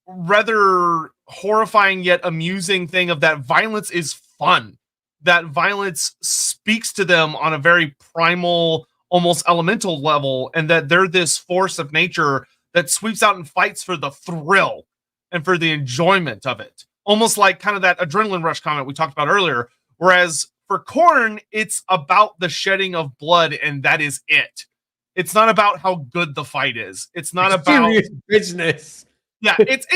rather horrifying yet amusing thing of that violence is fun. That violence speaks to them on a very primal, almost elemental level, and that they're this force of nature that sweeps out and fights for the thrill and for the enjoyment of it. Almost like kind of that adrenaline rush comment we talked about earlier. Whereas for Khorne, it's about the shedding of blood, and that is it. It's not about how good the fight is. It's not about serious business. Yeah, it's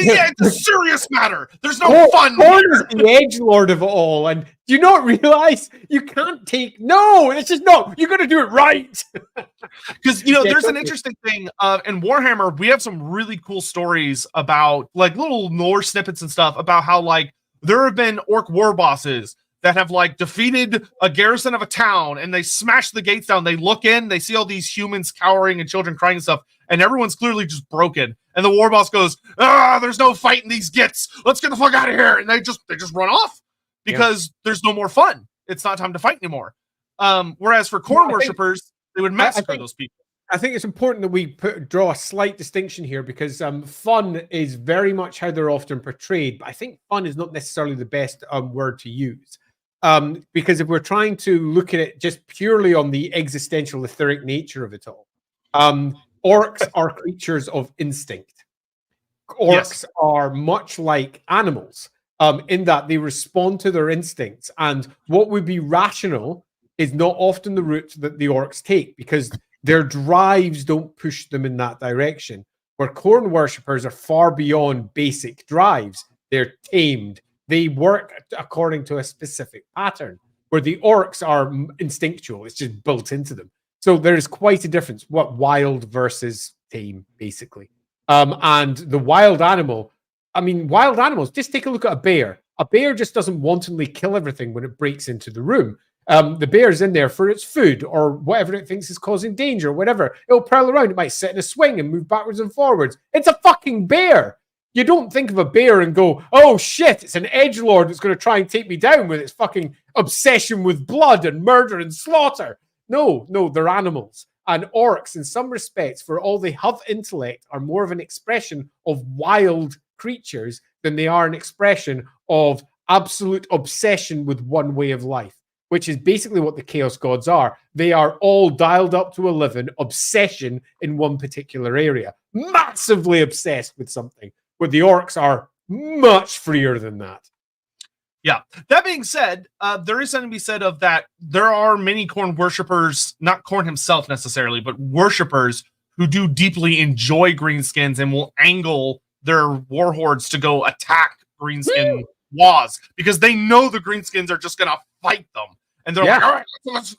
a serious matter. There's no fun. Khorne is the edgelord of it all, and do you not realize you can't take it's just no. You got to do it right. Because there's an interesting thing in Warhammer. We have some really cool stories about like little lore snippets and stuff about how like there have been orc war bosses that have like defeated a garrison of a town, and they smash the gates down. They look in, they see all these humans cowering and children crying and stuff, and everyone's clearly just broken. And the war boss goes, there's no fight in these gits. Let's get the fuck out of here. And they just run off because there's no more fun. It's not time to fight anymore. Whereas for Khorne worshippers, they would massacre those people. I think it's important that we draw a slight distinction here because fun is very much how they're often portrayed. But I think fun is not necessarily the best word to use. Because if we're trying to look at it just purely on the existential etheric nature of it all, orcs are creatures of instinct. Orcs are much like animals in that they respond to their instincts. And what would be rational is not often the route that the orcs take because their drives don't push them in that direction. Where Khorne worshippers are far beyond basic drives. They're tamed. They work according to a specific pattern, where the orcs are instinctual. It's just built into them. So there is quite a difference, what wild versus tame, basically. And the wild animal, I mean, wild animals, just take a look at a bear. A bear just doesn't wantonly kill everything when it breaks into the room. The bear's in there for its food or whatever it thinks is causing danger, whatever. It'll prowl around. It might sit in a swing and move backwards and forwards. It's a fucking bear. You don't think of a bear and go, oh shit, it's an edgelord that's going to try and take me down with its fucking obsession with blood and murder and slaughter. No, they're animals. And orcs, in some respects, for all they have intellect, are more of an expression of wild creatures than they are an expression of absolute obsession with one way of life, which is basically what the Chaos Gods are. They are all dialed up to 11, obsession in one particular area, massively obsessed with something, where the orcs are much freer than that. Yeah. That being said, there is something to be said of that. There are many Khorne worshippers, not Khorne himself necessarily, but worshippers who do deeply enjoy greenskins and will angle their warhordes to go attack greenskin laws because they know the greenskins are just going to fight them. And they're like, all right,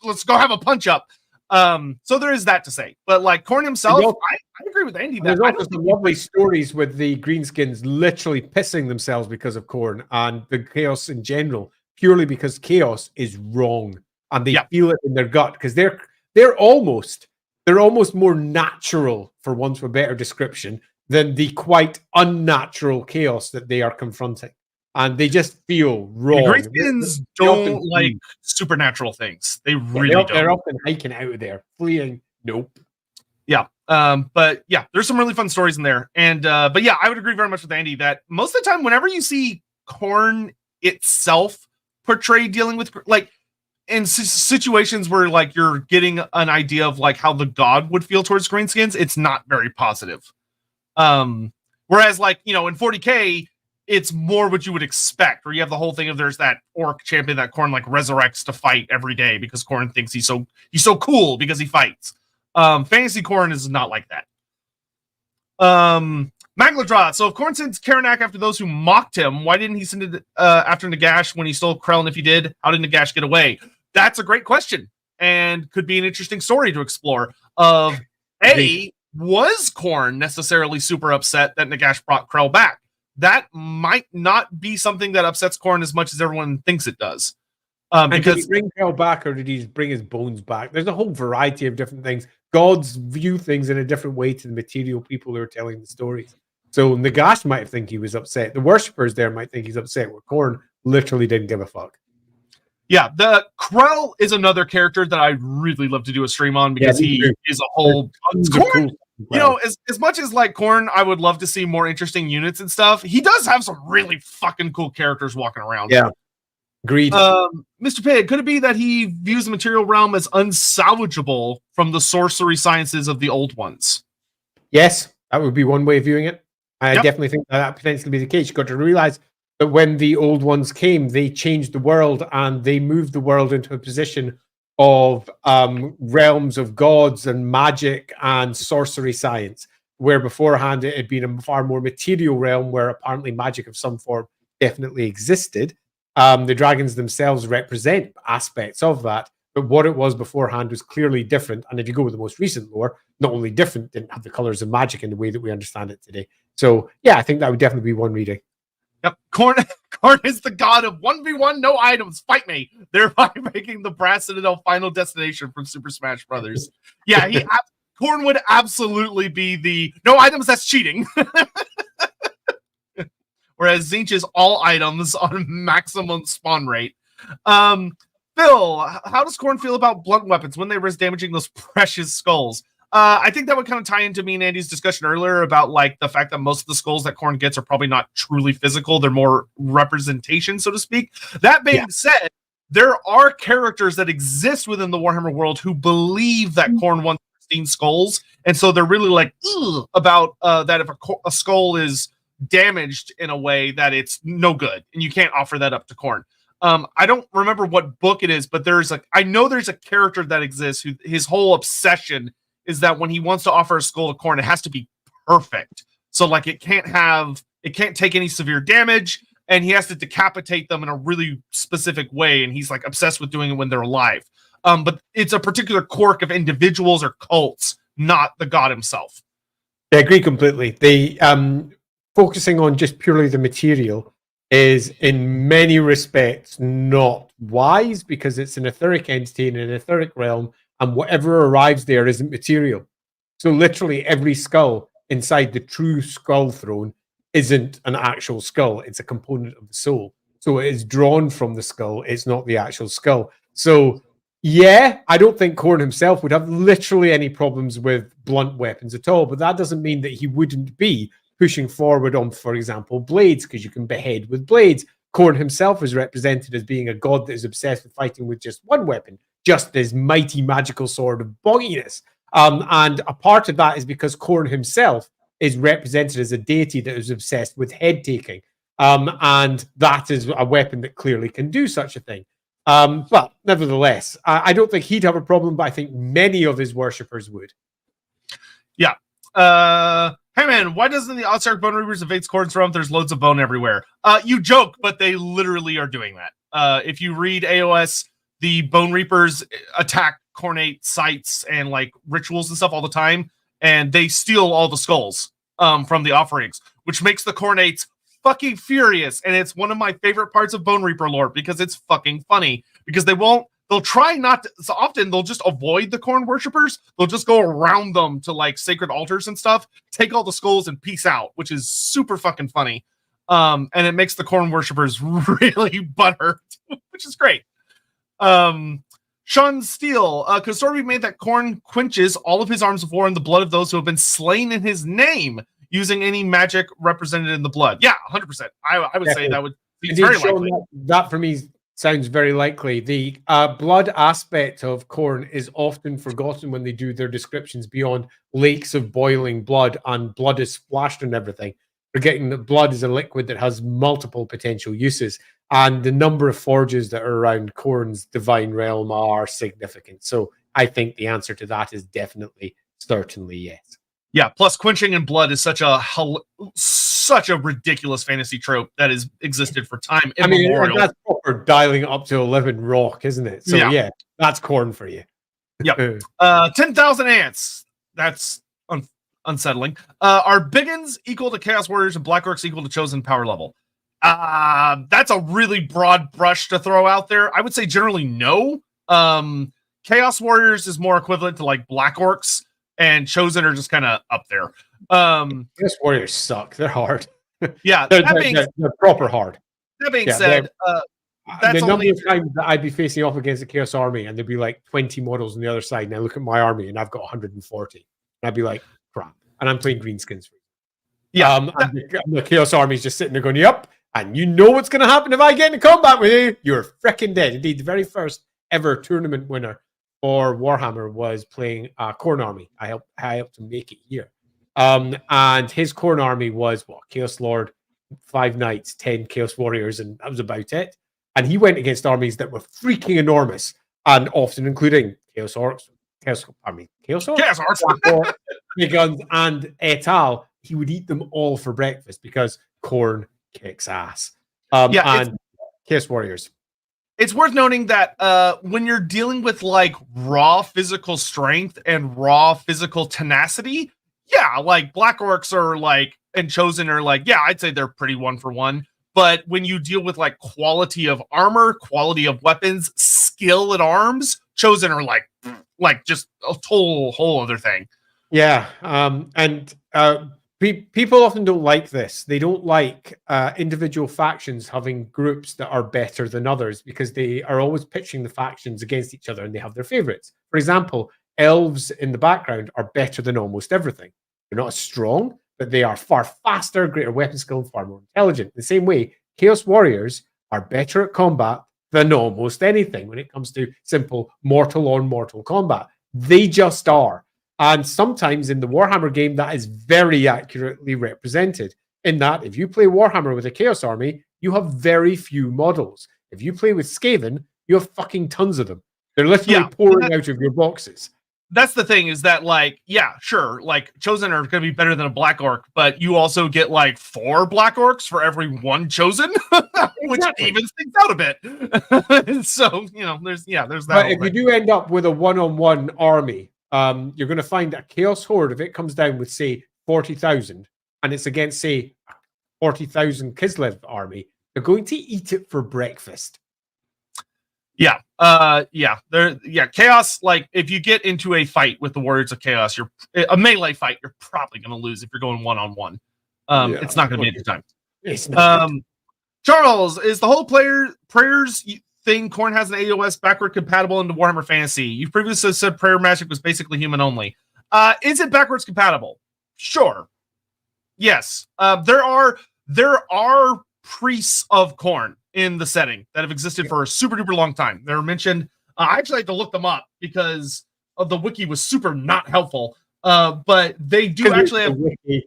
let's go have a punch up. So there is that to say. But like Khorne himself, I agree with Andy. There's also some lovely stories with the greenskins literally pissing themselves because of Khorne and the chaos in general, purely because chaos is wrong and they feel it in their gut because they're almost more natural, for want of a better description, than the quite unnatural chaos that they are confronting. And they just feel wrong. The greenskins don't like supernatural things. They really don't. They're often hiking out of there, fleeing. Nope. Yeah. But yeah, there's some really fun stories in there. And but yeah, I would agree very much with Andy that most of the time, whenever you see Khorne itself portrayed dealing with like in situations where like you're getting an idea of like how the god would feel towards greenskins, it's not very positive. Whereas like, you know, in 40K, it's more what you would expect, where you have the whole thing of there's that orc champion that Khorne like resurrects to fight every day because Khorne thinks he's so cool because he fights. Fantasy Khorne is not like that. Magladrod. So if Khorne sends Karanak after those who mocked him, why didn't he send it after Nagash when he stole Krell? And if he did, how did Nagash get away? That's a great question and could be an interesting story to explore. Was Khorne necessarily super upset that Nagash brought Krell back? That might not be something that upsets Khorne as much as everyone thinks it does. Because did he bring Krell back or did he bring his bones back? There's a whole variety of different things. Gods view things in a different way to the material people who are telling the stories. So Nagash might think he was upset. The worshippers there might think he's upset, where Khorne literally didn't give a fuck. Yeah, the Krell is another character that I'd really love to do a stream on because he is a whole Khorne. You know, as much as like Khorne, I would love to see more interesting units and stuff. He does have some really fucking cool characters walking around. Yeah, agreed. Mr. Pig, could it be that he views the material realm as unsalvageable from the sorcery sciences of the old ones? Yes, that would be one way of viewing it. I definitely think that potentially be the case. You've got to realize that when the old ones came, they changed the world and they moved the world into a position of realms of gods and magic and sorcery science, where beforehand it had been a far more material realm where apparently magic of some form definitely existed. The dragons themselves represent aspects of that, but what it was beforehand was clearly different. And if you go with the most recent lore, not only different, didn't have the colors of magic in the way that we understand it today. So yeah, I think that would definitely be one reading. Yep, Khorne is the god of 1v1, no items, fight me, thereby making the Brass Citadel final destination from Super Smash Brothers. Yeah, Khorne would absolutely be the no items, that's cheating. Whereas Zinch is all items on maximum spawn rate. Phil, how does Khorne feel about blunt weapons when they risk damaging those precious skulls? I think that would kind of tie into me and Andy's discussion earlier about like the fact that most of the skulls that Khorne gets are probably not truly physical. They're more representation, so to speak. That being said, there are characters that exist within the Warhammer world who believe that Khorne wants pristine skulls. And so they're really like about that if a skull is damaged in a way that it's no good and you can't offer that up to Khorne. I don't remember what book it is, but I know there's a character that exists who his whole obsession is that when he wants to offer a skull to Khorne, it has to be perfect. So like it can't take any severe damage, and he has to decapitate them in a really specific way, and he's like obsessed with doing it when they're alive. But it's a particular quirk of individuals or cults, not the god himself. I agree completely. They focusing on just purely the material is in many respects not wise, because it's an etheric entity in an etheric realm, and whatever arrives there isn't material. So literally every skull inside the true skull throne isn't an actual skull. It's a component of the soul. So it is drawn from the skull. It's not the actual skull. So yeah, I don't think Khorne himself would have literally any problems with blunt weapons at all, but that doesn't mean that he wouldn't be pushing forward on, for example, blades, because you can behead with blades. Khorne himself is represented as being a god that is obsessed with fighting with just one weapon, just his mighty magical sword of bogginess. And a part of that is because Khorne himself is represented as a deity that is obsessed with head taking. And that is a weapon that clearly can do such a thing. But nevertheless, I don't think he'd have a problem, but I think many of his worshippers would. Yeah. Hey man, why doesn't the Odsark Bone Reapers invade Khorne's realm? There's loads of bone everywhere. You joke, but they literally are doing that. If you read AOS, the Bone Reapers attack Khornate sites and like rituals and stuff all the time, and they steal all the skulls from the offerings, which makes the Khornates fucking furious. And it's one of my favorite parts of Bone Reaper lore because it's fucking funny. Because they'll try not to, so often they'll just avoid the Khorne worshippers. They'll just go around them to like sacred altars and stuff, take all the skulls and peace out, which is super fucking funny. And it makes the Khorne worshippers really butthurt, which is great. Sean Steele, could Sorby made that Khorne quenches all of his arms of war in the blood of those who have been slain in his name using any magic represented in the blood? Yeah, 100%. I would say that would be very likely. That for me sounds very likely. The blood aspect of Khorne is often forgotten when they do their descriptions beyond lakes of boiling blood and blood is splashed on everything, forgetting that blood is a liquid that has multiple potential uses. And the number of forges that are around Khorne's divine realm are significant. So I think the answer to that is definitely, certainly yes. Yeah, plus quenching in blood is such a ridiculous fantasy trope that has existed for time immemorial. I mean, that's proper dialing up to 11 rock, isn't it? So yeah that's Khorne for you. Yep. 10,000 ants. That's unsettling. Are Biggins equal to Chaos Warriors and Black Orcs equal to Chosen power level? That's a really broad brush to throw out there. I would say generally no. Chaos Warriors is more equivalent to like Black Orcs, and Chosen are just kind of up there. Chaos Warriors suck. They're hard. Yeah, they're proper hard. That being said, that's the number of times that I'd be facing off against a Chaos army, and there'd be like 20 models on the other side, and I look at my army, and I've got 140. And I'd be like, crap. And I'm playing greenskins. Yeah, and the Chaos army's just sitting there going, yep. And you know what's going to happen if I get into combat with you. You're freaking dead. Indeed, the very first ever tournament winner for Warhammer was playing Khorne army. I helped him make it here. And his Khorne army was Chaos Lord, 5 Knights, 10 Chaos Warriors, and that was about it. And he went against armies that were freaking enormous, and often including Chaos Orcs, Chaos Orcs, Big Guns, and et al. He would eat them all for breakfast because Khorne kicks ass. And Chaos Warriors. It's worth noting that when you're dealing with like raw physical strength and raw physical tenacity, like Black Orcs are like, and Chosen are like, I'd say they're pretty 1-for-1. But when you deal with like quality of armor, quality of weapons, skill at arms, Chosen are like just a whole other thing. Yeah, and people often don't like this. They don't like individual factions having groups that are better than others because they are always pitching the factions against each other and they have their favorites. For example, elves in the background are better than almost everything. They're not as strong, but they are far faster, greater weapon skill, and far more intelligent. The same way, Chaos Warriors are better at combat than almost anything when it comes to simple mortal-on-mortal combat. They just are. And sometimes in the Warhammer game, that is very accurately represented, in that if you play Warhammer with a Chaos Army, you have very few models. If you play with Skaven, you have fucking tons of them. They're literally pouring out of your boxes. That's the thing, is that, like, yeah, sure, like, Chosen are going to be better than a Black Orc, but you also get, like, 4 Black Orcs for every 1 Chosen, which evens things out a bit. So, you know, there's that. But if you do end up with a one-on-one army, you're going to find that Chaos Horde, if it comes down with, say, 40,000, and it's against, say, 40,000 Kislev army, they're going to eat it for breakfast. Chaos, like, if you get into a fight with the Warriors of Chaos, a melee fight, you're probably going to lose if you're going one-on-one. It's not going to be a good time. Charles, is the whole prayers thing Khorne has an AOS backward compatible into Warhammer Fantasy? You previously said prayer magic was basically human only. Is it backwards compatible? Sure. Yes. There are priests of Khorne in the setting that have existed for a super duper long time. They're mentioned. I actually had to look them up because the wiki was super not helpful. But they do actually have wiki.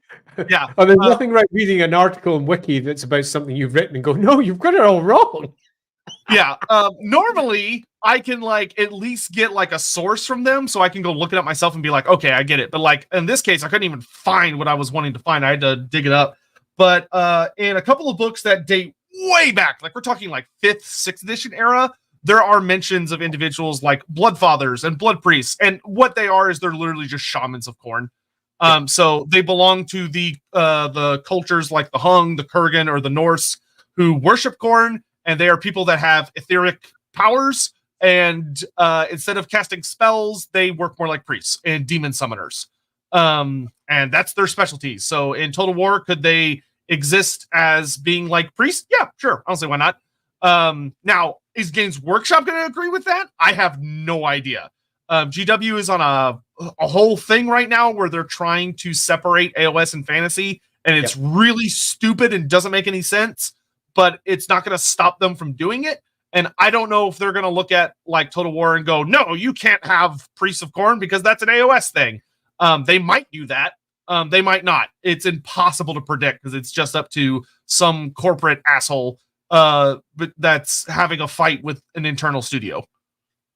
Yeah. Oh, there's nothing right reading an article in wiki that's about something you've written and go, no, you've got it all wrong. Yeah. Normally I can, like, at least get, like, a source from them, so I can go look it up myself and be like, okay, I get it. But, like, in this case, I couldn't even find what I was wanting to find. I had to dig it up. But in a couple of books that date way back, like, we're talking like 5th, 6th edition era, there are mentions of individuals like blood fathers and blood priests, and what they are is they're literally just shamans of Khorne. So they belong to the cultures like the Hung, the Kurgan, or the Norse, who worship Khorne, and they are people that have etheric powers, and instead of casting spells, they work more like priests and demon summoners. And that's their specialties. So in Total War, could they exist as being like priests? Yeah, sure. I don't see why not. Now, is Games Workshop going to agree with that? I have no idea. GW is on a whole thing right now where they're trying to separate AOS and fantasy, and it's really stupid and doesn't make any sense, but it's not going to stop them from doing it. And I don't know if they're going to look at, like, Total War and go, no, you can't have Priests of Khorne because that's an AOS thing. They might do that. They might not. It's impossible to predict because it's just up to some corporate asshole but that's having a fight with an internal studio.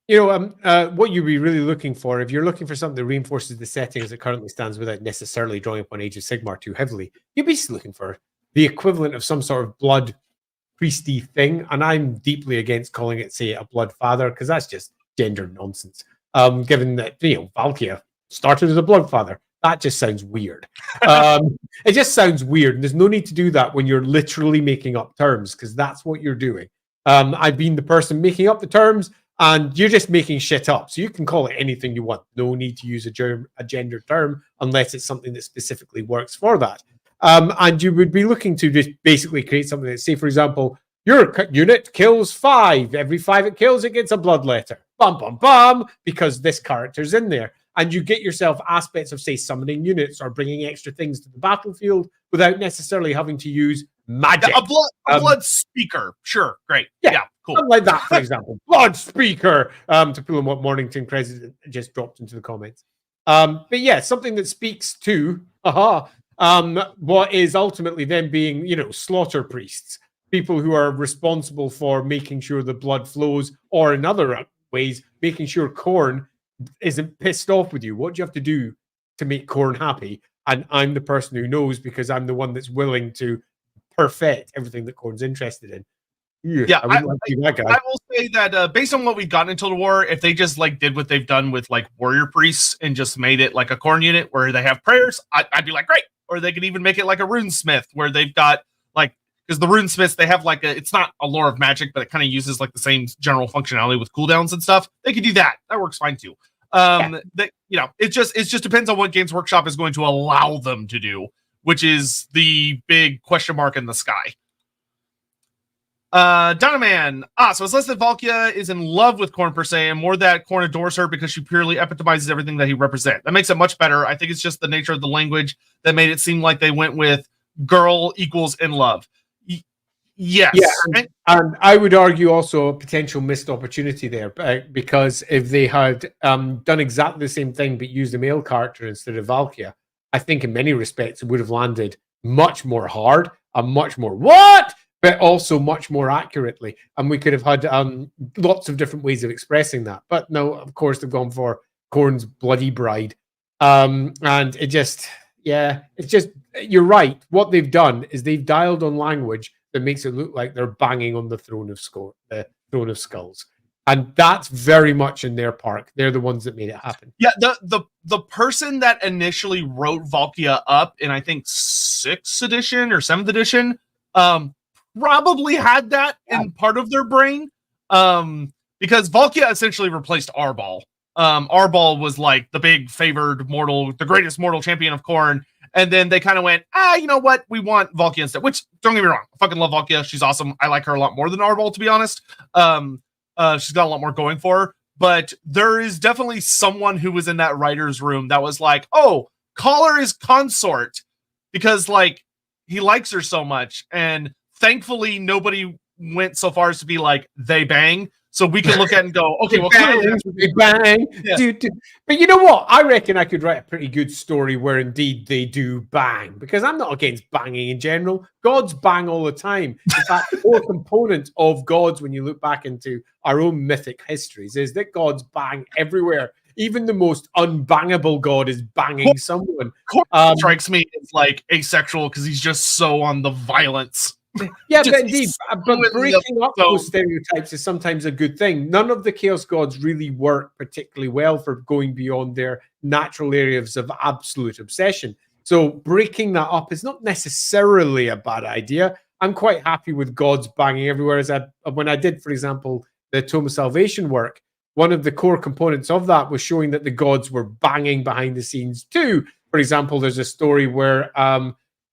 You know, what you'd be really looking for, if you're looking for something that reinforces the setting as it currently stands without necessarily drawing upon Age of Sigmar too heavily, you're basically looking for the equivalent of some sort of blood priesty thing. And I'm deeply against calling it, say, a blood father, because that's just gender nonsense. Given that, you know, Valkia started as a blood father. That just sounds weird. It just sounds weird. And there's no need to do that when you're literally making up terms, because that's what you're doing. I've been the person making up the terms, and you're just making shit up. So you can call it anything you want. No need to use a gender term unless it's something that specifically works for that. And you would be looking to just basically create something that, say, for example, your unit kills 5. Every 5 it kills, it gets a blood letter. Bum, bum, bum, because this character's in there. And you get yourself aspects of, say, summoning units or bringing extra things to the battlefield without necessarily having to use magic. A blood speaker. Sure. Great. Yeah, cool. Something like that, for example. Blood speaker. To pull on what Mornington President just dropped into the comments. But yeah, something that speaks to what is ultimately them being, you know, slaughter priests. People who are responsible for making sure the blood flows, or in other ways, making sure Khorne isn't pissed off with you. What do you have to do to make Khorne happy? And I'm the person who knows, because I'm the one that's willing to perfect everything that Khorne's interested in. Yeah, I will say that based on what we've gotten in Total War, if they just like did what they've done with like warrior priests and just made it like a Khorne unit where they have prayers, I'd be like, great. Or they could even make it like a runesmith where they've got like, because the runesmiths, they have like it's not a lore of magic, but it kind of uses like the same general functionality with cooldowns and stuff. They could do that. That works fine too. That, you know, it just depends on what Games Workshop is going to allow them to do, which is the big question mark in the sky. Dynaman. So it's less that Valkia is in love with Khorne per se, and more that Khorne adores her because she purely epitomizes everything that he represents. That makes it much better. I think it's just the nature of the language that made it seem like they went with girl equals in love. Yes. Yeah, and I would argue also a potential missed opportunity there, because if they had done exactly the same thing but used a male character instead of Valkia, I think in many respects it would have landed much more hard and much more but also much more accurately. And we could have had lots of different ways of expressing that. But no, of course, they've gone for Khorne's bloody bride. And it just, it's just, you're right. What they've done is they've dialed on language that makes it look like they're banging on the throne of skulls. And that's very much in their park. They're the ones that made it happen. Yeah, the person that initially wrote Valkia up in, I think, 6th edition or 7th edition, probably had that in part of their brain, because Valkia essentially replaced Arbol. Arbol was like the big favored mortal, the greatest mortal champion of Khorne, and then they kind of went, you know what, we want Valkia instead. Which, don't get me wrong, I fucking love Valkia. She's awesome. I like her a lot more than Arbol, to be honest. She's got a lot more going for her. But there is definitely someone who was in that writer's room that was like, oh, call her his consort, because like he likes her so much. And thankfully, nobody went so far as to be like, they bang. So we can look at it and go, okay, well, they bang. Yeah. But you know what? I reckon I could write a pretty good story where indeed they do bang, because I'm not against banging in general. Gods bang all the time. In fact, the core component of gods, when you look back into our own mythic histories, is that gods bang everywhere. Even the most unbangable god is banging someone. Khorne strikes me as like asexual because he's just so on the violence. Yeah, but indeed, but breaking up those stereotypes is sometimes a good thing. None of the Chaos Gods really work particularly well for going beyond their natural areas of absolute obsession. So breaking that up is not necessarily a bad idea. I'm quite happy with gods banging everywhere. When I did, for example, the Tome of Salvation work, one of the core components of that was showing that the gods were banging behind the scenes too. For example, there's a story where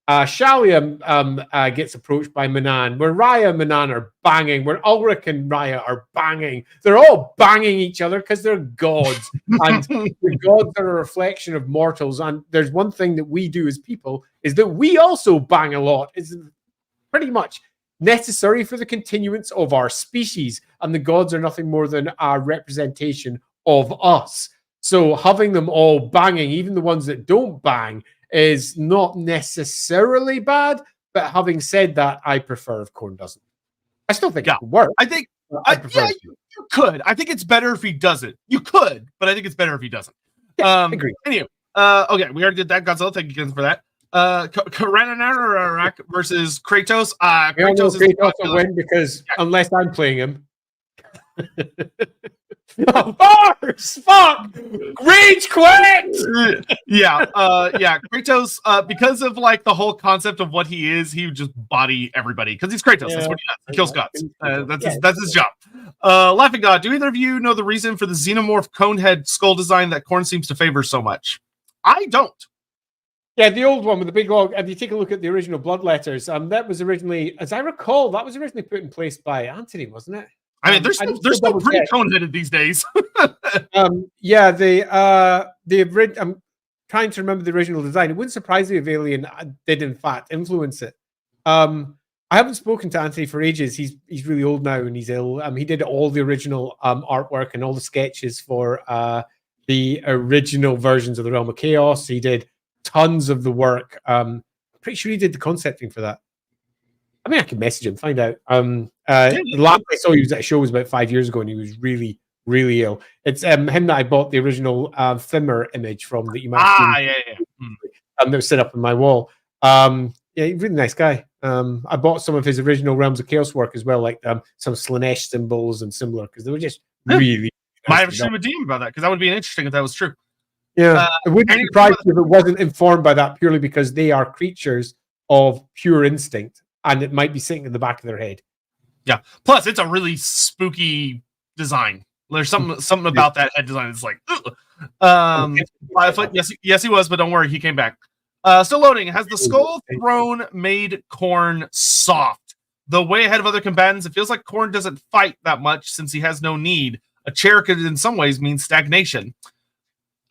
Shalia gets approached by Manan, where Raya and Manan are banging, where Ulrich and Raya are banging. They're all banging each other because they're gods. And the gods are a reflection of mortals. And there's one thing that we do as people is that we also bang a lot. It's pretty much necessary for the continuance of our species. And the gods are nothing more than a representation of us. So having them all banging, even the ones that don't bang, is not necessarily bad, but having said that, I prefer if Khorne doesn't. I still think it could work. I think, you could. I think it's better if he doesn't. You could, but I think it's better if he doesn't. Yeah, agree. Anyway, okay, we already did that. Godzilla, thank you again for that. Karananarak versus Kratos. Kratos will win because unless I'm playing him. Of course, fuck, rage quit. Yeah, Kratos, because of like the whole concept of what he is, he would just body everybody because he's Kratos. That's what he does. He kills gods. That's his job. Laughing God, do either of you know the reason for the xenomorph conehead skull design that Khorne seems to favor so much? I don't. Yeah, the old one with the big log. If you take a look at the original Bloodletters, that was originally, as I recall, that was originally put in place by Anthony, wasn't it? I mean, they're still pretty cone-headed these days. I'm trying to remember the original design. It wouldn't surprise me if Alien did, in fact, influence it. I haven't spoken to Anthony for ages. He's really old now and he's ill. He did all the original artwork and all the sketches for the original versions of the Realm of Chaos. He did tons of the work. Pretty sure he did the concepting for that. I mean, I can message him, find out. The last I saw he was at a show was about 5 years ago, and he was really, really ill. It's him that I bought the original Fimmer image from that you might have seen. That was set up on my wall. Really nice guy. I bought some of his original Realms of Chaos work as well, like some Slanesh symbols and similar, because they were just really. Might have should have a DM about that, because that would be interesting if that was true. Yeah, it wouldn't be surprised if it wasn't informed by that purely because they are creatures of pure instinct. And it might be sitting in the back of their head. Yeah. Plus, it's a really spooky design. There's something about that head design. It's like, 5 foot. Yes, he was, but don't worry, he came back. Still loading. Has the Skull Throne made Khorne soft? though way ahead of other combatants, it feels like Khorne doesn't fight that much since he has no need. A chair could in some ways mean stagnation.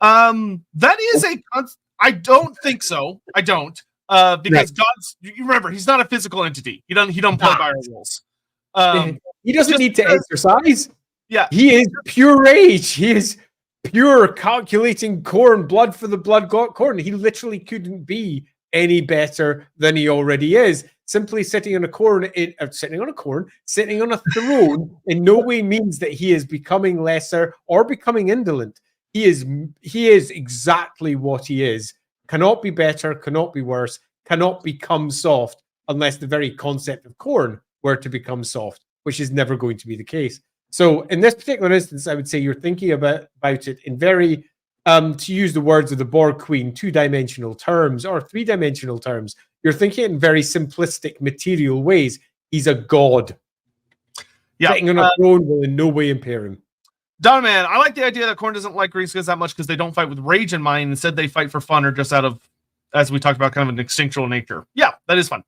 That is I don't think so. I don't. Because God's, you remember, he's not a physical entity. He don't play by our rules. He doesn't need to exercise. Yeah. He is pure rage. He is pure calculating Khorne, blood for the blood Khorne. He literally couldn't be any better than he already is. Simply sitting on a throne in no way means that he is becoming lesser or becoming indolent. He is exactly what he is. Cannot be better, cannot be worse, cannot become soft unless the very concept of Khorne were to become soft, which is never going to be the case. So in this particular instance, I would say you're thinking about it in very, to use the words of the Borg Queen, 2-dimensional terms or 3-dimensional terms. You're thinking in very simplistic material ways. He's a god. Yeah. Sitting on a throne will in no way impair him. Donovan, I like the idea that Khorne doesn't like Greenskin that much because they don't fight with rage in mind. Instead, they fight for fun or just out of, as we talked about, kind of an instinctual nature. Yeah, that is fun.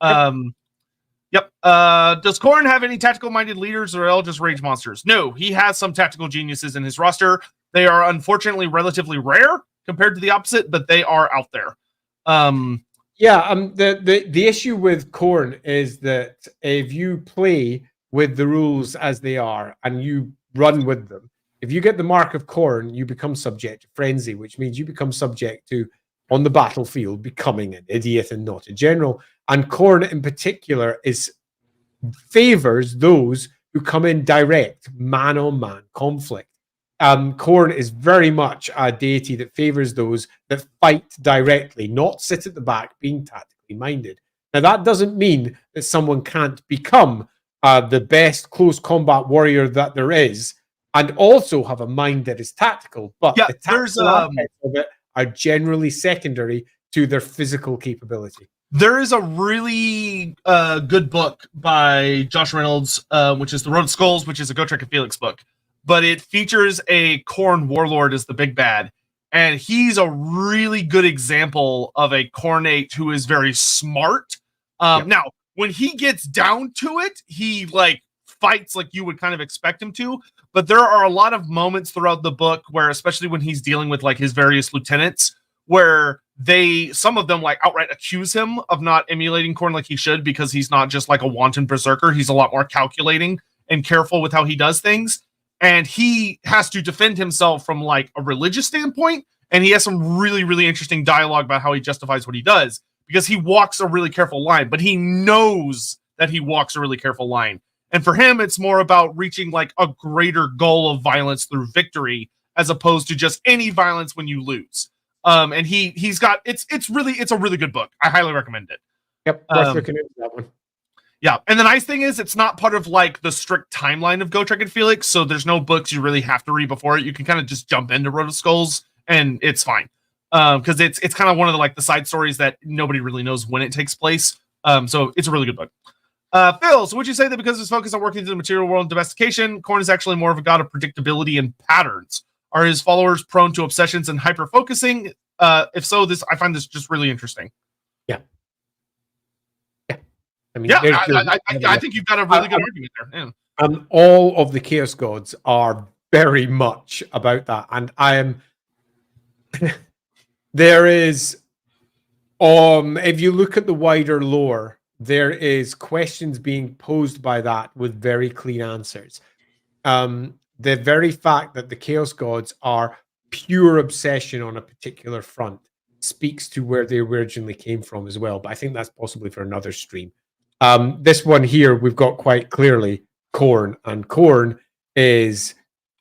Yep. Does Khorne have any tactical-minded leaders, or are they all just rage monsters? No, he has some tactical geniuses in his roster. They are unfortunately relatively rare compared to the opposite, but they are out there. The issue with Khorne is that if you play with the rules as they are and you run with them, if you get the mark of Khorne, you become subject to frenzy, which means you become subject to, on the battlefield, becoming an idiot and not a general. And Khorne in particular favors those who come in direct man-on-man conflict. Khorne is very much a deity that favors those that fight directly, not sit at the back being tactically minded. Now, that doesn't mean that someone can't become the best close combat warrior that there is and also have a mind that is tactical, but the tactical aspects of it are generally secondary to their physical capability. There is a really good book by Josh Reynolds, which is The Road to Skulls, which is a Gotrek and Felix book. But it features a Khorne warlord as the big bad. And he's a really good example of a Khornate who is very smart. Now, when he gets down to it, he fights like you would kind of expect him to. But there are a lot of moments throughout the book where, especially when he's dealing with his various lieutenants, where some of them outright accuse him of not emulating Khorne like he should, because he's not just a wanton berserker. He's a lot more calculating and careful with how he does things. And he has to defend himself from a religious standpoint. And he has some really, really interesting dialogue about how he justifies what he does, because he walks a really careful line, but he knows that he walks a really careful line. And for him, it's more about reaching a greater goal of violence through victory, as opposed to just any violence when you lose. And he's got, it's a really good book. I highly recommend it. Yep. Worth looking into that one. Yeah. And the nice thing is it's not part of the strict timeline of Gotrek and Felix. So there's no books you really have to read before it. You can kind of just jump into Road of Skulls and it's fine. Cause it's kind of one of the side stories that nobody really knows when it takes place. So it's a really good book. Phil, so would you say that because of his focus on working through the material world and domestication, Khorne is actually more of a god of predictability and patterns? Are his followers prone to obsessions and hyper-focusing? If so, I find this just really interesting. Yeah. Yeah. I mean, I think you've got a really good argument there. Yeah. All of the Chaos Gods are very much about that. And I am... there is... if you look at the wider lore, there is questions being posed by that with very clean answers. The very fact that the Chaos Gods are pure obsession on a particular front speaks to where they originally came from as well. But I think that's possibly for another stream. This one here, we've got quite clearly Khorne, and Khorne is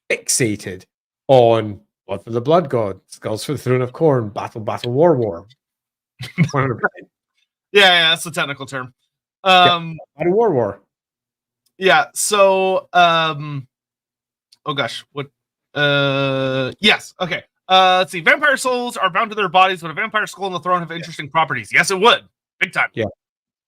fixated on blood for the blood god, skulls for the throne of Khorne, battle, war. 100%. Yeah, that's the technical term. Battle, war. Yeah, so oh gosh, what yes, okay. Let's see. Vampire souls are bound to their bodies, but a vampire skull and the throne have interesting properties. Yes, it would. Big time. Yeah,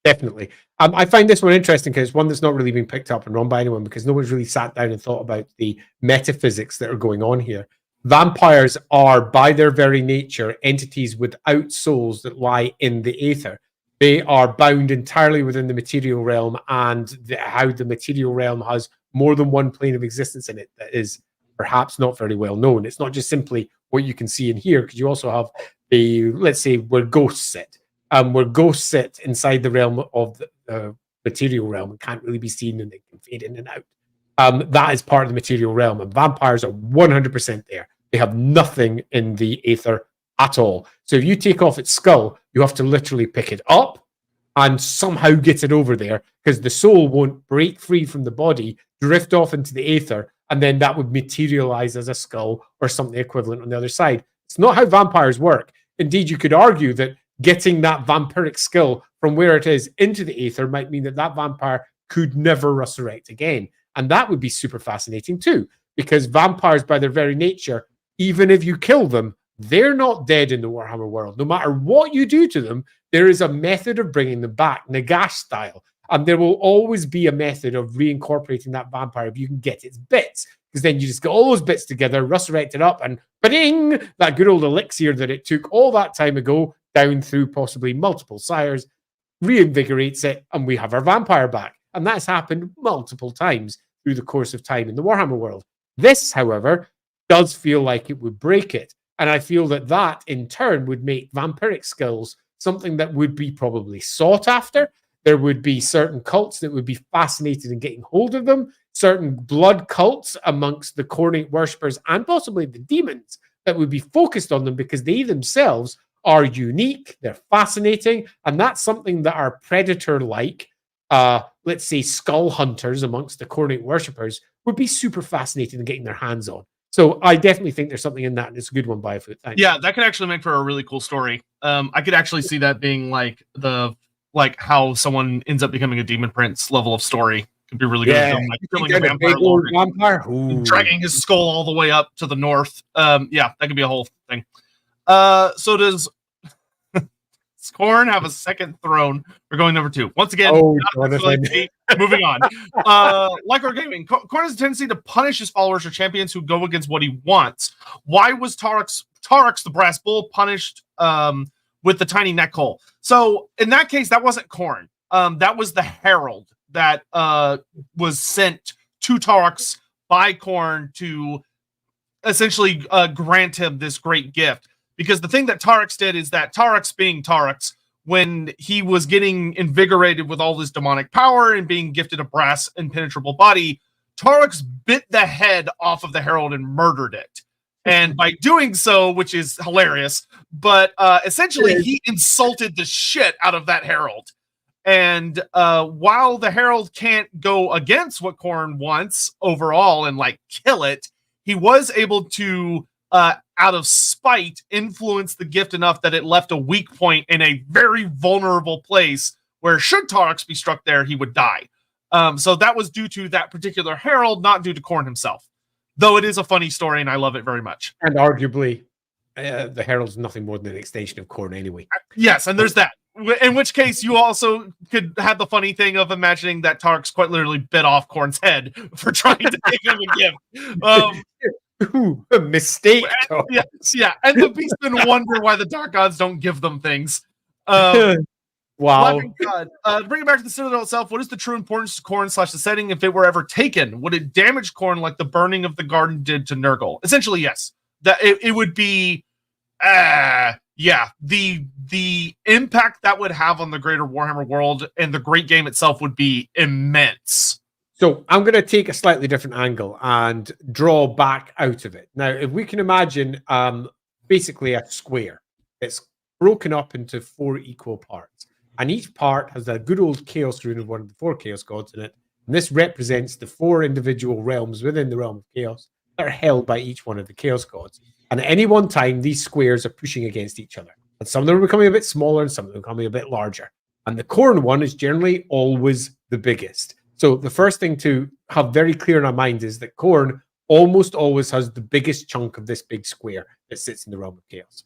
definitely. I find this one interesting because it's one that's not really been picked up and run by anyone, because no one's really sat down and thought about the metaphysics that are going on here. Vampires are, by their very nature, entities without souls that lie in the aether. They are bound entirely within the material realm, and how the material realm has more than one plane of existence in it that is perhaps not very well known. It's not just simply what you can see in here, because you also have let's say, where ghosts sit. Where ghosts sit inside the realm of the material realm and can't really be seen, and they can fade in and out. That is part of the material realm, and vampires are 100% there. They have nothing in the aether at all. So if you take off its skull, you have to literally pick it up and somehow get it over there, because the soul won't break free from the body, drift off into the aether, and then that would materialize as a skull or something equivalent on the other side. It's not how vampires work. Indeed, you could argue that getting that vampiric skill from where it is into the aether might mean that that vampire could never resurrect again. And that would be super fascinating too, because vampires, by their very nature, even if you kill them, they're not dead in the Warhammer world. No matter what you do to them, there is a method of bringing them back, Nagash style. And there will always be a method of reincorporating that vampire if you can get its bits. Because then you just get all those bits together, resurrect it up, and ba-ding, that good old elixir that it took all that time ago, down through possibly multiple sires, reinvigorates it, and we have our vampire back. And that's happened multiple times through the course of time in the Warhammer world. This, however, does feel like it would break it. And I feel that that, in turn, would make vampiric skills something that would be probably sought after. There would be certain cults that would be fascinated in getting hold of them, certain blood cults amongst the Khorne worshippers and possibly the demons that would be focused on them because they themselves are unique, they're fascinating, and that's something that our predator-like, let's say, skull hunters amongst the Khorne worshippers would be super fascinated in getting their hands on. So I definitely think there's something in that, and it's a good one, Biofoot. Thanks. Yeah, that could actually make for a really cool story. I could actually see that being like how someone ends up becoming a demon prince level of story. Could be really good. Yeah, like killing a vampire, dragging his skull all the way up to the north. Yeah, that could be a whole thing. So does Khorne have a second throne? We're going number 2 once again. Moving on. Like our gaming, Khorne has a tendency to punish his followers or champions who go against what he wants. Why was Taurix the brass bull punished with the tiny neck hole? So in that case, that wasn't Khorne. That was the herald that was sent to Taurix by Khorne to essentially grant him this great gift. Because the thing that Taurix did is that Taurix, being Taurix, when he was getting invigorated with all this demonic power and being gifted a brass impenetrable body, Taurix bit the head off of the herald and murdered it. And by doing so, which is hilarious, but essentially he insulted the shit out of that herald. And while the herald can't go against what Khorne wants overall and like kill it, he was able to out of spite, influence the gift enough that it left a weak point in a very vulnerable place where should Taurix be struck there, he would die. So that was due to that particular herald, not due to Khorne himself. Though it is a funny story and I love it very much. And arguably, the herald's nothing more than an extension of Khorne anyway. Yes, and there's that. In which case, you also could have the funny thing of imagining that Taurix quite literally bit off Khorne's head for trying to take him a gift. Ooh, a mistake. Yeah, and the beastmen wonder why the dark gods don't give them things. Wow. God. Bring it back to the Citadel itself. What is the true importance to Khorne / the setting if it were ever taken? Would it damage Khorne like the burning of the garden did to Nurgle? Essentially, yes. That it would be the impact that would have on the greater Warhammer world and the great game itself would be immense. So I'm going to take a slightly different angle and draw back out of it. Now, if we can imagine basically a square, it's broken up into 4 equal parts. And each part has a good old chaos rune of one of the 4 chaos gods in it. And this represents the 4 individual realms within the realm of chaos that are held by each one of the chaos gods. And at any one time, these squares are pushing against each other. And some of them are becoming a bit smaller and some of them are becoming a bit larger. And the Khorne one is generally always the biggest. So the first thing to have very clear in our mind is that Khorne almost always has the biggest chunk of this big square that sits in the realm of chaos.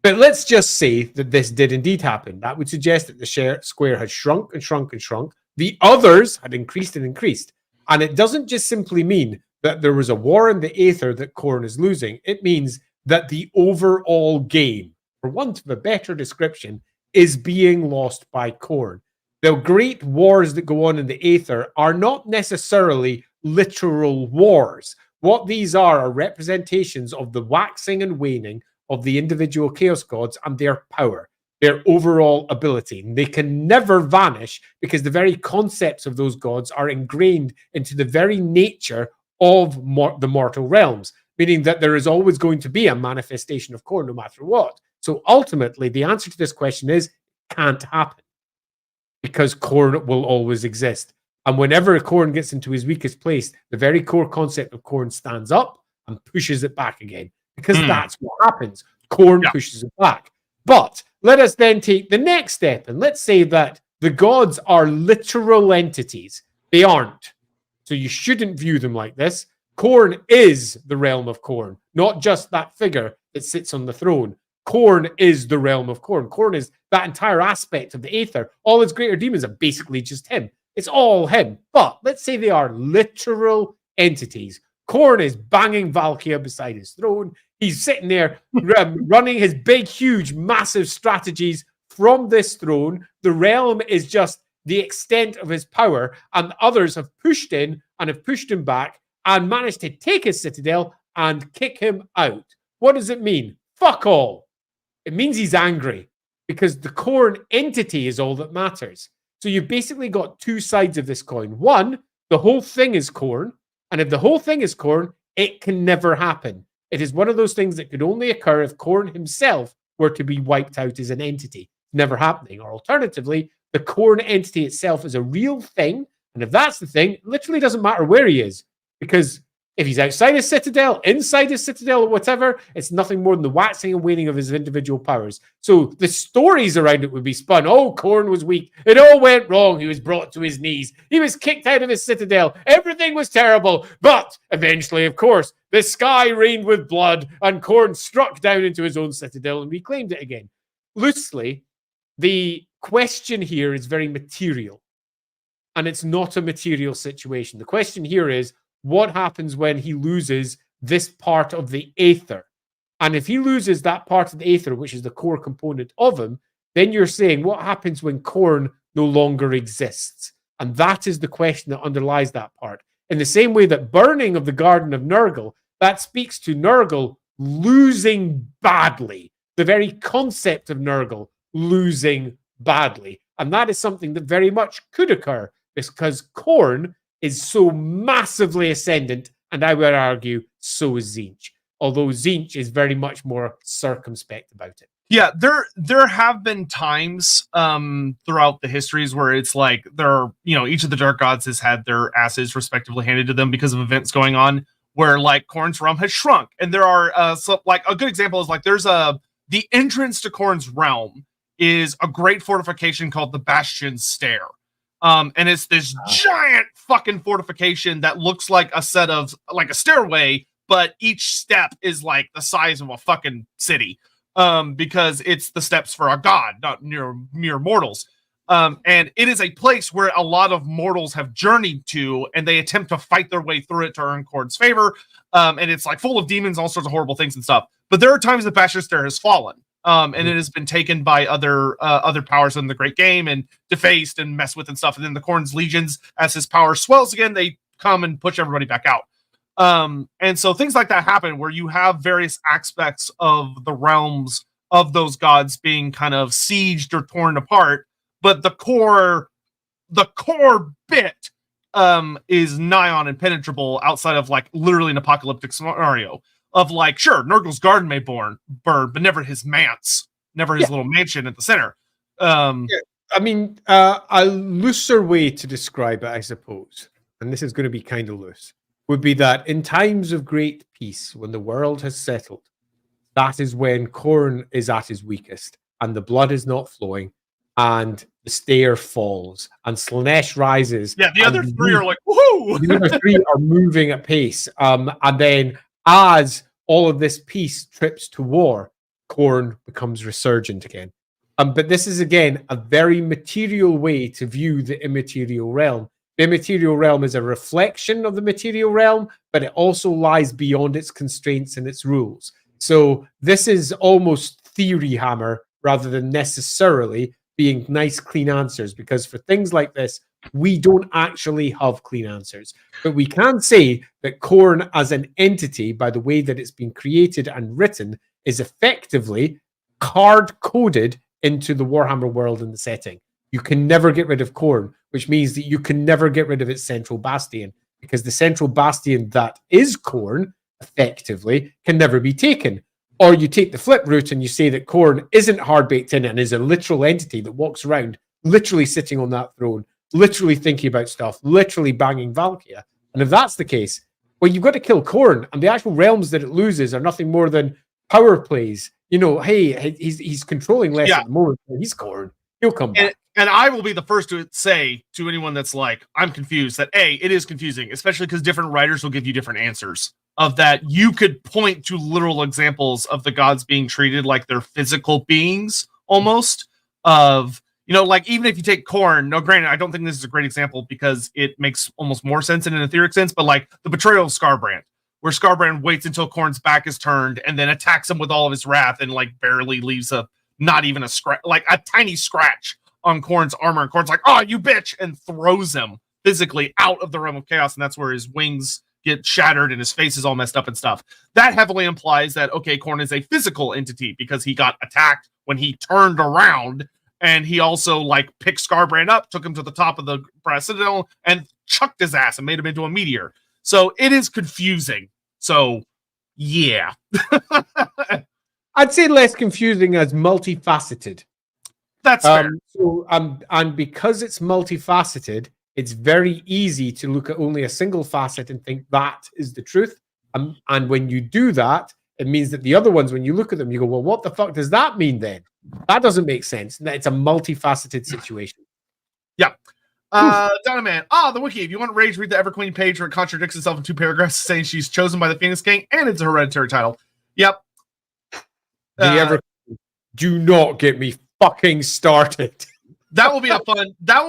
But let's just say that this did indeed happen. That would suggest that the square had shrunk and shrunk and shrunk. The others had increased and increased. And it doesn't just simply mean that there was a war in the aether that Khorne is losing. It means that the overall game, for want of a better description, is being lost by Khorne. The great wars that go on in the Aether are not necessarily literal wars. What these are representations of the waxing and waning of the individual Chaos Gods and their power, their overall ability. They can never vanish because the very concepts of those gods are ingrained into the very nature of the mortal realms, meaning that there is always going to be a manifestation of Khorne no matter what. So ultimately, the answer to this question is can't happen because Khorne will always exist. And whenever Khorne gets into his weakest place, the very core concept of Khorne stands up and pushes it back again because that's what happens. Khorne pushes it back. But let us then take the next step and let's say that the gods are literal entities. They aren't. So you shouldn't view them like this. Khorne is the realm of Khorne, not just that figure that sits on the throne. Khorne is the realm of Khorne. Khorne is that entire aspect of the Aether. All his greater demons are basically just him. It's all him. But let's say they are literal entities. Khorne is banging Valkyria beside his throne. He's sitting there running his big, huge, massive strategies from this throne. The realm is just the extent of his power, and others have pushed in and have pushed him back and managed to take his citadel and kick him out. What does it mean? Fuck all. It means he's angry because the Khorne entity is all that matters. So you've basically got two sides of this coin. One, the whole thing is Khorne, and if the whole thing is Khorne, it can never happen. It is one of those things that could only occur if Khorne himself were to be wiped out as an entity. Never happening. Or alternatively, the Khorne entity itself is a real thing, and if that's the thing, it literally doesn't matter where he is, because if he's outside his citadel, inside his citadel, or whatever, it's nothing more than the waxing and waning of his individual powers. So the stories around it would be spun. Oh, Khorne was weak. It all went wrong. He was brought to his knees. He was kicked out of his citadel. Everything was terrible. But eventually, of course, the sky rained with blood, and Khorne struck down into his own citadel and reclaimed it again. Loosely, the question here is very material, and it's not a material situation. The question here is, what happens when he loses this part of the Aether? And if he loses that part of the Aether, which is the core component of him, then you're saying, what happens when Khorne no longer exists? And that is the question that underlies that part. In the same way that burning of the Garden of Nurgle, that speaks to Nurgle losing badly. The very concept of Nurgle losing badly. And that is something that very much could occur because Khorne is so massively ascendant, and I would argue so is Tzeentch. Although Tzeentch is very much more circumspect about it. Yeah, there have been times throughout the histories where it's like each of the dark gods has had their asses respectively handed to them because of events going on where like Khorne's realm has shrunk, and there are like a good example is like there's the entrance to Khorne's realm is a great fortification called the Bastion Stair. And it's this giant fucking fortification that looks like a set of like a stairway, but each step is like the size of a fucking city. Because it's the steps for a god, not mere mortals. And it is a place where a lot of mortals have journeyed to, and they attempt to fight their way through it to earn Khorne's favor. And it's like full of demons, all sorts of horrible things and stuff. But there are times that Bastion Stair has fallen. And it has been taken by other powers in the Great Game and defaced and messed with and stuff. And then the Khorne's legions, as his power swells again, they come and push everybody back out. And so things like that happen where you have various aspects of the realms of those gods being kind of sieged or torn apart, but the core bit is nigh on impenetrable outside of like literally an apocalyptic scenario. Of like, sure, Nurgle's garden may burn, but never his manse, never his little mansion at the center. I mean, a looser way to describe it, I suppose, and this is going to be kind of loose, would be that in times of great peace, when the world has settled, that is when Khorne is at his weakest, and the blood is not flowing, and the stair falls, and Slaanesh rises. Yeah, the other three are like, woohoo! The other three are moving at pace, and then as all of this peace trips to war, Khorne becomes resurgent again. But this is, again, a very material way to view the immaterial realm. The immaterial realm is a reflection of the material realm, but it also lies beyond its constraints and its rules. So this is almost theory hammer rather than necessarily being nice, clean answers. Because for things like this, we don't actually have clean answers. But we can say that Khorne as an entity, by the way that it's been created and written, is effectively card-coded into the Warhammer world and the setting. You can never get rid of Khorne, which means that you can never get rid of its central bastion, because the central bastion that is Khorne, effectively, can never be taken. Or you take the flip route and you say that Khorne isn't hard-baked in and is a literal entity that walks around, literally sitting on that throne, literally thinking about stuff, literally banging Valkia. And if that's the case, well, you've got to kill Khorne, and the actual realms that it loses are nothing more than power plays. You know, hey, he's controlling less at the moment. He's Khorne. He'll come back. And I will be the first to say to anyone that's like, I'm confused, that it is confusing, especially because different writers will give you different answers. Of that, you could point to literal examples of the gods being treated like they're physical beings, almost. Of, you know, like, even if you take Khorne, no, granted, I don't think this is a great example because it makes almost more sense in an etheric sense, but like the betrayal of Scarbrand, where Scarbrand waits until Khorne's back is turned and then attacks him with all of his wrath and like barely leaves not even a scratch, like a tiny scratch on Khorne's armor, and Khorne's like, "Oh, you bitch," and throws him physically out of the realm of chaos, and that's where his wings get shattered and his face is all messed up and stuff. That heavily implies that, okay, Khorne is a physical entity because he got attacked when he turned around, and he also like picked Scarbrand up, took him to the top of the Citadel, and chucked his ass and made him into a meteor. So it is confusing. So yeah. I'd say less confusing as multifaceted. That's fair. And because it's multifaceted, it's very easy to look at only a single facet and think that is the truth. And when you do that, it means that the other ones, when you look at them, you go, well, what the fuck does that mean then? That doesn't make sense. It's a multifaceted situation. Yeah. Donna Man. The wiki. If you want Rage, read the Everqueen page where it contradicts itself in 2 paragraphs saying she's chosen by the Phoenix King and it's a hereditary title. Yep. Do not get me fucking started. That will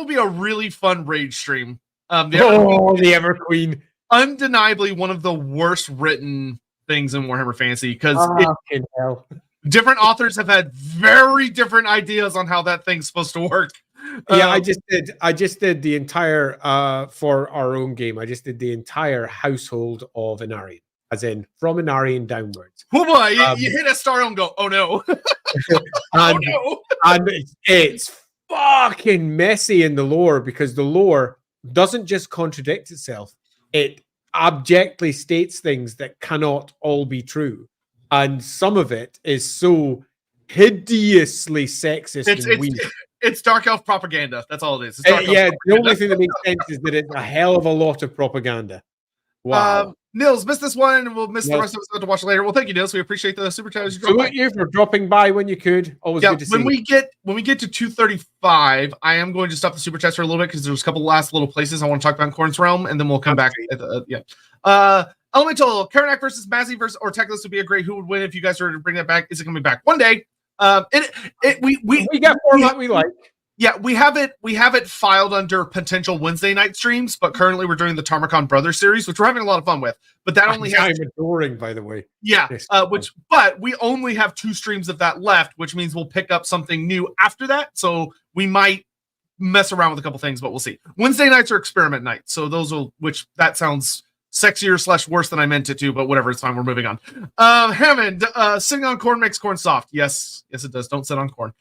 be a really fun Rage stream. The Everqueen. Undeniably one of the worst written things in Warhammer Fantasy, because different authors have had very different ideas on how that thing's supposed to work. Yeah, I just did the entire for our own game. I just did the entire household of Inarian, as in from Inarian downwards. Oh boy, you hit a star and go, oh no. and it's fucking messy in the lore, because the lore doesn't just contradict itself. It abjectly states things that cannot all be true. And some of it is so hideously sexist and weird. It's dark elf propaganda. That's all it is. The only thing that makes sense is that it's a hell of a lot of propaganda. Wow. Nils, missed this one, and we'll miss the rest of us to watch it later. Well, thank you, Nils. We appreciate the super chats. Salute you for dropping by when you could. Always good to see you. When we get to 235, I am going to stop the super chats for a little bit because there's a couple last little places I want to talk about in Khorne's realm, and then we'll come back. Elemental Karanak versus Mazzy versus Orteklus would be a great. Who would win if you guys were to bring that back? Is it going to be back one day? We got format we like. Yeah, we have it filed under potential Wednesday night streams, but currently we're doing the Tarmakon Brothers series, which we're having a lot of fun with. But that only has I'm adoring, by the way. Yeah, but we only have 2 streams of that left, which means we'll pick up something new after that. So we might mess around with a couple things, but we'll see. Wednesday nights are experiment nights, so those will, which that sounds sexier / worse than I meant it to, but whatever, it's fine. We're moving on. Hammond, sitting on Khorne makes Khorne soft. Yes, it does. Don't sit on Khorne.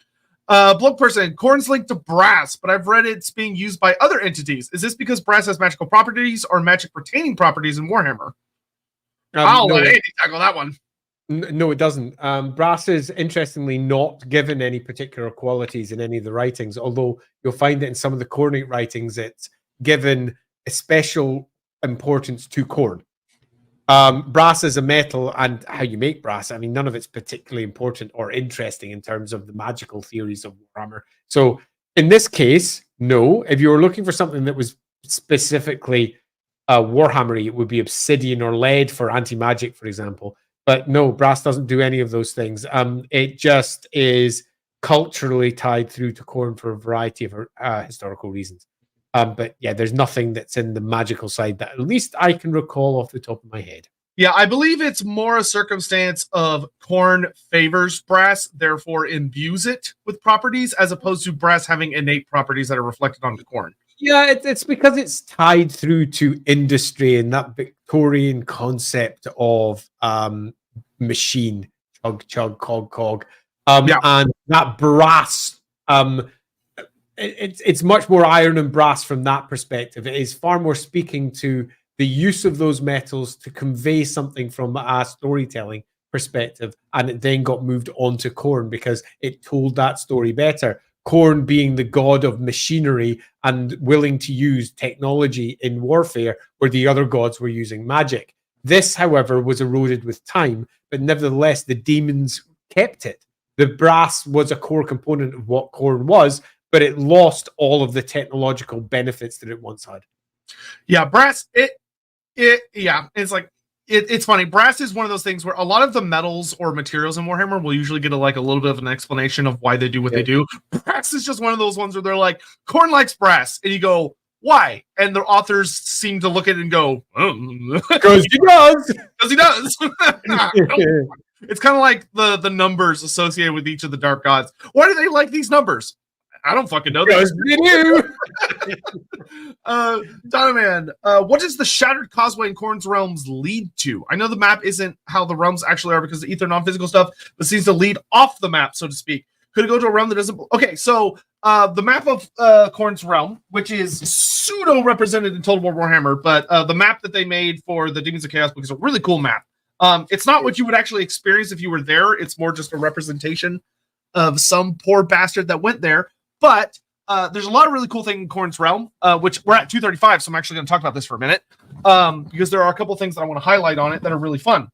Blood person, Khorne's linked to brass, but I've read it's being used by other entities. Is this because brass has magical properties or magic pertaining properties in Warhammer? I'll let Andy tackle that one. No, it doesn't. Brass is interestingly not given any particular qualities in any of the writings, although you'll find that in some of the Khornic writings, it's given a special importance to Khorne. Brass is a metal, and how you make brass, I mean, none of it's particularly important or interesting in terms of the magical theories of Warhammer. So in this case, no. If you were looking for something that was specifically Warhammery, it would be obsidian or lead for anti-magic, for example. But no, brass doesn't do any of those things. It just is culturally tied through to Khorne for a variety of historical reasons. But yeah, there's nothing that's in the magical side that at least I can recall off the top of my head. Yeah, I believe it's more a circumstance of Khorne favors brass, therefore imbues it with properties, as opposed to brass having innate properties that are reflected onto Khorne. Yeah, it's because it's tied through to industry and that Victorian concept of machine, chug, chug, cog, cog. And that brass, it's much more iron and brass from that perspective. It is far more speaking to the use of those metals to convey something from a storytelling perspective, and it then got moved on to Khorne because it told that story better. Khorne being the god of machinery and willing to use technology in warfare, where the other gods were using magic. This, however, was eroded with time, but nevertheless, the demons kept it. The brass was a core component of what Khorne was, but it lost all of the technological benefits that it once had. Yeah, brass, it's like, it's funny. Brass is one of those things where a lot of the metals or materials in Warhammer will usually get a little bit of an explanation of why they do what they do. Brass is just one of those ones where they're like, Khorne likes brass. And you go, why? And the authors seem to look at it and go, because he does. Because he does. It's kind of like the numbers associated with each of the dark gods. Why do they like these numbers? I don't fucking know. Because they do. Donovan, what does the Shattered Causeway in Khorne's realms lead to? I know the map isn't how the realms actually are because the ether non-physical stuff, but seems to lead off the map, so to speak. Could it go to a realm that doesn't... Okay, so the map of Khorne's realm, which is pseudo-represented in Total War Warhammer, but the map that they made for the Demons of Chaos book is a really cool map. It's not what you would actually experience if you were there. It's more just a representation of some poor bastard that went there. But there's a lot of really cool things in Khorne's realm, which we're at 235, so I'm actually going to talk about this for a minute, because there are a couple things that I want to highlight on it that are really fun.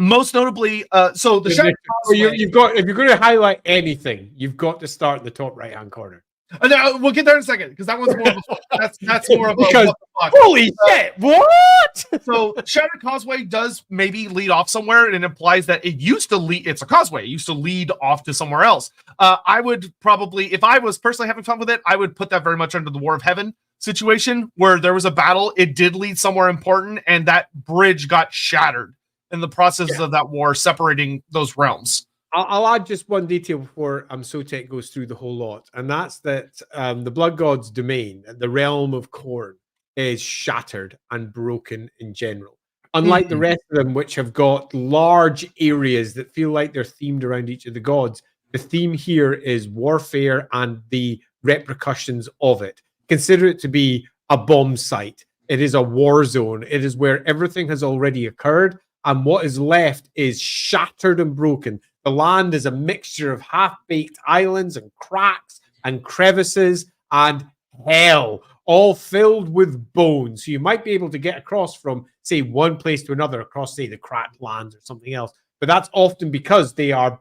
Most notably, so the Shattered Causeway... You've got, if you're going to highlight anything, you've got to start in the top right-hand corner. No, we'll get there in a second, because that one's more of a... that's more of a... Because, holy shit, what? So Shattered Causeway does maybe lead off somewhere, and it implies that it used to lead... It's a causeway. It used to lead off to somewhere else. I would probably, if I was personally having fun with it, I would put that very much under the War of Heaven situation, where there was a battle, it did lead somewhere important, and that bridge got shattered in the process of that war, separating those realms. I'll add just one detail before Sotek goes through the whole lot, and that's that the Blood God's domain, the realm of Khorne, is shattered and broken in general. Unlike the rest of them, which have got large areas that feel like they're themed around each of the gods, the theme here is warfare and the repercussions of it. Consider it to be a bomb site. It is a war zone. It is where everything has already occurred, and what is left is shattered and broken. The land is a mixture of half-baked islands and cracks and crevices and hell, all filled with bones. So you might be able to get across from, say, one place to another, across, say, the cracked lands or something else. But that's often because they are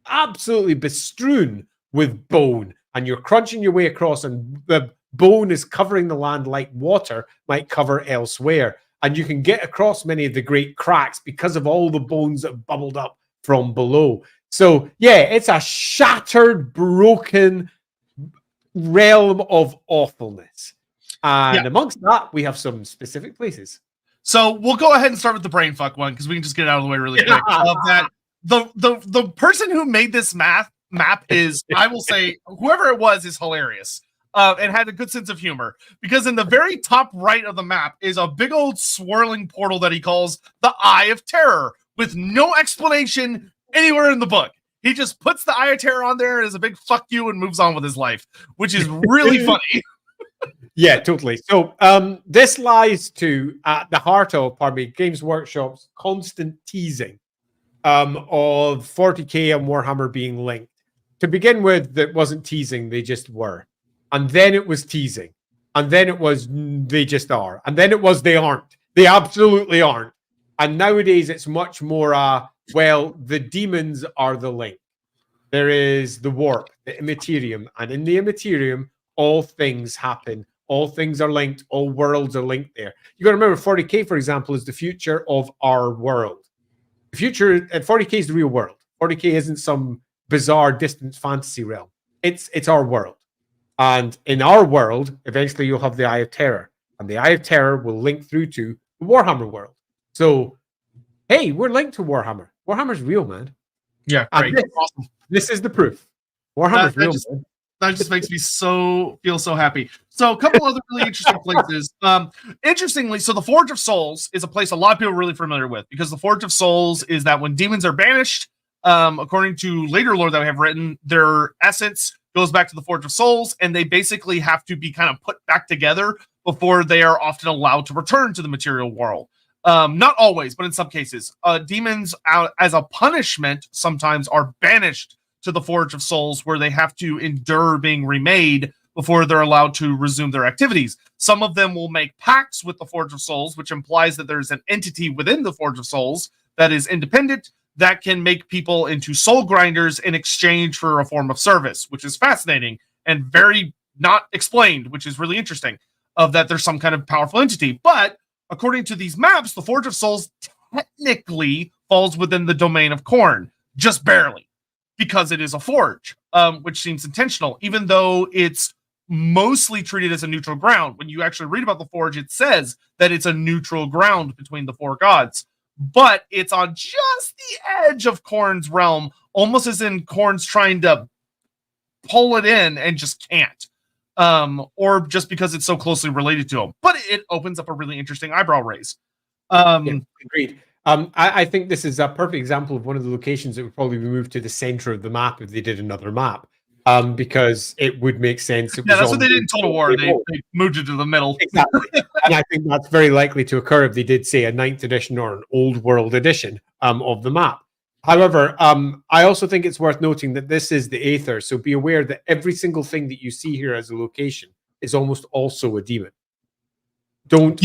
absolutely bestrewn with bone, and you're crunching your way across, and the bone is covering the land like water might cover elsewhere. And you can get across many of the great cracks because of all the bones that have bubbled up from below. So, yeah, it's a shattered, broken realm of awfulness. And amongst that, we have some specific places. So we'll go ahead and start with the brain fuck one, because we can just get it out of the way really quick. Of that, the person who made this map is, I will say, whoever it was is hilarious. And had a good sense of humor, because in the very top right of the map is a big old swirling portal that he calls the Eye of Terror, with no explanation anywhere in the book. He just puts the Eye of Terror on there as a big fuck you and moves on with his life, which is really funny. Yeah, totally. So this lies to at the heart of, Games Workshop's constant teasing of 40k and Warhammer being linked. To begin with, that wasn't teasing, they just were. And then it was teasing. And then it was, they just are. And then it was, they aren't. They absolutely aren't. And nowadays it's much more, well, the demons are the link. There is the warp, the immaterium. And in the immaterium, all things happen. All things are linked. All worlds are linked there. You got to remember, 40k, for example, is the future of our world. The future at 40k is the real world. 40k isn't some bizarre, distant fantasy realm. It's our world. And in our world, eventually you'll have the Eye of Terror. And the Eye of Terror will link through to the Warhammer world. So, hey, we're linked to Warhammer. Warhammer's real, man. Yeah, great. Awesome. This is the proof. Warhammer's real. That just makes me feel so happy. So a couple other really interesting places. Interestingly, so the Forge of Souls is a place a lot of people are really familiar with, because the Forge of Souls is that when demons are banished, according to later lore that I have written, their essence goes back to the Forge of Souls, and they basically have to be kind of put back together before they are often allowed to return to the material world. Not always, but in some cases. Demons, as a punishment, sometimes are banished to the Forge of Souls, where they have to endure being remade before they're allowed to resume their activities. Some of them will make pacts with the Forge of Souls, which implies that there's an entity within the Forge of Souls that is independent, that can make people into soul grinders in exchange for a form of service, which is fascinating and very not explained, which is really interesting, of that there's some kind of powerful entity. But according to these maps, the Forge of Souls technically falls within the domain of Khorne, just barely, because it is a forge, which seems intentional, even though it's mostly treated as a neutral ground. When you actually read about the forge, it says that it's a neutral ground between the four gods, but it's on just the edge of Khorne's realm, almost as in Khorne's trying to pull it in and just can't, or just because it's so closely related to him. But it opens up a really interesting eyebrow raise. Agreed. I think this is a perfect example of one of the locations that would probably be moved to the center of the map if they did another map, because it would make sense. That's what they did in Total War. They moved it to the middle. Exactly. And I think that's very likely to occur if they did, say, a 9th edition or an old world edition of the map. However, I also think it's worth noting that this is the Aether, so be aware that every single thing that you see here as a location is almost also a demon. Don't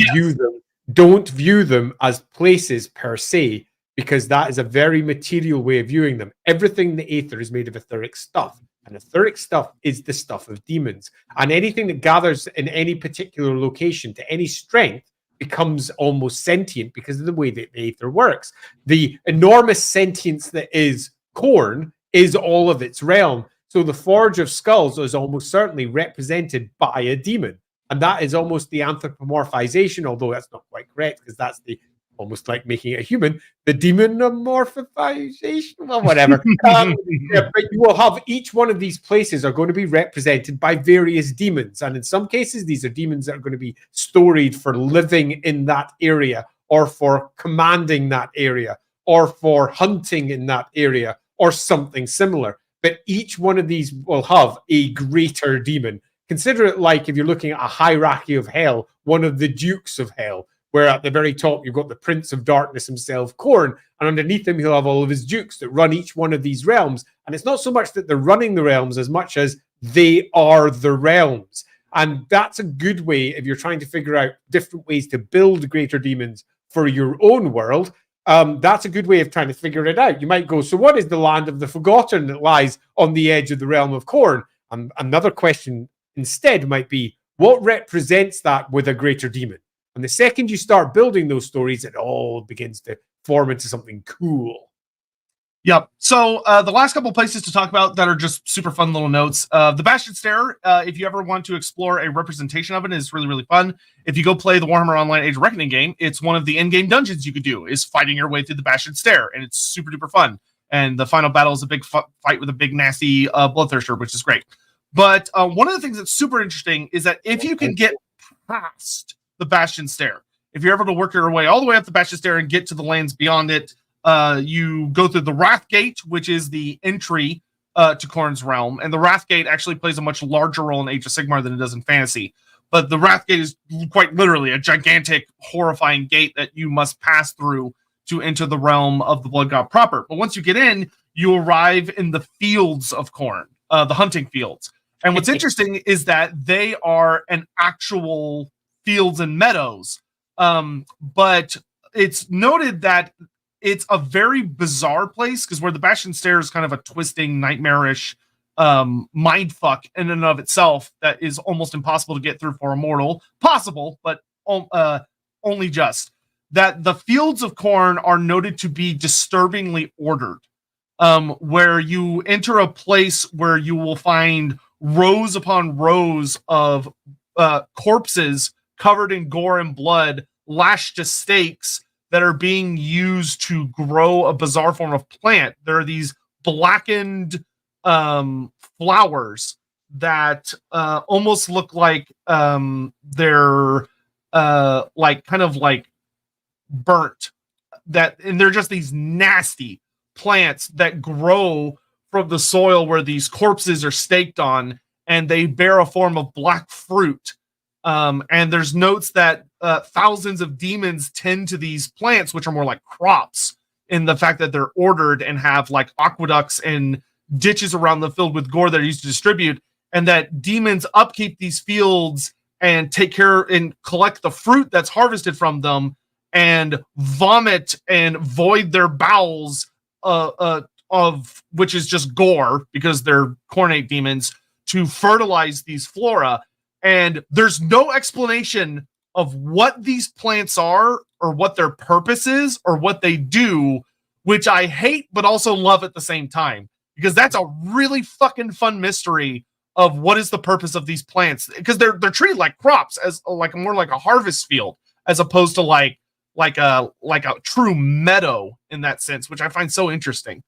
view them as places per se, because that is a very material way of viewing them. Everything in the Aether is made of etheric stuff, and etheric stuff is the stuff of demons. And anything that gathers in any particular location to any strength becomes almost sentient because of the way that the Aether works. The enormous sentience that is Khorne is all of its realm. So the Forge of Skulls is almost certainly represented by a demon. And that is almost the anthropomorphization, although that's not quite correct, because that's the almost like making it a human, the demonomorphization, well, whatever. But you will have each one of these places are going to be represented by various demons. And in some cases, these are demons that are going to be storied for living in that area, or for commanding that area, or for hunting in that area, or something similar. But each one of these will have a greater demon. Consider it like, if you're looking at a hierarchy of hell, one of the dukes of hell, where at the very top you've got the Prince of Darkness himself, Khorne, and underneath him he'll have all of his dukes that run each one of these realms. And it's not so much that they're running the realms as much as they are the realms. And that's a good way, if you're trying to figure out different ways to build greater demons for your own world. That's a good way of trying to figure it out. You might go, so what is the land of the Forgotten that lies on the edge of the realm of Khorne? And another question instead might be, what represents that with a greater demon? And the second you start building those stories, it all begins to form into something cool. Yep. So the last couple places to talk about that are just super fun little notes. The Bastion Stair, if you ever want to explore a representation of it, is really, really fun. If you go play the Warhammer Online Age of Reckoning game, it's one of the in-game dungeons you could do, is fighting your way through the Bastion Stair, and it's super duper fun. And the final battle is a big fight with a big nasty bloodthirster, which is great. But one of the things that's super interesting is that if you can get past the Bastion Stair, if you're able to work your way all the way up the Bastion Stair and get to the lands beyond it, you go through the Wrath Gate, which is the entry to Khorne's realm. And the Wrath Gate actually plays a much larger role in Age of Sigmar than it does in Fantasy. But the Wrath Gate is quite literally a gigantic, horrifying gate that you must pass through to enter the realm of the Blood God proper. But once you get in, you arrive in the fields of Khorne, the hunting fields. And what's interesting is that they are an actual fields and meadows. But it's noted that it's a very bizarre place, because where the Bastion Stair is kind of a twisting, nightmarish mindfuck in and of itself that is almost impossible to get through for a mortal. Possible, but only just. That the fields of Khorne are noted to be disturbingly ordered, where you enter a place where you will find rows upon rows of corpses covered in gore and blood, lashed to stakes, that are being used to grow a bizarre form of plant. There are these blackened flowers that almost look like they're like kind of like burnt, and they're just these nasty plants that grow from the soil where these corpses are staked on, and they bear a form of black fruit. And there's notes that thousands of demons tend to these plants, which are more like crops, in the fact that they're ordered and have like aqueducts and ditches around them filled with gore that are used to distribute, and that demons upkeep these fields and take care and collect the fruit that's harvested from them and vomit and void their bowels of which is just gore because they're Khornate demons, to fertilize these flora. And there's no explanation of what these plants are or what their purpose is or what they do, which I hate but also love at the same time, because that's a really fucking fun mystery of what is the purpose of these plants, because they're treated like crops, as like more like a harvest field as opposed to like a true meadow in that sense, which I find so interesting.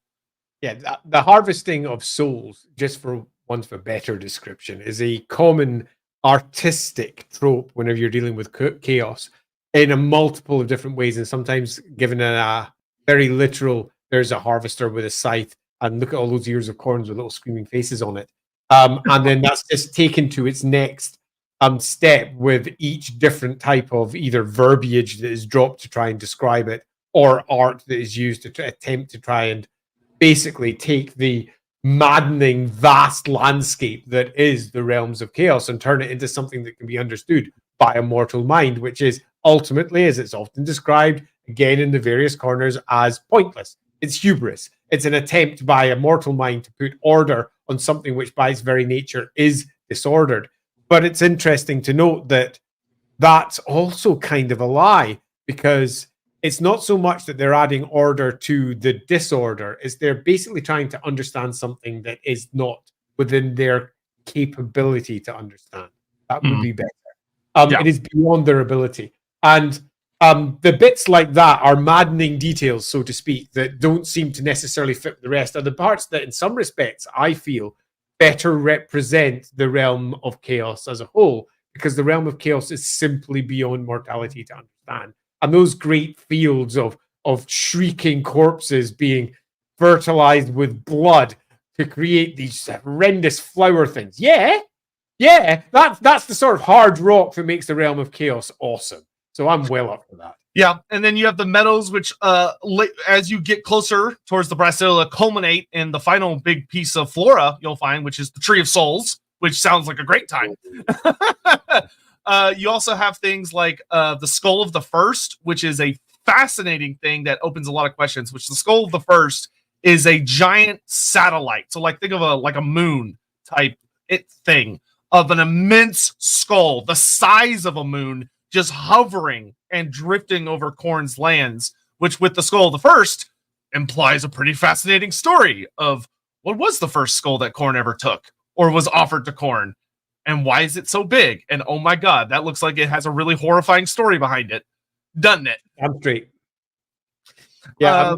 Yeah, the harvesting of souls, just for want of a better description, is a common artistic trope whenever you're dealing with chaos in a multiple of different ways, and sometimes given a very literal, there's a harvester with a scythe and look at all those ears of corns with little screaming faces on it, and then that's just taken to its next step with each different type of either verbiage that is dropped to try and describe it, or art that is used to attempt to try and basically take the maddening, vast landscape that is the realms of chaos and turn it into something that can be understood by a mortal mind, which is ultimately, as it's often described, again in the various corners, as pointless. It's hubris. It's an attempt by a mortal mind to put order on something which by its very nature is disordered. But it's interesting to note that that's also kind of a lie, because it's not so much that they're adding order to the disorder, is they're basically trying to understand something that is not within their capability to understand. That would be better. It is beyond their ability. And the bits like that are maddening details, so to speak, that don't seem to necessarily fit with the rest. Are the parts that, in some respects, I feel better represent the realm of chaos as a whole, because the realm of chaos is simply beyond mortality to understand. And those great fields of shrieking corpses being fertilized with blood to create these horrendous flower things. Yeah, that's the sort of hard rock that makes the realm of chaos awesome. So I'm well up for that. Yeah, and then you have the meadows, which as you get closer towards the Brasilia, culminate in the final big piece of flora you'll find, which is the Tree of Souls, which sounds like a great time. You also have things like the Skull of the First, which is a fascinating thing that opens a lot of questions, which the Skull of the First is a giant satellite. So like think of a moon type thing of an immense skull, the size of a moon, just hovering and drifting over Khorne's lands, which with the Skull of the First implies a pretty fascinating story of what was the first skull that Khorne ever took or was offered to Khorne, and why is it so big? And oh my god, that looks like it has a really horrifying story behind it, doesn't it? I'm straight. Yeah,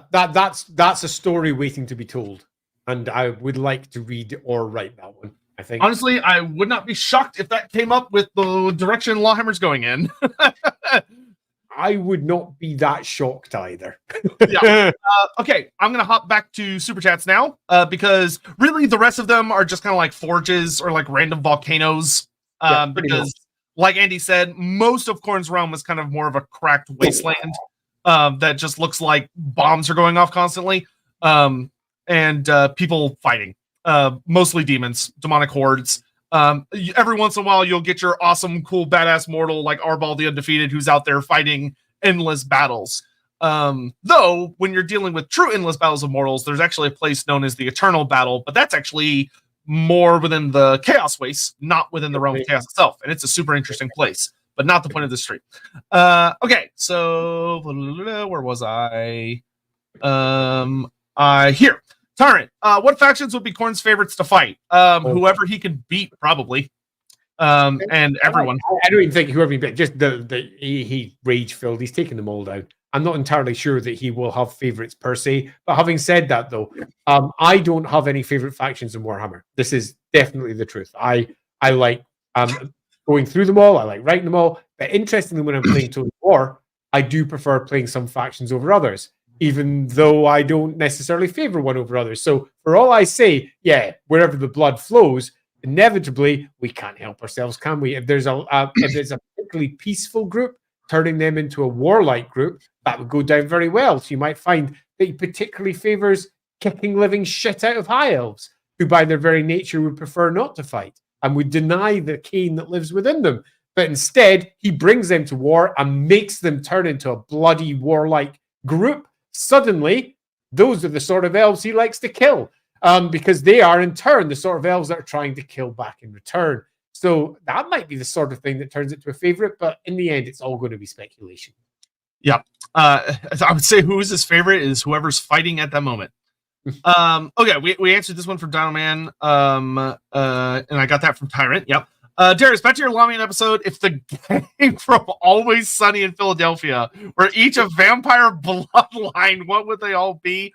that's a story waiting to be told, and I would like to read or write that one. I think honestly, I would not be shocked if that came up with the direction Lawhammer's going in. I would not be that shocked either. Yeah. Okay, I'm gonna hop back to super chats now, because really the rest of them are just kind of like forges or like random volcanoes. Because, like Andy said, most of Khorne's realm is kind of more of a cracked wasteland that just looks like bombs are going off constantly, and people fighting. Mostly demons, demonic hordes. Every once in a while, you'll get your awesome, cool, badass mortal like Arbal the Undefeated, who's out there fighting endless battles. Though, when you're dealing with true endless battles of mortals, there's actually a place known as the Eternal Battle, but that's actually more within the Chaos Waste, not within the realm of chaos itself. And it's a super interesting place, but not the point of the stream. Okay, so where was I? Here. Tyrant, what factions would be Khorne's favorites to fight? Whoever he can beat, probably. And everyone. I don't even think whoever he just he rage filled. He's taking them all down. I'm not entirely sure that he will have favorites per se. But having said that, though, I don't have any favorite factions in Warhammer. This is definitely the truth. I like going through them all. I like writing them all. But interestingly, when I'm playing Total War, I do prefer playing some factions over others, even though I don't necessarily favor one over others. So for all I say, yeah, wherever the blood flows, inevitably we can't help ourselves, can we? If there's a particularly peaceful group, turning them into a warlike group, that would go down very well. So you might find that he particularly favors kicking living shit out of high elves, who by their very nature would prefer not to fight and would deny the cane that lives within them. But instead, he brings them to war and makes them turn into a bloody warlike group. Suddenly, those are the sort of elves he likes to kill, because they are, in turn, the sort of elves that are trying to kill back in return. So that might be the sort of thing that turns it to a favorite, but in the end, it's all going to be speculation. Yeah. I would say who's his favorite is whoever's fighting at that moment. Okay, we answered this one from Dino Man, and I got that from Tyrant. Yep. Darius, back to your Lawman episode. If the gang from Always Sunny in Philadelphia were each a vampire bloodline, what would they all be?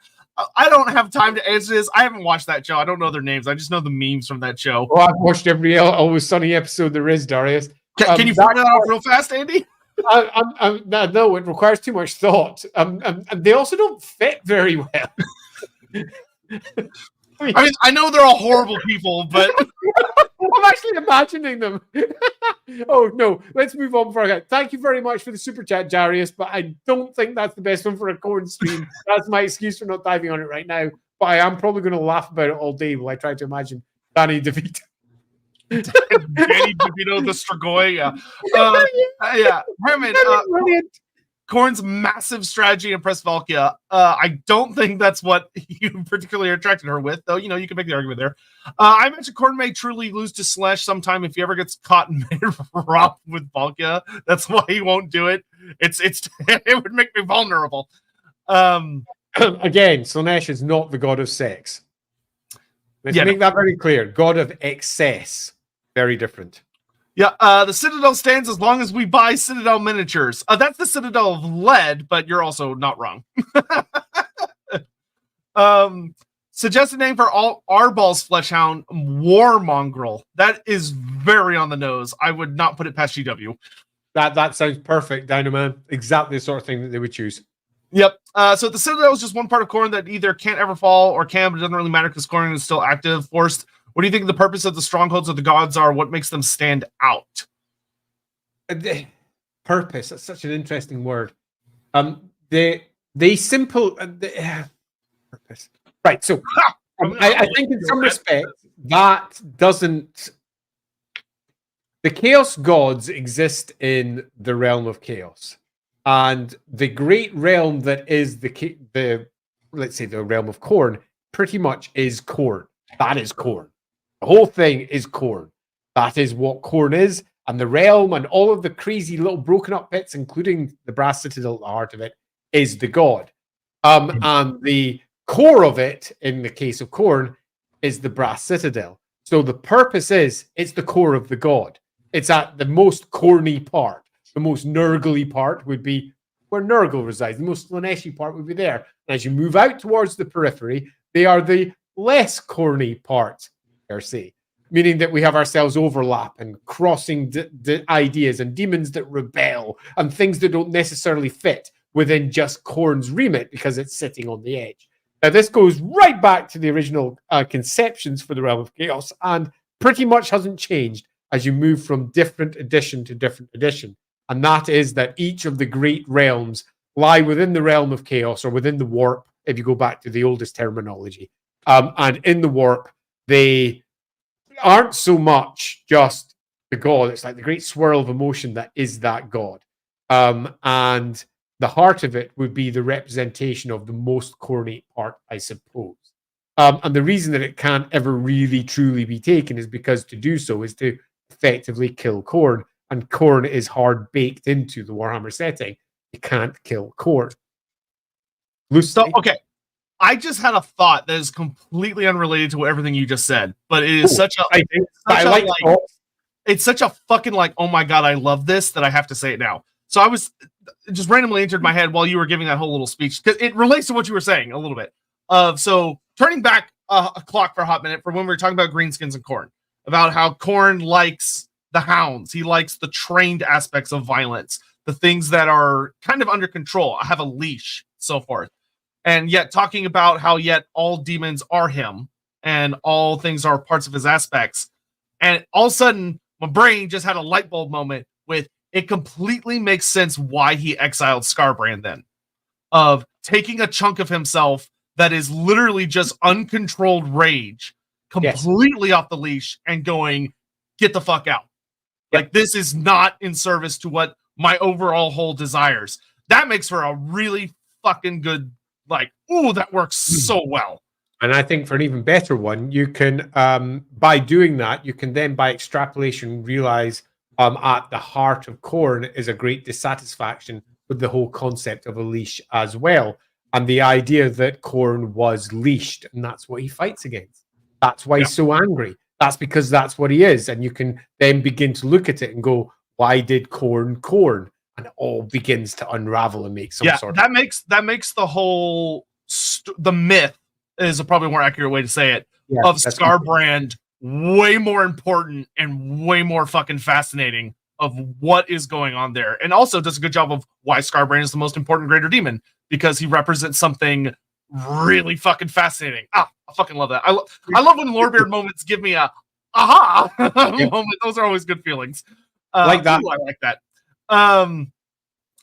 I don't have time to answer this. I haven't watched that show. I don't know their names. I just know the memes from that show. Well, I've watched every Always Sunny episode there is, Darius. Can you find that out real fast, Andy? No, it requires too much thought. And they also don't fit very well. I mean, I know they're all horrible people, but I'm actually imagining them. Oh no, let's move on for a second. Thank you very much for the super chat, Darius, but I don't think that's the best one for a Khorne stream. That's my excuse for not diving on it right now. But I am probably going to laugh about it all day while I try to imagine Danny DeVito. Danny DeVito, the Strigoi, yeah. Herman, Khorne's massive strategy impressed Valkia. I don't think that's what you particularly attracted her with, though. You know, you can make the argument there. I imagine Khorne may truly lose to Slash sometime if he ever gets caught and made rough with Valkia. That's why he won't do it. It would make me vulnerable. Again, Slanesh is not the god of sex. Let's make that very clear. God of excess. Very different. Yeah, the Citadel stands as long as we buy Citadel miniatures. That's the Citadel of lead, but you're also not wrong. Suggested name for all Arball's Fleshhound, War Mongrel. That is very on the nose. I would not put it past GW. That sounds perfect, Dynaman. Exactly the sort of thing that they would choose. Yep. So the Citadel is just one part of Khorne that either can't ever fall or can, but it doesn't really matter because Khorne is still active, forced. What do you think the purpose of the strongholds of the gods are? What makes them stand out? Purpose. That's such an interesting word. Purpose. Right. So I think in some respects that doesn't. The Chaos Gods exist in the realm of chaos, and the great realm that is the let's say the realm of Khorne pretty much is Khorne. That is Khorne. The whole thing is Khorne. That is what Khorne is, and the realm and all of the crazy little broken up bits, including the Brass Citadel at the heart of it, is the god. And the core of it, in the case of Khorne, is the Brass Citadel. So the purpose is, it's the core of the god. It's at the most corny part. The most Nurgle-y part would be where Nurgle resides. The most Slaneshi part would be there. And as you move out towards the periphery, they are the less corny parts, per se. Meaning that we have ourselves overlap and crossing the ideas and demons that rebel and things that don't necessarily fit within just Khorne's remit because it's sitting on the edge. Now, this goes right back to the original conceptions for the Realm of Chaos and pretty much hasn't changed as you move from different edition to different edition. And that is that each of the great realms lie within the Realm of Chaos or within the Warp, if you go back to the oldest terminology. And in the Warp, they aren't so much just the god. It's like the great swirl of emotion that is that god. And the heart of it would be the representation of the most corny part, I suppose. And the reason that it can't ever really truly be taken is because to do so is to effectively kill Khorne. And Khorne is hard baked into the Warhammer setting. You can't kill Khorne. So, okay. I just had a thought that is completely unrelated to everything you just said, but it is such a. I like thoughts. it's such a fucking like, oh my God, I love this that I have to say it now. So I was just randomly entered my head while you were giving that whole little speech because it relates to what you were saying a little bit. So turning back a clock for a hot minute for when we were talking about greenskins and Khorne, about how Khorne likes the hounds, he likes the trained aspects of violence, the things that are kind of under control. I have a leash, so forth. And yet talking about how yet all demons are him and all things are parts of his aspects. And all of a sudden, my brain just had a light bulb moment with it completely makes sense why he exiled Skarbrand then. Of taking a chunk of himself that is literally just uncontrolled rage, completely off the leash and going, get the fuck out. Like, this is not in service to what my overall whole desires. That makes for a really fucking good, like, ooh, that works so well. And I think for an even better one, you can, by doing that, you can then, by extrapolation, realize at the heart of Khorne is a great dissatisfaction with the whole concept of a leash as well. And the idea that Khorne was leashed, and that's what he fights against. That's why he's so angry. That's because that's what he is. And you can then begin to look at it and go, why did Khorne? And it all begins to unravel and make some sort of... That makes the whole... the myth is a probably more accurate way to say it, of Skarbrand way more important and way more fucking fascinating of what is going on there. And also does a good job of why Skarbrand is the most important greater demon, because he represents something really fucking fascinating. I fucking love that. I love when Lorebeard moments give me a aha moment. Those are always good feelings. Like that. Ooh, I like that.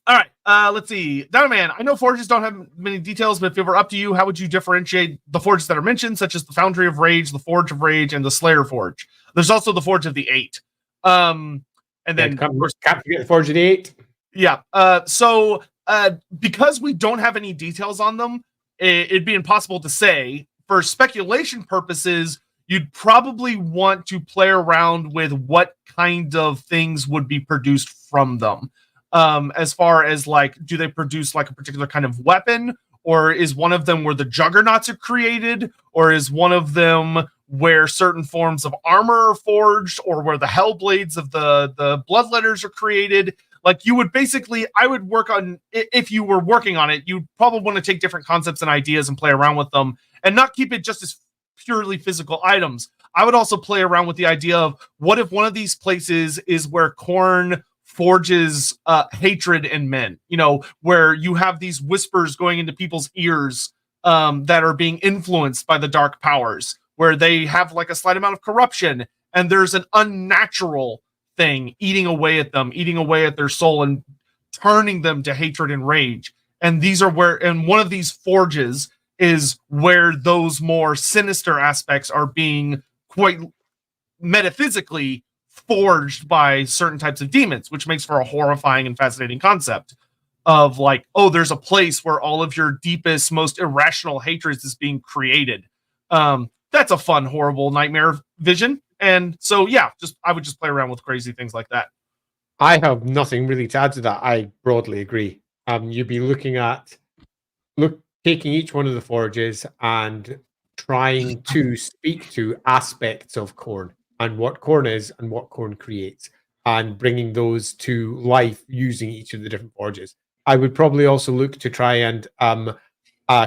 All right, let's see. Dinoman, I know forges don't have many details, but if it were up to you, how would you differentiate the forges that are mentioned, such as the Foundry of Rage, the Forge of Rage, and the Slayer Forge? There's also the Forge of the Eight. And then, of course, can't forget the Forge of the Eight. Yeah. So because we don't have any details on them, it'd be impossible to say. For speculation purposes, you'd probably want to play around with what kind of things would be produced from them. As far as like, do they produce like a particular kind of weapon, or is one of them where the juggernauts are created, or is one of them where certain forms of armor are forged, or where the hellblades of the bloodletters are created? Like, you would basically, I would work on, if you were working on it, you'd probably want to take different concepts and ideas and play around with them and not keep it just as purely physical items. I would also play around with the idea of what if one of these places is where Khorne forges hatred in men, you know, where you have these whispers going into people's ears that are being influenced by the dark powers, where they have like a slight amount of corruption and there's an unnatural thing eating away at them, eating away at their soul and turning them to hatred and rage. And these are where, and one of these forges is where those more sinister aspects are being quite metaphysically forged by certain types of demons, which makes for a horrifying and fascinating concept of like, oh, there's a place where all of your deepest, most irrational hatreds is being created. That's a fun, horrible nightmare vision. And so, yeah, I would just play around with crazy things like that. I have nothing really to add to that. I broadly agree. You'd be looking at taking each one of the forges and trying to speak to aspects of Khorne and what Khorne is and what Khorne creates, and bringing those to life using each of the different forges. I would probably also look to try and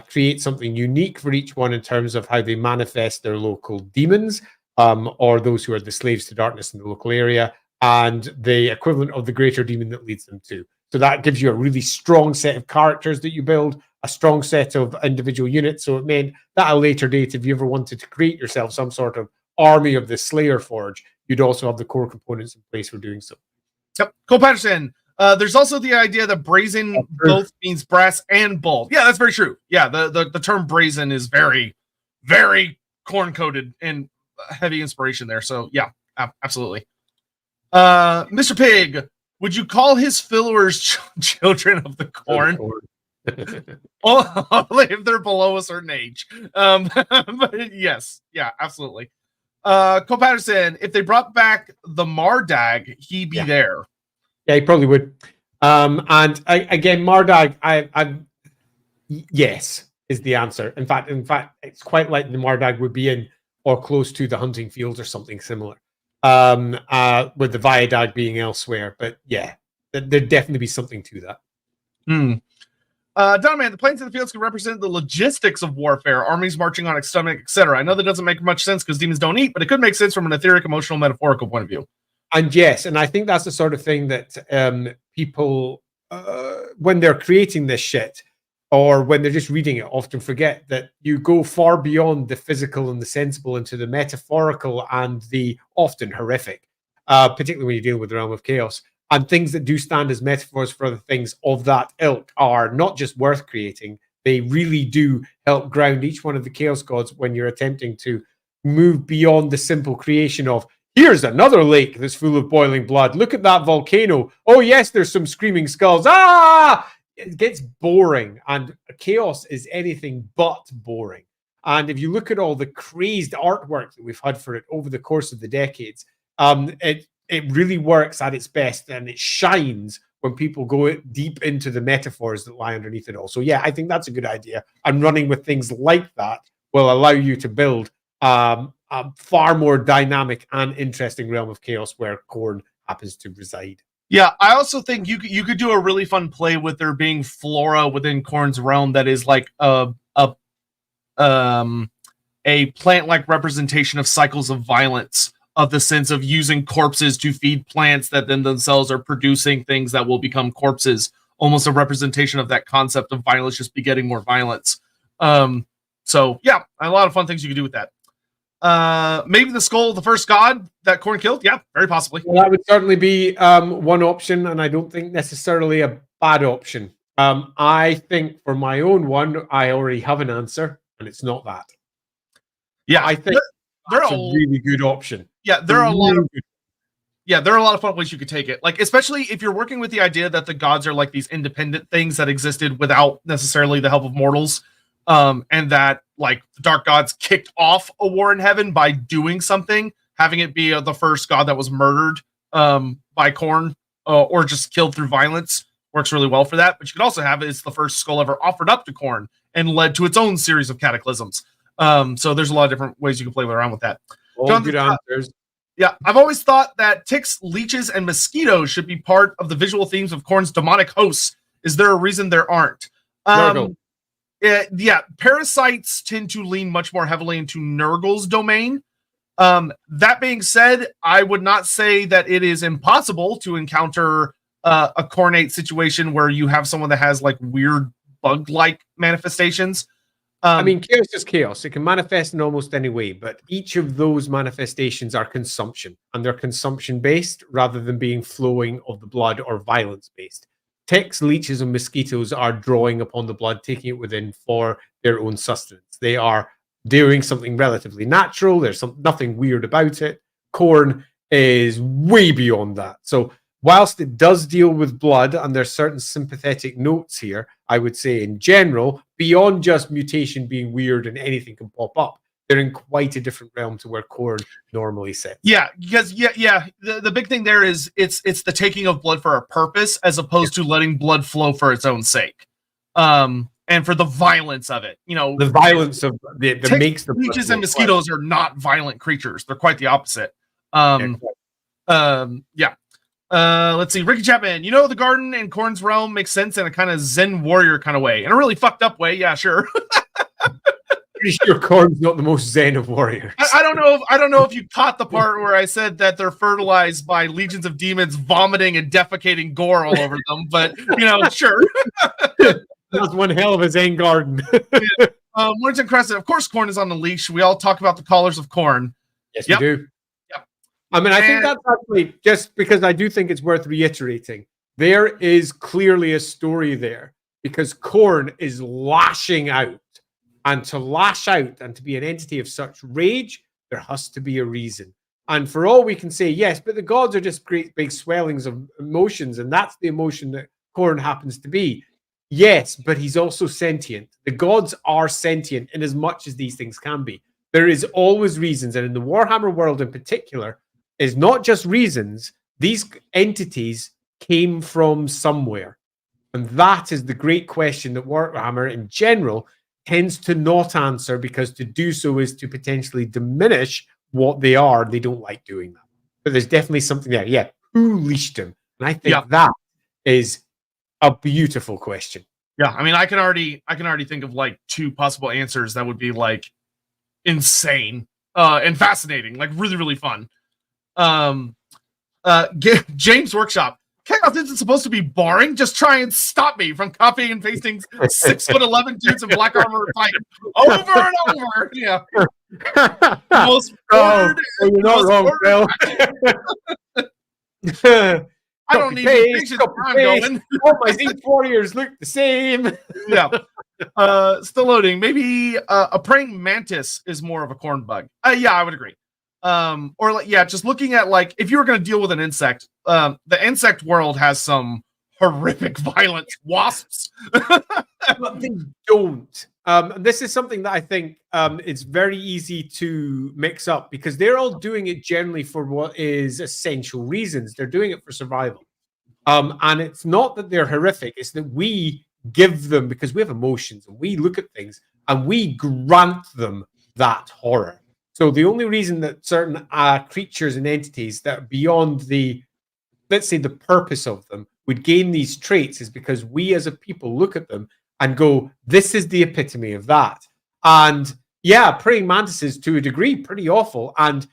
create something unique for each one in terms of how they manifest their local demons, or those who are the slaves to darkness in the local area, and the equivalent of the greater demon that leads them to. So that gives you a really strong set of characters that you build, a strong set of individual units. So it meant that at a later date, if you ever wanted to create yourself some sort of army of the Slayer Forge, you'd also have the core components in place for doing so. Yep. Cole Patterson. There's also the idea that brazen both means brass and bold. Yeah, that's very true. Yeah, the term brazen is very, very Khorne coded and heavy inspiration there. So yeah, absolutely. Mr. Pig, would you call his followers children of the Khorne? Only if they're below a certain age. But yes, yeah, absolutely. Cole Patterson, if they brought back the Mardag, he'd be there. Yeah, he probably would. Again, Mardag, yes, is the answer. In fact, it's quite like the Mardag would be in or close to the hunting fields or something similar. with the Viadag being elsewhere. But yeah, there'd definitely be something to that. Donman, the plains of the fields can represent the logistics of warfare, armies marching on its stomach, etc. I know that doesn't make much sense because demons don't eat, but it could make sense from an etheric, emotional, metaphorical point of view. And yes, and I think that's the sort of thing that people, when they're creating this shit, or when they're just reading it, often forget that you go far beyond the physical and the sensible into the metaphorical and the often horrific, particularly when you're dealing with the realm of chaos. And things that do stand as metaphors for the things of that ilk are not just worth creating, they really do help ground each one of the chaos gods when you're attempting to move beyond the simple creation of, here's another lake that's full of boiling blood. Look at that volcano. Oh, yes, there's some screaming skulls. Ah! It gets boring, and chaos is anything but boring. And if you look at all the crazed artwork that we've had for it over the course of the decades, it really works at its best, and it shines when people go deep into the metaphors that lie underneath it all. So yeah, I think that's a good idea. And running with things like that will allow you to build a far more dynamic and interesting realm of chaos where Khorne happens to reside. Yeah, I also think you could do a really fun play with there being flora within Khorne's realm that is like a plant-like representation of cycles of violence, of the sense of using corpses to feed plants that then themselves are producing things that will become corpses. Almost a representation of that concept of violence just begetting more violence. So yeah, a lot of fun things you could do with that. Maybe the skull of the first god that Khorne killed. Yeah, very possibly. Well, that would certainly be one option, and I don't think necessarily a bad option. I think for my own one, I already have an answer, and it's not that. Yeah, I think that's a really good option. Yeah, there are a lot of fun ways you could take it. Like, especially if you're working with the idea that the gods are like these independent things that existed without necessarily the help of mortals. And that like the dark gods kicked off a war in heaven by doing something, having it be the first god that was murdered by Khorne or just killed through violence works really well for that. But you could also have it as the first skull ever offered up to Khorne and led to its own series of cataclysms. So there's a lot of different ways you can play around with that. Good answers. Yeah, I've always thought that ticks, leeches, and mosquitoes should be part of the visual themes of Khorne's demonic hosts. Is there a reason there aren't? Yeah, parasites tend to lean much more heavily into Nurgle's domain. That being said, I would not say that it is impossible to encounter a Khornate situation where you have someone that has like weird bug-like manifestations. I mean, chaos is chaos. It can manifest in almost any way, but each of those manifestations are consumption, and they're consumption-based rather than being flowing of the blood or violence-based. Ticks, leeches, and mosquitoes are drawing upon the blood, taking it within for their own sustenance. They are doing something relatively natural. There's nothing weird about it. Khorne is way beyond that. So whilst it does deal with blood, and there's certain sympathetic notes here, I would say in general, beyond just mutation being weird and anything can pop up, they're in quite a different realm to where Khorne normally sits. Yeah, because the big thing there is it's the taking of blood for a purpose as opposed to letting blood flow for its own sake. And for the violence of it, you know, the violence of that makes the leeches and mosquitoes are not violent creatures. They're quite the opposite. Let's see, Ricky Chapman. You know, the garden in Khorne's realm makes sense in a kind of Zen warrior kind of way, in a really fucked up way. Yeah, sure. Pretty sure Khorne's not the most Zen of warriors. I don't know if you caught the part where I said that they're fertilized by legions of demons vomiting and defecating gore all over them, but you know, sure. That's one hell of a Zen garden. Warrington Crescent. Of course, Khorne is on the leash. We all talk about the collars of Khorne. Yes, we do. Yep. I mean, I think that's actually just because I do think it's worth reiterating. There is clearly a story there because Khorne is lashing out. And to lash out and to be an entity of such rage, there has to be a reason. And for all we can say, yes, but the gods are just great big swellings of emotions, and that's the emotion that Khorne happens to be. Yes, but he's also sentient. The gods are sentient in as much as these things can be. There is always reasons, and in the Warhammer world in particular, is not just reasons. These entities came from somewhere. And that is the great question that Warhammer in general tends to not answer, because to do so is to potentially diminish what they are. They don't like doing that. but there's definitely something there. Yeah, who leashed him? And I think that is a beautiful question. Yeah, I mean, I can already think of like 2 possible answers that would be like insane and fascinating, like really, really fun. James Workshop. Chaos isn't supposed to be boring. Just try and stop me from copying and pasting 6'11" dudes in black armor fight over and over. Yeah. Most bored. You're not wrong, Bill. I don't need patience. I'm going. All my Zinc warriors look the same. Yeah. Still loading. Maybe a praying mantis is more of a Khorne bug. Yeah, I would agree. Or like, yeah, just looking at like if you were going to deal with an insect, the insect world has some horrific violence. Wasps, but they don't. This is something that I think it's very easy to mix up because they're all doing it generally for what is essential reasons. They're doing it for survival. And it's not that they're horrific, it's that we give them, because we have emotions and we look at things and we grant them that horror. So the only reason that certain creatures and entities that are beyond the, let's say, the purpose of them would gain these traits is because we as a people look at them and go, this is the epitome of that. And yeah, praying mantises to a degree, pretty awful. And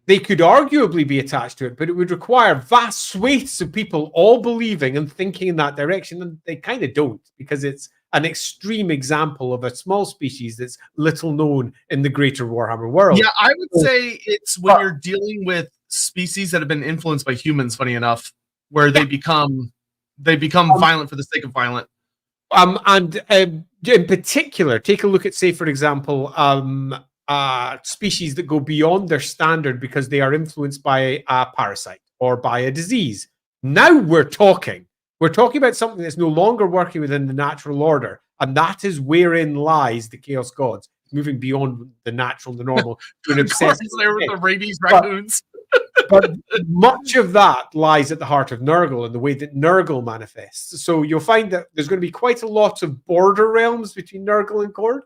they could arguably be attached to it, but it would require vast swathes of people all believing and thinking in that direction. And they kind of don't, because it's an extreme example of a small species that's little known in the greater Warhammer world. Yeah, I would say it's when you're dealing with species that have been influenced by humans, funny enough, where they become violent for the sake of violent. And in particular, take a look at, say, for example, species that go beyond their standard because they are influenced by a parasite or by a disease. Now we're talking about something that's no longer working within the natural order, and that is wherein lies the Chaos Gods, moving beyond the natural, the normal, to an obsessive. There with the rabies raccoons. But much of that lies at the heart of Nurgle and the way that Nurgle manifests. So you'll find that there's going to be quite a lot of border realms between Nurgle and Khorne.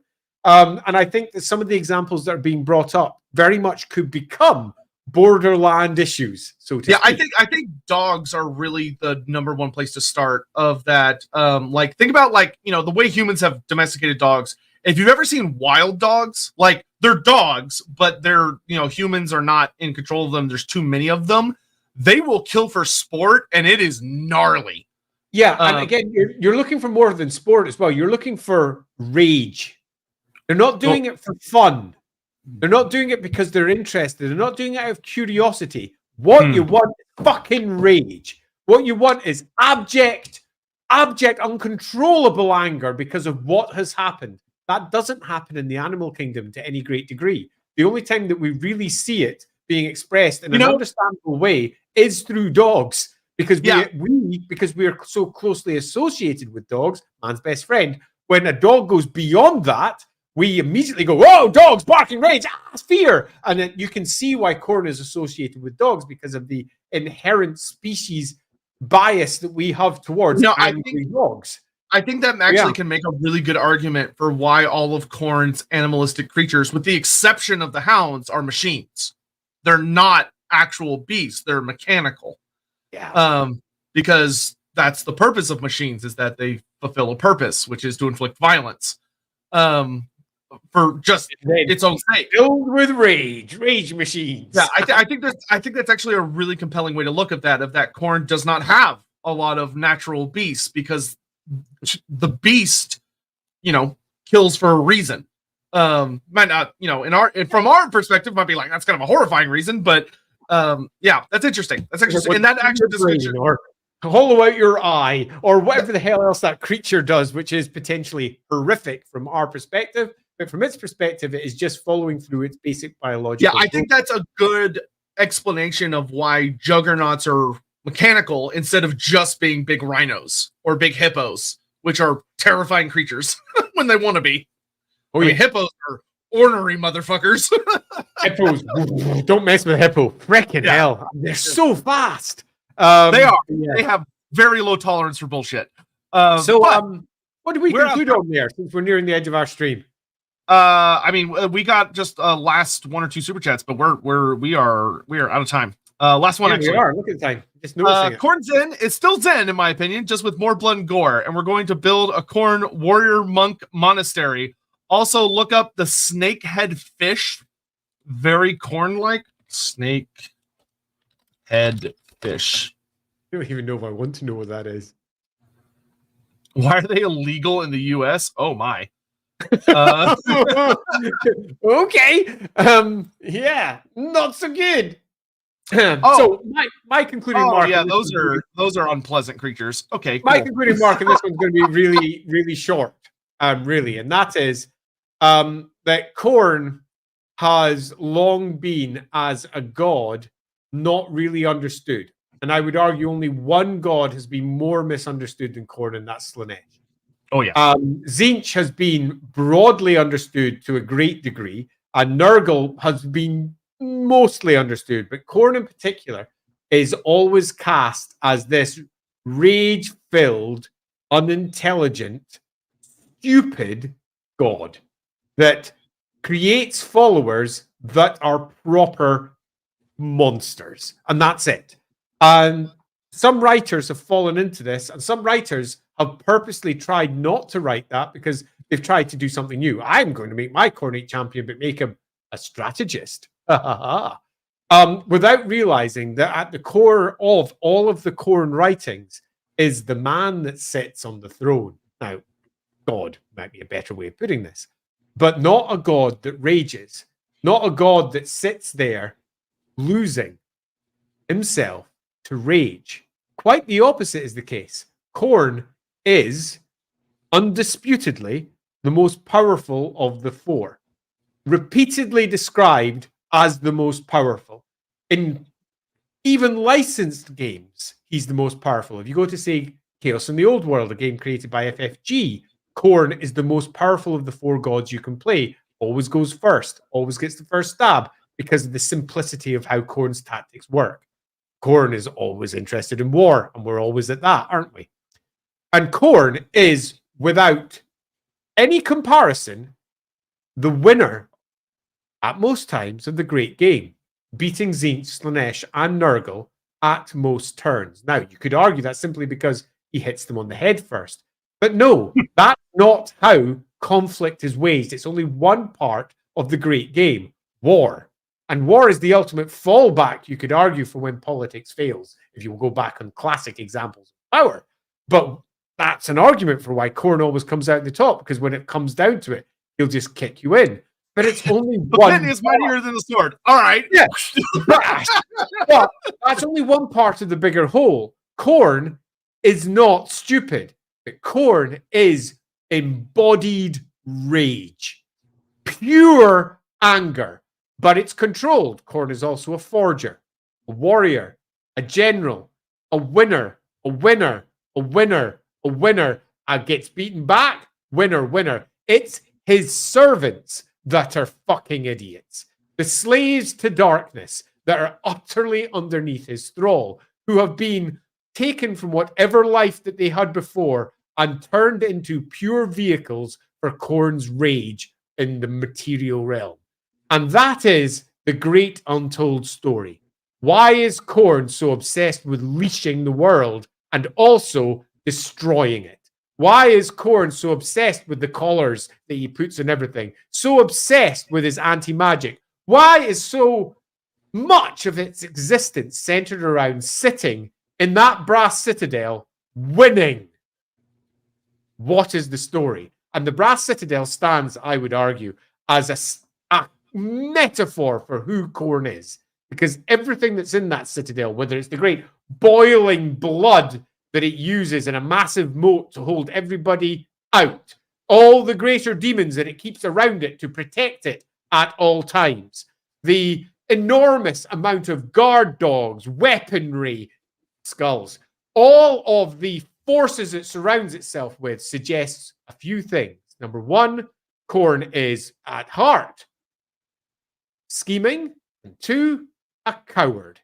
And I think that some of the examples that are being brought up very much could become borderland issues. So to speak. I think dogs are really the number one place to start of that. Like think about like, you know, the way humans have domesticated dogs. If you've ever seen wild dogs, like they're dogs, but they're, you know, humans are not in control of them. There's too many of them. They will kill for sport, and it is gnarly. Yeah, and again, you're looking for more than sport as well. You're looking for rage. They're not doing it for fun. They're not doing it because they're interested. They're not doing it out of curiosity. What you want is fucking rage. What you want is abject, uncontrollable anger because of what has happened. That doesn't happen in the animal kingdom to any great degree. The only time that we really see it being expressed in an understandable way is through dogs, because we're so closely associated with dogs, man's best friend. When a dog goes beyond that, we immediately go, "Whoa, dogs barking rage, fear!" And then you can see why Khorne is associated with dogs because of the inherent species bias that we have towards angry dogs. I think that actually can make a really good argument for why all of Khorne's animalistic creatures, with the exception of the hounds, are machines. They're not actual beasts. They're mechanical. Yeah. Because that's the purpose of machines, is that they fulfill a purpose, which is to inflict violence. For just its own sake. Filled with rage machines. Yeah, I think that's actually a really compelling way to look at that, Khorne does not have a lot of natural beasts, because the beast, you know, kills for a reason. Might not, you know, from our perspective, might be like, that's kind of a horrifying reason, but yeah, that's interesting. That's interesting. And that actually description, or hollow out your eye, or whatever the hell else that creature does, which is potentially horrific from our perspective, but from its perspective, it is just following through its basic biological. Yeah, I think that's a good explanation of why juggernauts are mechanical instead of just being big rhinos or big hippos, which are terrifying creatures when they want to be. I mean, hippos are ornery motherfuckers. Hippos, don't mess with a hippo. Freaking hell, they're so fast. They are. Yeah. They have very low tolerance for bullshit. What do we conclude on there, since we're nearing the edge of our stream? I mean, we got just last 1 or 2 super chats, but we are out of time. Last one, actually. We are. Look at the time. Just noticing it. Khorne Zen is still Zen, in my opinion, just with more blood and gore. And we're going to build a Khorne warrior monk monastery. Also, look up the snakehead fish. Very Khorne-like. Snake head fish. I don't even know if I want to know what that is. Why are they illegal in the U.S.? Oh, my. Okay. Yeah, not so good. So my concluding mark. Yeah, those are unpleasant creatures. Okay, cool. My concluding mark, and this one's going to be really, really short. Really, and that is that Khorne has long been, as a god, not really understood. And I would argue only one god has been more misunderstood than Khorne, and that's Slaanesh. Oh, yeah. Tzeentch has been broadly understood to a great degree, and Nurgle has been mostly understood, but Khorne in particular is always cast as this rage-filled, unintelligent, stupid god that creates followers that are proper monsters, and that's it. And some writers have fallen into this, and some writers have purposely tried not to write that because they've tried to do something new. I'm going to make my Khorne champion, but make him a strategist. Without realizing that at the core of all of the Khorne writings is the man that sits on the throne. Now, God might be a better way of putting this, but not a god that rages, not a god that sits there losing himself to rage. Quite the opposite is the case. Khorne is undisputedly the most powerful of the four, repeatedly described as the most powerful. In even licensed games, he's the most powerful. If you go to, say, Chaos in the Old World, a game created by FFG, Khorne is the most powerful of the four gods you can play. Always goes first, always gets the first stab because of the simplicity of how Khorne's tactics work. Khorne is always interested in war, and we're always at that, aren't we? And Khorne is, without any comparison, the winner at most times of the great game, beating Tzeentch, Slaanesh, and Nurgle at most turns. Now, you could argue that's simply because he hits them on the head first. But no, that's not how conflict is waged. It's only one part of the great game, war. And war is the ultimate fallback, you could argue, for when politics fails, if you will go back on classic examples of power. But that's an argument for why Khorne always comes out the top, because when it comes down to it, he'll just kick you in. But it's only one. The pen is mightier than the sword. All right. Yeah. But that's only one part of the bigger whole. Khorne is not stupid, but Khorne is embodied rage, pure anger, but it's controlled. Khorne is also a forger, a warrior, a general, a winner, a winner, a winner, a winner, and gets beaten back, winner, winner. It's his servants that are fucking idiots. The slaves to darkness that are utterly underneath his thrall, who have been taken from whatever life that they had before and turned into pure vehicles for Khorne's rage in the material realm. And that is the great untold story. Why is Khorne so obsessed with leashing the world and also destroying it? Why is Khorne so obsessed with the collars that he puts on everything? So obsessed with his anti-magic? Why is so much of its existence centered around sitting in that brass citadel, winning? What is the story? And the brass citadel stands, I would argue, as a metaphor for who Khorne is. Because everything that's in that citadel, whether it's the great boiling blood that it uses in a massive moat to hold everybody out, all the greater demons that it keeps around it to protect it at all times, the enormous amount of guard dogs, weaponry, skulls, all of the forces it surrounds itself with suggests a few things. Number one, Khorne is at heart scheming, and two, a coward.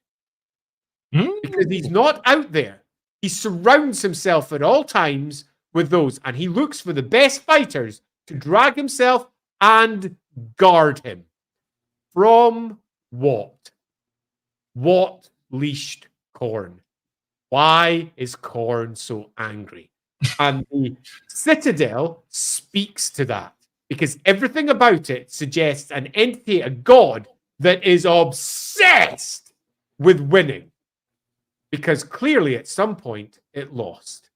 Because he's not out there. He surrounds himself at all times with those, and he looks for the best fighters to drag himself and guard him. From what? What leashed Khorne? Why is Khorne so angry? And the Citadel speaks to that because everything about it suggests an entity, a god, that is obsessed with winning. Because clearly at some point it lost.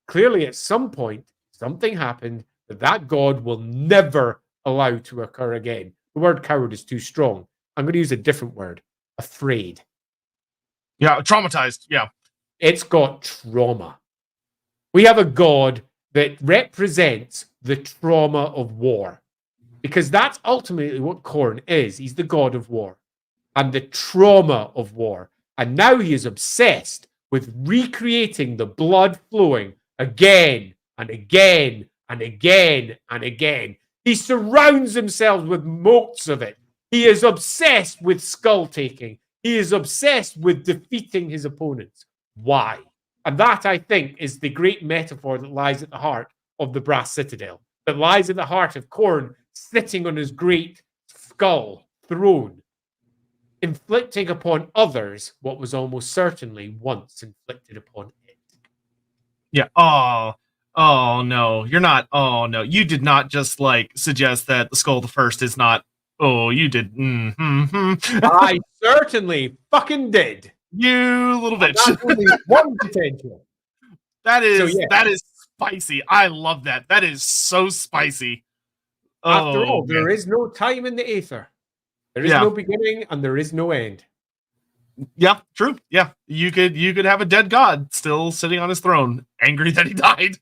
Clearly at some point something happened that god will never allow to occur again. The word coward is too strong. I'm going to use a different word. Afraid. Yeah, traumatized. Yeah. It's got trauma. We have a god that represents the trauma of war. Because that's ultimately what Khorne is. He's the god of war. And the trauma of war. And now he is obsessed with recreating the blood flowing again and again and again and again. He surrounds himself with motes of it. He is obsessed with skull taking. He is obsessed with defeating his opponents. Why? And that, I think, is the great metaphor that lies at the heart of the Brass Citadel, that lies at the heart of Khorne sitting on his great skull throne, inflicting upon others what was almost certainly once inflicted upon it. Yeah. Oh no, you're not. Oh no, you did not just like suggest that the Skull the First is not. Oh, you did. I certainly fucking did. You little bitch. That's only one potential. That is spicy. I love that. That is so spicy. After all, there is no time in the aether. There is no beginning and there is no end. Yeah, true. Yeah, you could have a dead god still sitting on his throne, angry that he died,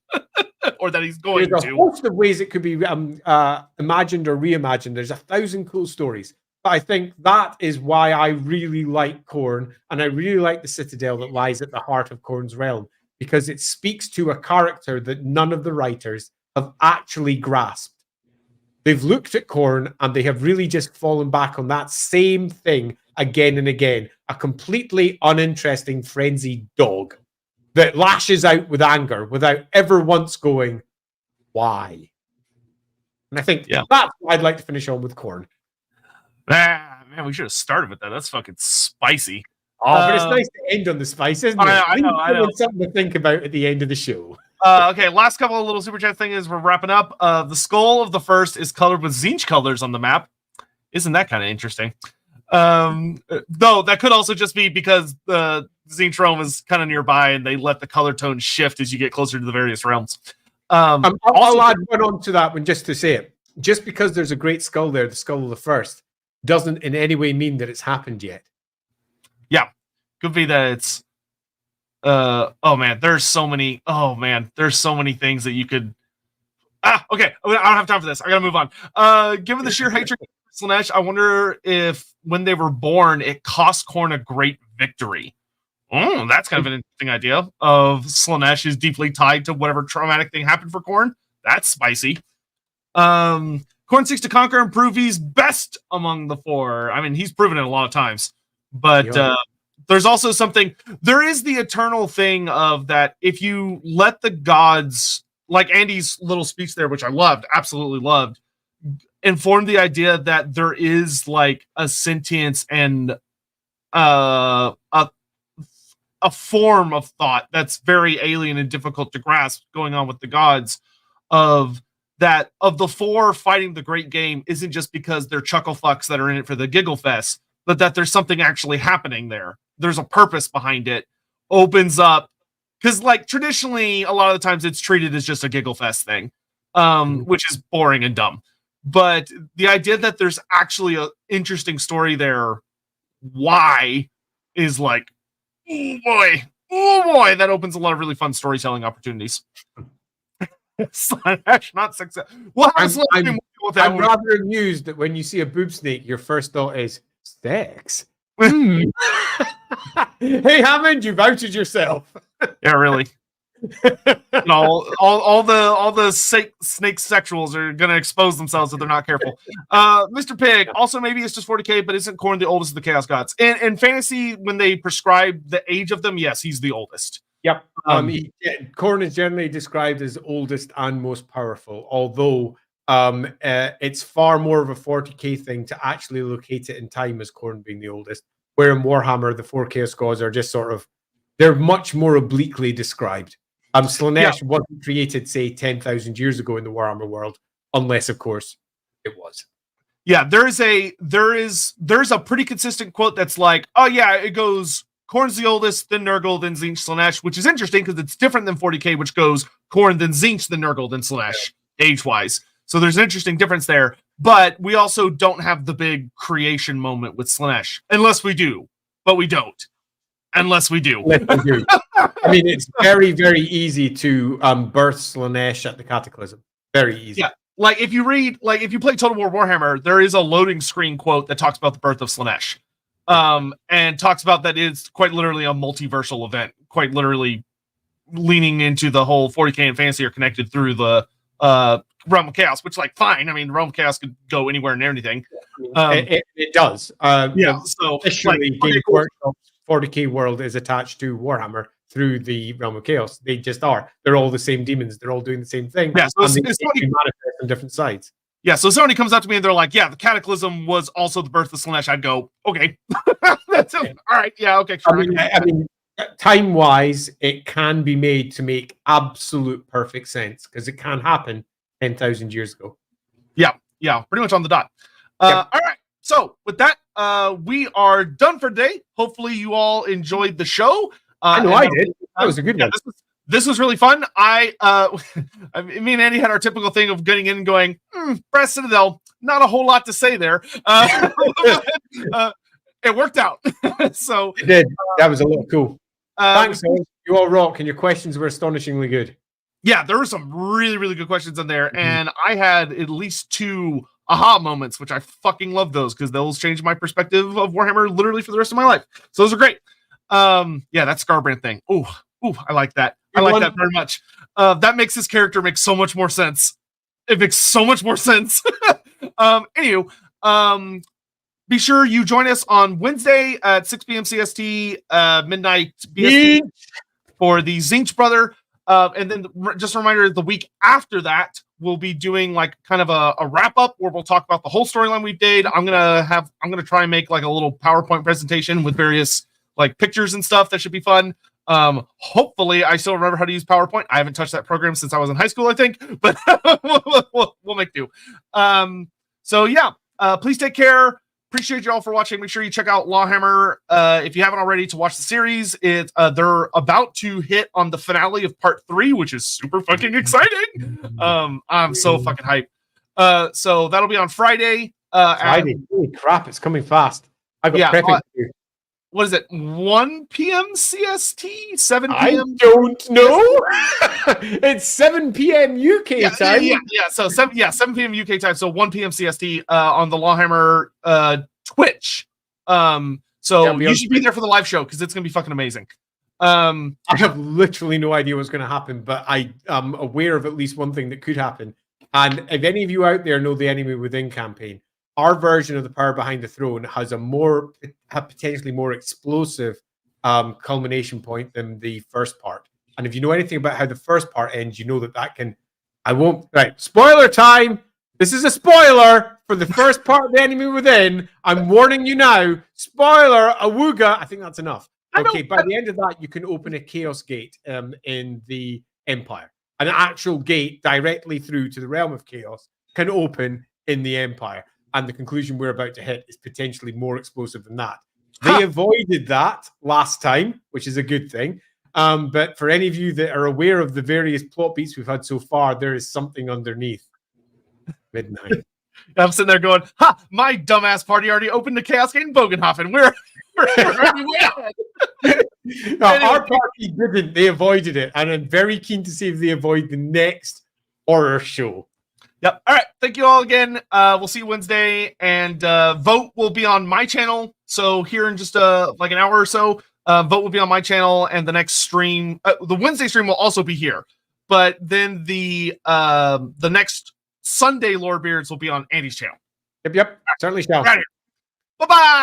or that he's going There's to. a host of ways it could be imagined or reimagined. There's 1,000 cool stories. But I think that is why I really like Khorne, and I really like the Citadel that lies at the heart of Khorne's realm, because it speaks to a character that none of the writers have actually grasped. They've looked at Khorne and they have really just fallen back on that same thing again and again. A completely uninteresting, frenzied dog that lashes out with anger without ever once going, why? And I think that's what I'd like to finish on with Khorne. Man, we should have started with that. That's fucking spicy. Oh, but it's nice to end on the spice, isn't it? I know. Something to think about at the end of the show. Okay, last couple of little super chat things we're wrapping up. The skull of the first is colored with Tzeentch colors on the map. Isn't that kind of interesting? Though that could also just be because the Tzeentch realm is kind of nearby and they let the color tone shift as you get closer to the various realms. I'll add one on to that one just to say it. Just because there's a great skull there, the skull of the first, doesn't in any way mean that it's happened yet. Yeah, could be that it's there's so many things that you could okay, I don't have time for this. I gotta move on. Given the sheer hatred of Slaanesh, I wonder if when they were born it cost Khorne a great victory. That's kind of an interesting idea. Of Slaanesh is deeply tied to whatever traumatic thing happened for Khorne. That's spicy. Khorne seeks to conquer and prove he's best among the four. I mean, he's proven it a lot of times. But there's also something, there is the eternal thing of that if you let the gods, like Andy's little speech there, which I loved, absolutely loved, inform the idea that there is like a sentience and a form of thought that's very alien and difficult to grasp going on with the gods, of that of the four fighting the great game isn't just because they're chuckle fucks that are in it for the giggle fest, but that there's something actually happening there. There's a purpose behind it. Opens up, because like traditionally a lot of the times it's treated as just a giggle fest thing, which is boring and dumb. But the idea that there's actually an interesting story there, why, is like, oh boy, that opens a lot of really fun storytelling opportunities. Not success. Well, I'm rather amused that when you see a boob snake, your first thought is sex. Hey, Hammond, you've outed yourself. Yeah, really. all the snake sexuals are gonna expose themselves if they're not careful. Mr. Pig, also maybe it's just 40k, but isn't Khorne the oldest of the Chaos Gods? In fantasy, when they prescribe the age of them, yes, he's the oldest. Yep. Khorne is generally described as oldest and most powerful, although it's far more of a 40k thing to actually locate it in time as Khorne being the oldest. Where in Warhammer, the 4 Chaos Gods are just sort of, they're much more obliquely described. Slaanesh wasn't created, say, 10,000 years ago in the Warhammer world, unless, of course, it was. Yeah, there's a pretty consistent quote that's like, oh yeah, it goes Khorne's the oldest, then Nurgle, then Tzeentch, Slaanesh, which is interesting because it's different than 40k, which goes Khorne, then Tzeentch, then Nurgle, then Slaanesh, age-wise. So there's an interesting difference there. But we also don't have the big creation moment with Slaanesh, unless we do. But we don't. Unless we do. I mean, it's very, very easy to birth Slaanesh at the Cataclysm. Very easy. Yeah. Like if you play Total War Warhammer, there is a loading screen quote that talks about the birth of Slaanesh. And talks about that it's quite literally a multiversal event, quite literally leaning into the whole 40k and fantasy are connected through the Realm of Chaos, which, like, fine. I mean, Realm of Chaos could go anywhere and everything. It does. So especially Games Workshop's 40k world is attached to Warhammer through the Realm of Chaos. They just are. They're all the same demons. They're all doing the same thing. Yeah, so they manifest on different sides. Yeah, so if somebody comes up to me and they're like, yeah, the Cataclysm was also the birth of Slaanesh, I'd go, okay. That's it. All right, yeah, okay, sure. I mean, time-wise, it can be made to make absolute perfect sense because it can happen 10,000 years ago. Yeah, pretty much on the dot. All right, so with that, we are done for today. Hopefully you all enjoyed the show. I know I did. That was a good one. This was really fun. Me and Andy had our typical thing of getting in and going, Brass Citadel, not a whole lot to say there. It worked out. So it did. That was a little cool. Thanks, you all rock, and your questions were astonishingly good. Yeah, there were some really, really good questions in there, and I had at least 2 aha moments, which I fucking love those because those changed my perspective of Warhammer literally for the rest of my life. So those are great. Yeah, that Scarbrand thing. Ooh, I like that. I like that very much. That makes his character make so much more sense. It makes so much more sense. Anywho, be sure you join us on Wednesday at 6 p.m. CST, midnight BST for the Tzeentch Brother. And then just a reminder, the week after that, we'll be doing like kind of a wrap up where we'll talk about the whole storyline we did. I'm gonna try and make like a little PowerPoint presentation with various like pictures and stuff. That should be fun. Hopefully I still remember how to use PowerPoint. I haven't touched that program since I was in high school, I think, but we'll make do. So yeah, please take care. Appreciate you all for watching. Make sure you check out Lawhammer if you haven't already to watch the series. They're about to hit on the finale of part 3, which is super fucking exciting. I'm so fucking hyped. So that'll be on Friday. Friday. Holy crap, it's coming fast. I've got prepping to do. What is it? 1 p.m. CST? 7 p.m. I don't know. It's 7 p.m. UK time. Yeah. So 7 p.m. UK time. So 1 p.m. CST on the Lawhammer Twitch. So you should be there for the live show because it's gonna be fucking amazing. I have literally no idea what's going to happen, but I am aware of at least one thing that could happen. And if any of you out there know the Enemy Within campaign, our version of the Power Behind the Throne has a potentially more explosive culmination point than the first part. And if you know anything about how the first part ends, you know that can. Right. Spoiler time. This is a spoiler for the first part of the Enemy Within. I'm warning you now. Spoiler, awooga. I think that's enough. Okay, by the end of that, you can open a Chaos Gate in the Empire. An actual gate directly through to the Realm of Chaos can open in the Empire. And the conclusion we're about to hit is potentially more explosive than that. They avoided that last time, which is a good thing. But for any of you that are aware of the various plot beats we've had so far, there is something underneath. Midnight. I'm sitting there going, my dumbass party already opened the Chaos Gate in Bogenhofen. We're already way ahead. No, our party didn't. They avoided it. And I'm very keen to see if they avoid the next horror show. Yep. All right. Thank you all again. We'll see you Wednesday. And vote will be on my channel. So here in just like an hour or so, vote will be on my channel. And the next stream, the Wednesday stream will also be here. But then the next Sunday Lorebeards will be on Andy's channel. Yep. Certainly shall. Right. Bye-bye.